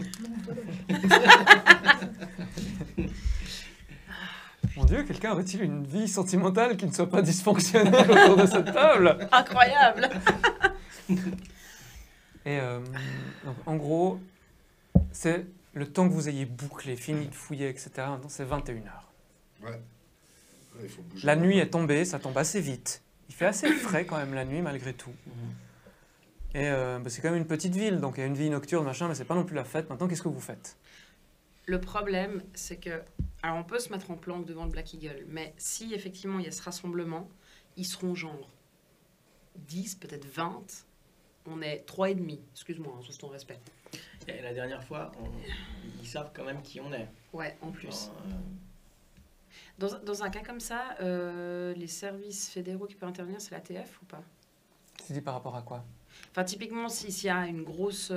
Mon Dieu, quelqu'un aurait-il une vie sentimentale qui ne soit pas dysfonctionnelle autour de cette table? Incroyable. Et donc, en gros, c'est le temps que vous ayez bouclé, fini de fouiller, etc. Maintenant, c'est 21h. Ouais. Ouais, il faut bouger. La nuit est tombée, ça tombe assez vite. Il fait assez frais quand même la nuit, malgré tout. Et bah, c'est quand même une petite ville, donc il y a une vie nocturne, machin, mais c'est pas non plus la fête. Maintenant, qu'est-ce que vous faites? Le problème, c'est que... Alors, on peut se mettre en planque devant le Black Eagle, mais si effectivement il y a ce rassemblement, ils seront genre 10, peut-être 20. On est 3,5. Excuse-moi, hein, sous ton respect. Et la dernière fois, ils savent quand même qui on est. Ouais, en plus. Alors, Dans un cas comme ça, les services fédéraux qui peuvent intervenir, c'est l'ATF ou pas? C'est dit par rapport à quoi? Enfin, typiquement, s'il y a une grosse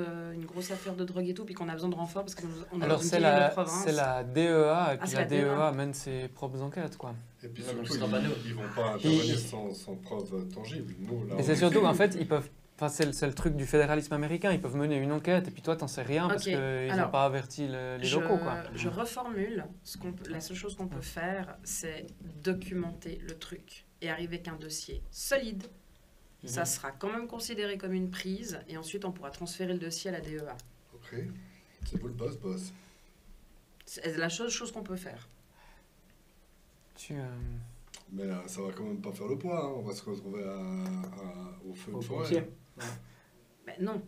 affaire de drogue et tout, puis qu'on a besoin de renfort parce qu'on est Alors dans une c'est vieille la province. DEA, et puis c'est la la DEA. DEA mène ses propres enquêtes, quoi. Et puis Non, donc surtout, ce sera pas nous. ils vont pas intervenir sans preuve tangible. Nous, là, Et c'est surtout qu'en fait, ils peuvent... Enfin, c'est le truc du fédéralisme américain, ils peuvent mener une enquête, et puis toi, t'en sais rien, parce Ok, qu'ils n'ont alors, pas averti les locaux, quoi. Je reformule. La seule chose qu'on peut faire, c'est documenter le truc et arriver avec un dossier solide. Ça sera quand même considéré comme une prise, et ensuite on pourra transférer le dossier à la DEA. Ok. C'est vous le boss. C'est la chose qu'on peut faire. Mais ça va quand même pas faire le poids. Hein. On va se retrouver au feu de forêt. pompier. Mais non.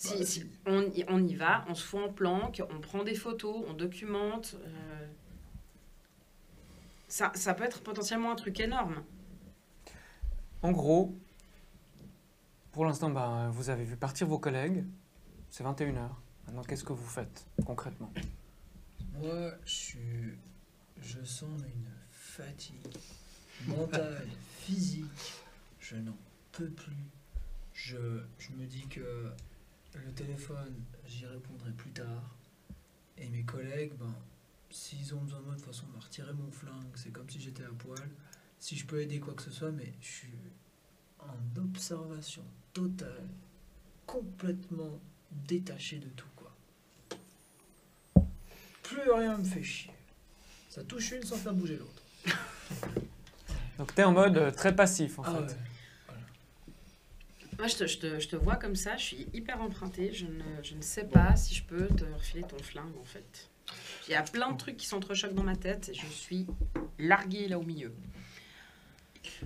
Bah, si. On y va, on se fout en planque, on prend des photos, on documente. Ça peut être potentiellement un truc énorme. En gros, pour l'instant, vous avez vu partir vos collègues, c'est 21h. Maintenant, qu'est-ce que vous faites, concrètement? Moi, je sens une fatigue mentale, physique. Je n'en peux plus. Je me dis que le téléphone, j'y répondrai plus tard. Et mes collègues, s'ils ont besoin de moi, de toute façon, me retirer mon flingue. C'est comme si j'étais à poil. Si je peux aider quoi que ce soit, mais je suis en observation totale, complètement détaché de tout, quoi. Plus rien me fait chier. Ça touche une sans faire bouger l'autre. Donc t'es en mode très passif, en fait. Ah ouais. Moi, je te vois comme ça, je suis hyper empruntée. Je ne sais pas si je peux te refiler ton flingue, en fait. Il y a plein de trucs qui s'entrechoquent dans ma tête et je suis larguée là au milieu.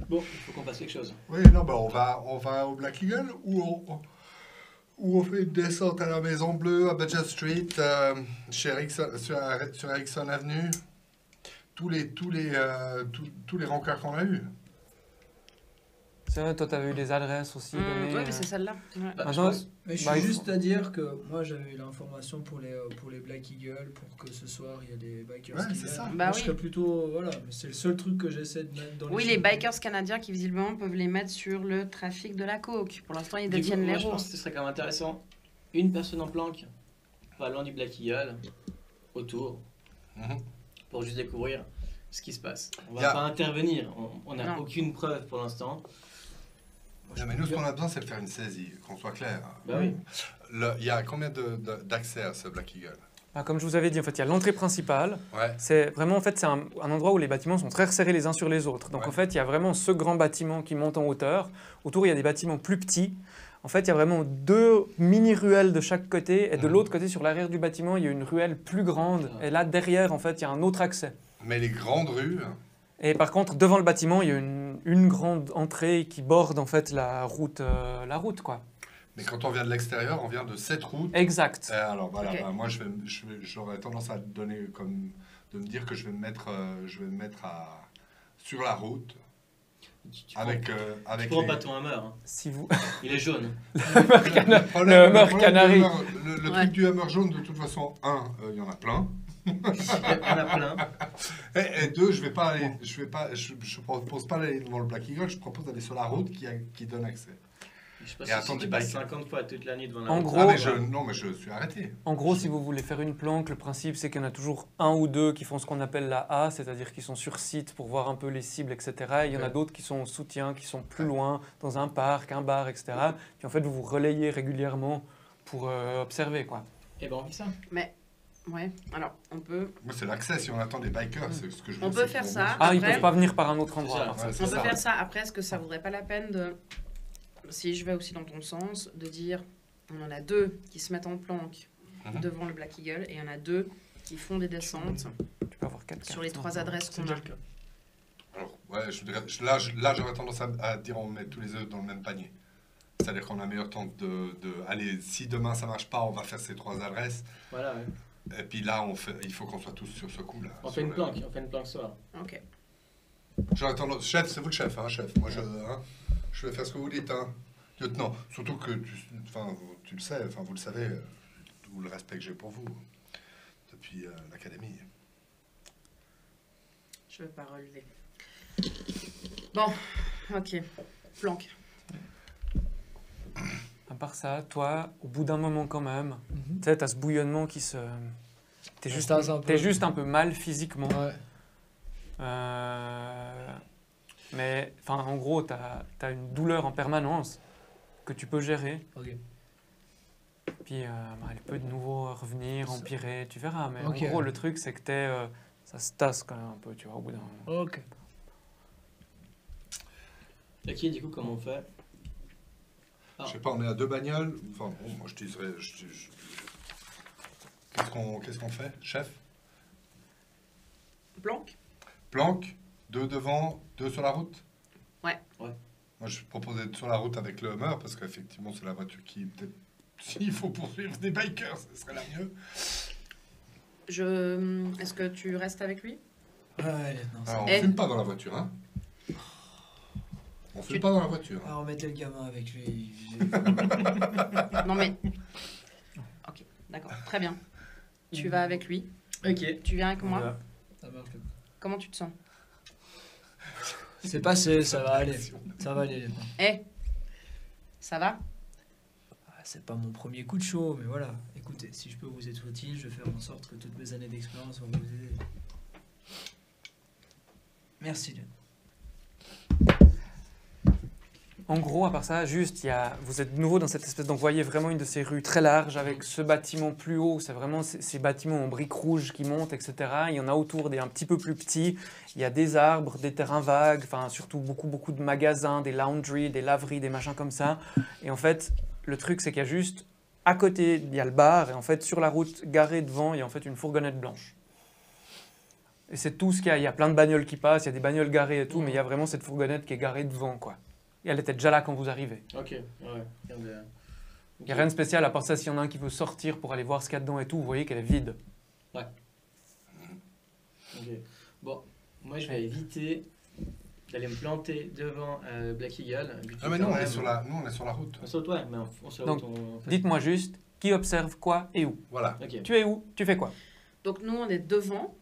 Bon, il faut qu'on fasse quelque chose. Oui, non, on va au Black Eagle ou où on fait une descente à la Maison Bleue, à Badger Street, chez Erickson, sur Erickson Avenue. Tous les rancœurs qu'on a eus. C'est vrai, toi, tu avais eu des adresses aussi données. Oui, mais c'est celle-là. Ouais. Bah, je Maintenant, pense- Mais je Bah, suis il faut- juste à dire que moi j'avais eu l'information pour les Black Eagle pour que ce soir il y a des bikers Ouais, qui c'est viennent. ça. Moi, Bah je oui. serais plutôt voilà, mais c'est le seul truc que j'essaie de mettre dans Oui, les les choses. bikers canadiens qui visiblement peuvent les mettre sur le trafic de la coke. Pour l'instant, ils Du coup, détiennent les moi, je roues. pense que ce serait quand même intéressant. Une personne en planque, pas loin du Black Eagle, autour, Mhm. pour juste découvrir ce qui se passe. On Y va a- pas intervenir, on n'a Non. aucune preuve pour l'instant. Non, mais nous, ce qu'on a besoin, c'est de faire une saisie, qu'on soit clair. Bah oui. Il y a combien d'accès à ce Black Eagle? bah, comme je vous avais dit, en fait, il y a l'entrée principale. Ouais. C'est vraiment, en fait, c'est un endroit où les bâtiments sont très resserrés les uns sur les autres. Donc, Ouais. en fait, il y a vraiment ce grand bâtiment qui monte en hauteur. Autour, il y a des bâtiments plus petits. En fait, il y a vraiment 2 mini-ruelles de chaque côté. Et de Mhm. l'autre côté, sur l'arrière du bâtiment, il y a une ruelle plus grande. Et là, derrière, en fait, il y a un autre accès. Mais les grandes rues, Et par contre, devant le bâtiment, il y a une grande entrée qui borde, en fait, la route, quoi. mais quand on vient de l'extérieur, on vient de cette route. Exact. Alors voilà, Ok. bah, moi j'aurais tendance à donner comme de me dire que je vais me mettre sur la route Tu avec prends les- pas ton Hummer, hein. Si vous... Il est jaune. Le problème- le Hummer problème Canary. du Hummer- le Ouais. truc du Hummer jaune, de toute façon, il y en a plein. On a plein. Et deux, je propose pas d'aller devant le Black Eagle, je propose d'aller sur la route qui donne accès. Je sais pas Et si attends, tu des passes bikes. 50 fois toute la nuit devant la En route. gros, Ah mais je suis arrêté. En gros, si vous voulez faire une planque, le principe c'est qu'il y en a toujours un ou deux qui font ce qu'on appelle la A, c'est-à-dire qui sont sur site pour voir un peu les cibles, etc. Et il y en a Ouais. d'autres qui sont en soutien, qui sont plus loin, dans un parc, un bar, etc. Puis en fait, vous vous relayez régulièrement pour observer, quoi. Et ben on fait ça. Ouais, alors on peut, Moi c'est l'accès, si on attend des bikers, c'est ce que je veux. On peut c'est faire qu'ils ça. vont- Ah, ils Après- peuvent pas venir par un autre endroit. C'est ça. à part ça. Ouais, c'est on peut ça. faire ça. Après, est-ce que ça vaudrait pas la peine de, si je vais aussi dans ton sens, de dire, on en a 2 qui se mettent en planque Mhm. devant le Black Eagle et il y en a 2 qui font des descentes Tu peux avoir 4 sur les 3 adresses C'est qu'on déjà a. le cas. Alors, ouais, là j'aurais tendance à dire on met tous les œufs dans le même panier. C'est-à-dire qu'on a meilleur temps allez, si demain ça marche pas, on va faire ces 3 adresses. Voilà, ouais. Et puis là, il faut qu'on soit tous sur ce coup-là. On Sur fait une le- planque, ce soir. Ok. J'aurais tendance... Chef, c'est vous le chef, hein, chef. Moi, je vais faire ce que vous dites, hein. Lieutenant, surtout que tu le sais, enfin, vous le savez, tout le respect que j'ai pour vous depuis l'académie. Je vais pas relever. Bon, ok. Planque. À part ça, toi, au bout d'un moment quand même, Mhm. tu sais, t'as ce bouillonnement qui se... T'es juste, Stase un peu. t'es juste un peu mal physiquement. Ouais. Mais enfin, en gros, tu as une douleur en permanence que tu peux gérer. Ok. Puis elle peut de nouveau revenir, Ça- empirer, tu verras. Mais Ok. en gros, le truc, c'est que ça se tasse quand même un peu, tu vois, au bout d'un moment. Ok. Ok, du coup, comment on fait? Ah. Je sais pas, on est à 2 bagnoles. Enfin, bon, moi, je dirais... Qu'est-ce qu'on fait, chef? Planque. Planque, 2 devant, 2 sur la route? Ouais. Ouais. Moi, je propose d'être sur la route avec le Hummer, parce qu'effectivement, c'est la voiture qui, peut-être, s'il faut poursuivre des bikers, ce serait la mieux. Est-ce que tu restes avec lui? Ouais, lieutenant. Alors, on Eh. fume pas dans la voiture, hein? On fume pas dans la voiture. Hein. Ah, remettez le gamin avec lui. Non mais... Ok, d'accord, très bien. Tu vas avec lui. Ok. Tu viens avec moi. Voilà. Ça marche. Comment tu te sens? C'est passé, ça va aller. Ça va aller, lieutenant. Eh, ça va? Ah, c'est pas mon premier coup de chaud, mais voilà. Écoutez, si je peux vous être utile, je vais faire en sorte que toutes mes années d'expérience vont vous aider. Merci, lieutenant. En gros, à part ça, juste, vous êtes de nouveau dans cette espèce, donc vous voyez vraiment une de ces rues très larges avec ce bâtiment plus haut, c'est vraiment ces bâtiments en briques rouges qui montent, etc. Il y en a autour des un petit peu plus petits, il y a des arbres, des terrains vagues, enfin surtout beaucoup de magasins, des laundries, des laveries, des machins comme ça. Et en fait, le truc c'est qu'il y a juste, à côté, il y a le bar, et en fait sur la route, garée devant, il y a en fait une fourgonnette blanche. Et c'est tout ce qu'il y a, il y a plein de bagnoles qui passent, il y a des bagnoles garées et tout, mais il y a vraiment cette fourgonnette qui est garée devant, quoi. Et elle était déjà là quand vous arrivez. Ok, ouais. Il n'y a rien de spécial, à part ça, s'il y en a un qui veut sortir pour aller voir ce qu'il y a dedans et tout, vous voyez qu'elle est vide. Ok. Bon, moi je vais éviter d'aller me planter devant Black Eagle. Ah mais nous on est sur la route. On saute, ouais, mais on saute. Donc, dites-moi juste, qui observe quoi et où? Voilà. Ok. Tu es où? Tu fais quoi? Donc nous, on est devant.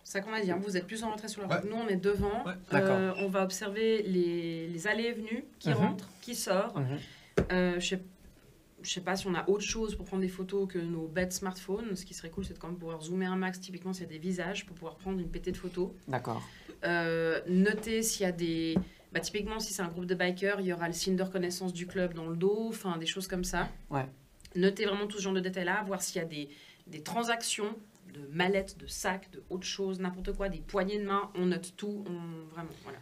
C'est ça qu'on a dit, hein. Vous êtes plus en retrait sur la route. Ouais. Nous, on est devant. Ouais. D'accord. On va observer les allées et venues, qui Mhm. rentrent, qui sortent. Mhm. Je sais pas si on a autre chose pour prendre des photos que nos bêtes smartphones. Ce qui serait cool, c'est de quand même pouvoir zoomer un max. Typiquement, s'il y a des visages, pour pouvoir prendre une pétée de photos. D'accord. Noter s'il y a des... Bah, typiquement, si c'est un groupe de bikers, il y aura le signe de reconnaissance du club dans le dos, enfin des choses comme ça. Ouais. Noter vraiment tout ce genre de détails-là, voir s'il y a des transactions de mallettes, de sacs, de autre chose, n'importe quoi, des poignées de main, on note tout, vraiment, voilà.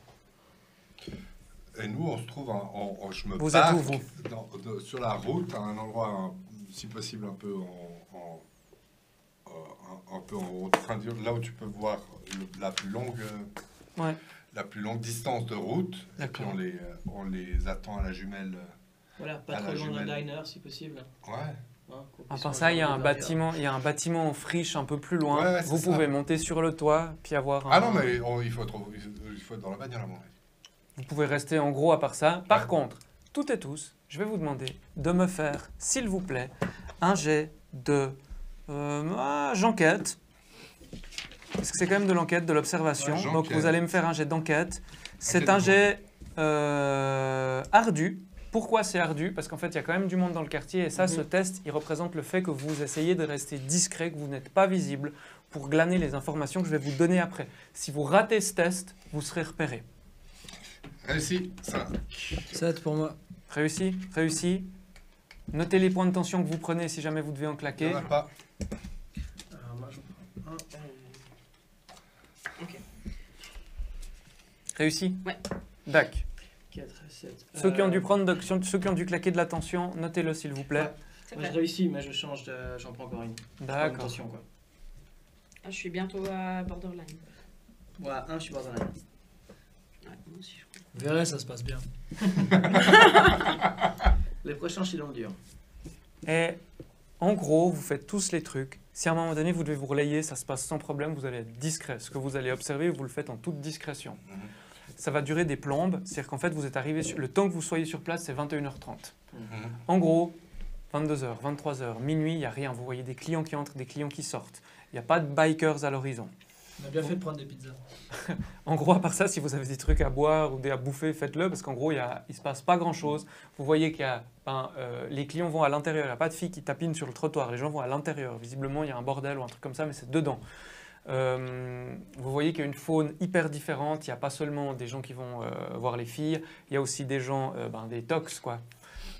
Et nous, on se trouve, je me Vous êtes parque où, vous sur la route, à un endroit, si possible, un peu en haut, là où tu peux voir la plus longue distance de route. Et puis D'accord. on les attend à la jumelle. Voilà, pas À trop la loin d'un jumelle. diner si possible. Ouais. Hein, qu'on À puisse part ça, il y a un regarder bâtiment en friche un peu plus loin. Ouais, ouais, c'est vous ça. pouvez monter sur le toit, puis avoir un... Ah non, mais il faut être dans la bagnole à mon avis. Vous pouvez rester en gros à part ça. Par Ouais. contre, toutes et tous, je vais vous demander de me faire, s'il vous plaît, un jet de... j'enquête. Parce que c'est quand même de l'enquête, de l'observation. Ouais, Donc j'enquête. vous allez me faire un jet d'enquête. C'est Enquête un de jet ardu. Pourquoi c'est ardu? Parce qu'en fait, il y a quand même du monde dans le quartier. Et ça, ce test, il représente le fait que vous essayez de rester discret, que vous n'êtes pas visible pour glaner les informations que je vais vous donner après. Si vous ratez ce test, vous serez repéré. Réussi, ça. 7 pour moi. Réussi? Réussi? Notez les points de tension que vous prenez si jamais vous devez en Il claquer. n'y en a pas. Alors moi je prends un. Réussi? Ouais. Dac. 4 et 7. Ceux qui ont dû ceux qui ont dû claquer de la tension, notez-le s'il vous plaît. Ouais. C'est Moi je vrai. réussis, mais je change j'en prends encore une. D'accord. Attention quoi. Ah, je suis bientôt à borderline. Ouais, un, je suis borderline. Ouais, moi aussi, je crois. Vous verrez, ça se passe bien. Les prochains, je suis dans le dur. Et en gros, vous faites tous les trucs. Si à un moment donné, vous devez vous relayer, ça se passe sans problème, vous allez être discret. Ce que vous allez observer, vous le faites en toute discrétion. Ça va durer des plombes, c'est-à-dire qu'en fait, vous êtes arrivé le temps que vous soyez sur place, c'est 21h30. En gros, 22h, 23h, minuit, il n'y a rien. Vous voyez des clients qui entrent, des clients qui sortent. Il n'y a pas de bikers à l'horizon. On a bien fait de prendre des pizzas. En gros, à part ça, si vous avez des trucs à boire ou à bouffer, faites-le, parce qu'en gros, il ne se passe pas grand-chose. Vous voyez qu'il y a, les clients vont à l'intérieur, il n'y a pas de filles qui tapinent sur le trottoir, les gens vont à l'intérieur. Visiblement, il y a un bordel ou un truc comme ça, mais c'est dedans. Vous voyez qu'il y a une faune hyper différente. Il n'y a pas seulement des gens qui vont voir les filles, il y a aussi des gens, des tox, quoi.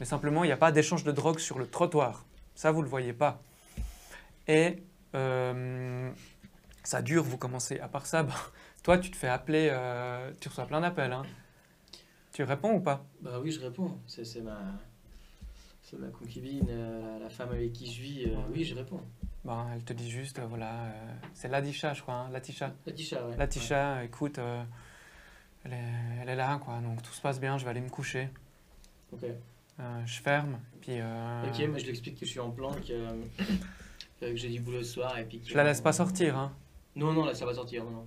Mais simplement, il n'y a pas d'échange de drogue sur le trottoir. Ça, vous ne le voyez pas. Et ça dure, vous commencez. À part ça, toi, tu te fais appeler, tu reçois plein d'appels. Hein. Tu réponds ou pas? Bah oui, je réponds. C'est ma concubine, la femme avec qui je vis. Oui, je réponds. Elle te dit juste, voilà, c'est Latisha, je crois, hein, Latisha. Latisha, ouais. Latisha, écoute, elle est là, quoi, donc tout se passe bien, je vais aller me coucher. Ok. Je ferme, puis... Ok, mais je lui explique que je suis en plan, que j'ai du boulot ce soir et puis que... Je la laisse pas sortir, hein. Non, non, là, ça va sortir, non.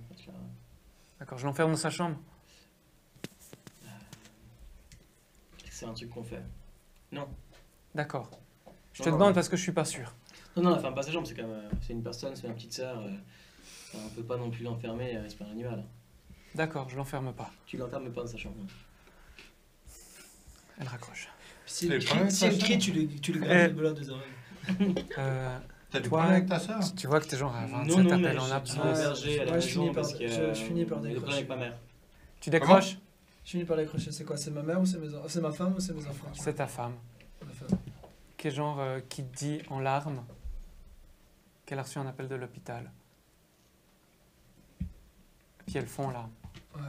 D'accord, je l'enferme dans sa chambre. C'est un truc qu'on fait. Non. D'accord. Je te Non, non, demande non. parce que je suis pas sûr. Non, la femme pas sa jambe, c'est quand même... c'est une personne, c'est ma petite sœur. On peut pas non plus l'enfermer, c'est pas un animal. D'accord, je l'enferme pas. Tu l'enfermes pas dans sa chambre. Elle raccroche. Si Les elle problèmes, crie, si elle ça, crie, tu lui grattes le belote des oreilles. T'as du Toi, problème avec ta soeur? Tu vois que t'es genre à 27 Non, mais appels en j'ai dû absence. m'héberger à la Ouais, je maison finis par- parce que... je finis par j'ai des problèmes décrocher. avec ma mère. Tu décroches? Je finis par décrocher. C'est quoi? C'est ma mère ou c'est mes enfants? C'est ma femme ou c'est mes enfants? C'est ta femme. Ma femme. Qui est genre, qui te dit en larmes qu'elle a reçu un appel de l'hôpital. Puis elles font là. Ouais.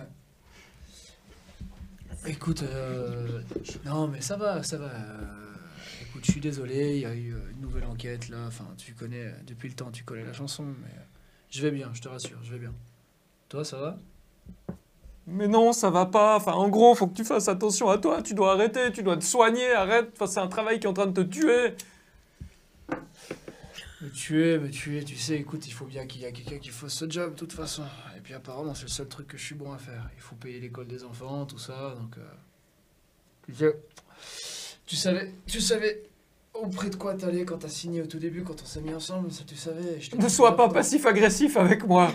Écoute, non mais ça va. Écoute, je suis désolé, il y a eu une nouvelle enquête là. Enfin, tu connais, depuis le temps, tu connais la chanson, mais je vais bien, je te rassure, je vais bien. Toi, ça va? Mais non, ça va pas. Enfin, en gros, faut que tu fasses attention à toi. Tu dois arrêter, tu dois te soigner, arrête. Enfin, c'est un travail qui est en train de te tuer. Me tuer, tu sais, écoute, il faut bien qu'il y ait quelqu'un qui fasse ce job, de toute façon. Et puis apparemment, c'est le seul truc que je suis bon à faire. Il faut payer l'école des enfants, tout ça, donc... Tu savais auprès de quoi t'allais quand t'as signé au tout début, quand on s'est mis ensemble, ça tu savais. Je t'ai Ne dit sois pas plusieurs fois. passif-agressif avec moi.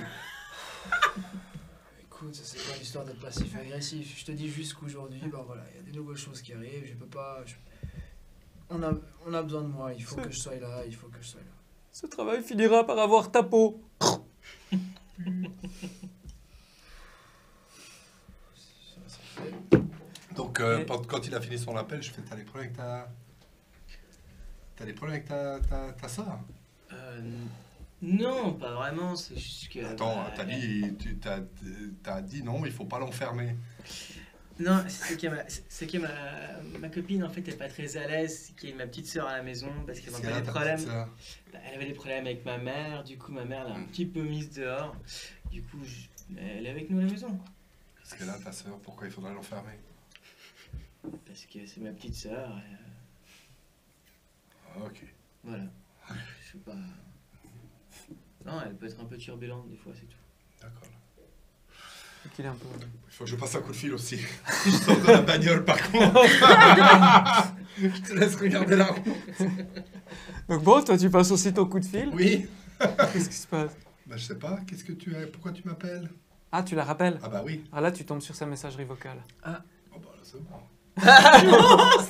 Écoute, ça c'est pas l'histoire d'être passif-agressif. Je te dis juste qu'aujourd'hui, ben voilà, il y a des nouvelles choses qui arrivent, je peux pas... On a besoin de moi, il faut que je sois là, il faut que je sois là. Ce travail finira par avoir ta peau. Ça fait... Donc, quand il a fini son appel, je fais, t'as des problèmes avec ta soeur? Non, pas vraiment, c'est juste que... Attends, t'as dit non, il faut pas l'enfermer. Non, c'est que ma copine, en fait, est pas très à l'aise, c'est qu'il y a ma petite sœur à la maison, parce qu'elle C'est avait là, des ta problèmes. petite sœur. Elle avait des problèmes avec ma mère, du coup, ma mère l'a un petit peu mise dehors. Du coup, elle est avec nous à la maison. Parce que là, ta sœur, pourquoi il faudrait l'enfermer? Parce que c'est ma petite sœur, et, Ok. voilà. Je sais pas... Non, elle peut être un peu turbulente, des fois, c'est tout. D'accord. Qu'il est un peu... Il faut que je passe un coup de fil aussi. Je sors de la bagnole par contre. Je te laisse regarder la route. Donc bon, toi, tu passes aussi ton coup de fil. Oui. Qu'est-ce qui se passe? Bah, je sais pas, qu'est-ce que tu as? Pourquoi tu m'appelles? Ah, tu la rappelles? Ah bah oui. Ah là, tu tombes sur sa messagerie vocale. Oh bah là, c'est bon.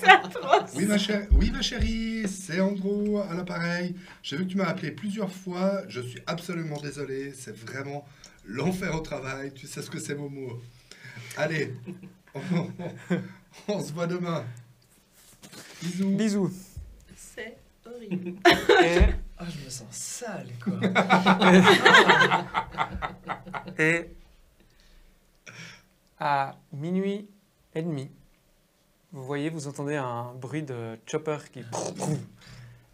C'est atroce. Oui, ma chérie, c'est Andrew à l'appareil. J'ai vu que tu m'as appelé plusieurs fois. Je suis absolument désolé. C'est vraiment l'enfer au travail. Tu sais ce que c'est, Momo. Allez, on se voit demain. Bisous. Bisous. C'est horrible. Et, Ah, je me sens sale, quoi. et à minuit et demi, vous entendez un bruit de chopper qui...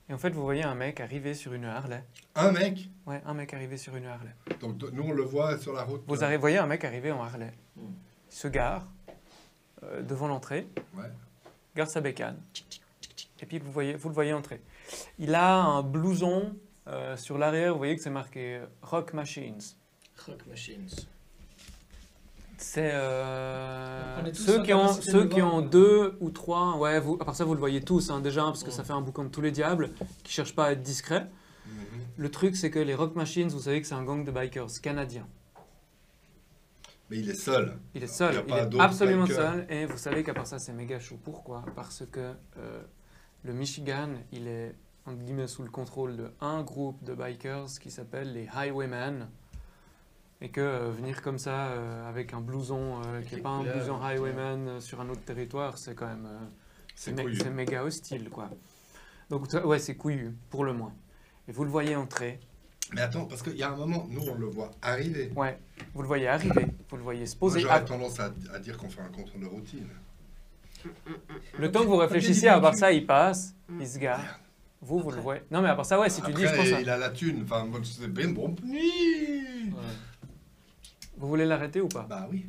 Et en fait, vous voyez un mec arriver sur une Harley. Un mec. Ouais, un mec arrivé sur une Harley. Donc nous, on le voit sur la route. Vous voyez un mec arriver en Harley. Il se gare devant l'entrée, Ouais. garde sa bécane. Et puis vous le voyez entrer. Il a un blouson sur l'arrière, vous voyez que c'est marqué Rock Machines. Rock Machines. C'est On est tous ceux en qui ont, capacité de ceux le qui voir, ont quoi. 2 ou 3, ouais, à part ça vous le voyez tous hein, déjà, parce que ça fait un boucan de tous les diables, qui cherchent pas à être discrets. Le truc c'est que les Rock Machines, vous savez que c'est un gang de bikers canadiens. Mais il est seul. Il est seul, Il y a il pas est d'autres absolument bikers. seul, et vous savez qu'à part ça c'est méga chaud. Pourquoi? Parce que le Michigan, il est entre guillemets sous le contrôle de un groupe de bikers qui s'appelle les Highwaymen. Et que venir comme ça avec un blouson qui n'est pas un blouson Highwayman sur un autre territoire, c'est quand même C'est couillu. c'est méga hostile quoi. Donc ouais, c'est couillu pour le moins. Et vous le voyez entrer. Mais attends, parce qu'il y a un moment, nous, on le voit arriver. Ouais, vous le voyez arriver, vous le voyez se Moi, poser. j'aurais tendance à dire qu'on fait un contrôle de routine. Le temps que vous réfléchissiez, à part ça, il passe, il se gare. Vous le voyez. Non mais à part ça, ouais, si tu dis, je pense. Après, il a la thune. Enfin, moi, c'est bien bon. Vous voulez l'arrêter ou pas? Bah oui.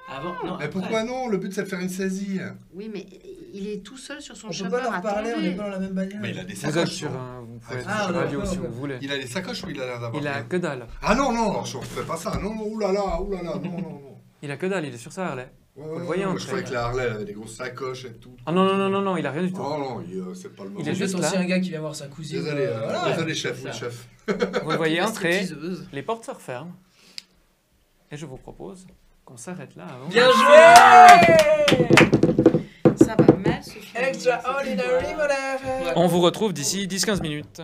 Avant, non, Mais après. pourquoi non? Le but, c'est de faire une saisie. Oui, mais il est tout seul sur son On peut chopper. pas leur parler, on attendez. n'est pas dans la même bagnole. Mais il a des Vous êtes sacoches. sur non un. Vous pouvez être Ah, sur la radio d'accord, si vous d'accord. voulez. Il a des sacoches ou il a l'air d'avoir Il a rien que dalle. Ah non, non, je ne fais pas ça. Non, non, oulala, non. Il a que dalle, il est sur sa Harley. Ouais, le voyez non, entrer, je croyais là. que la Harley, elle avait des grosses sacoches et tout. Ah non, il a rien du tout. Oh non, c'est pas le moment. Il est juste C'est aussi là. un gars qui vient voir sa cousine. Désolé, voilà. désolé, chef, Ça. oui, chef. Vous le voyez entrer, Stripteaseuse. les portes se referment. Et je vous propose qu'on s'arrête là avant. Bien joué! Ça va mal se finir. Extraordinary, whatever! On vous retrouve d'ici 10-15 minutes.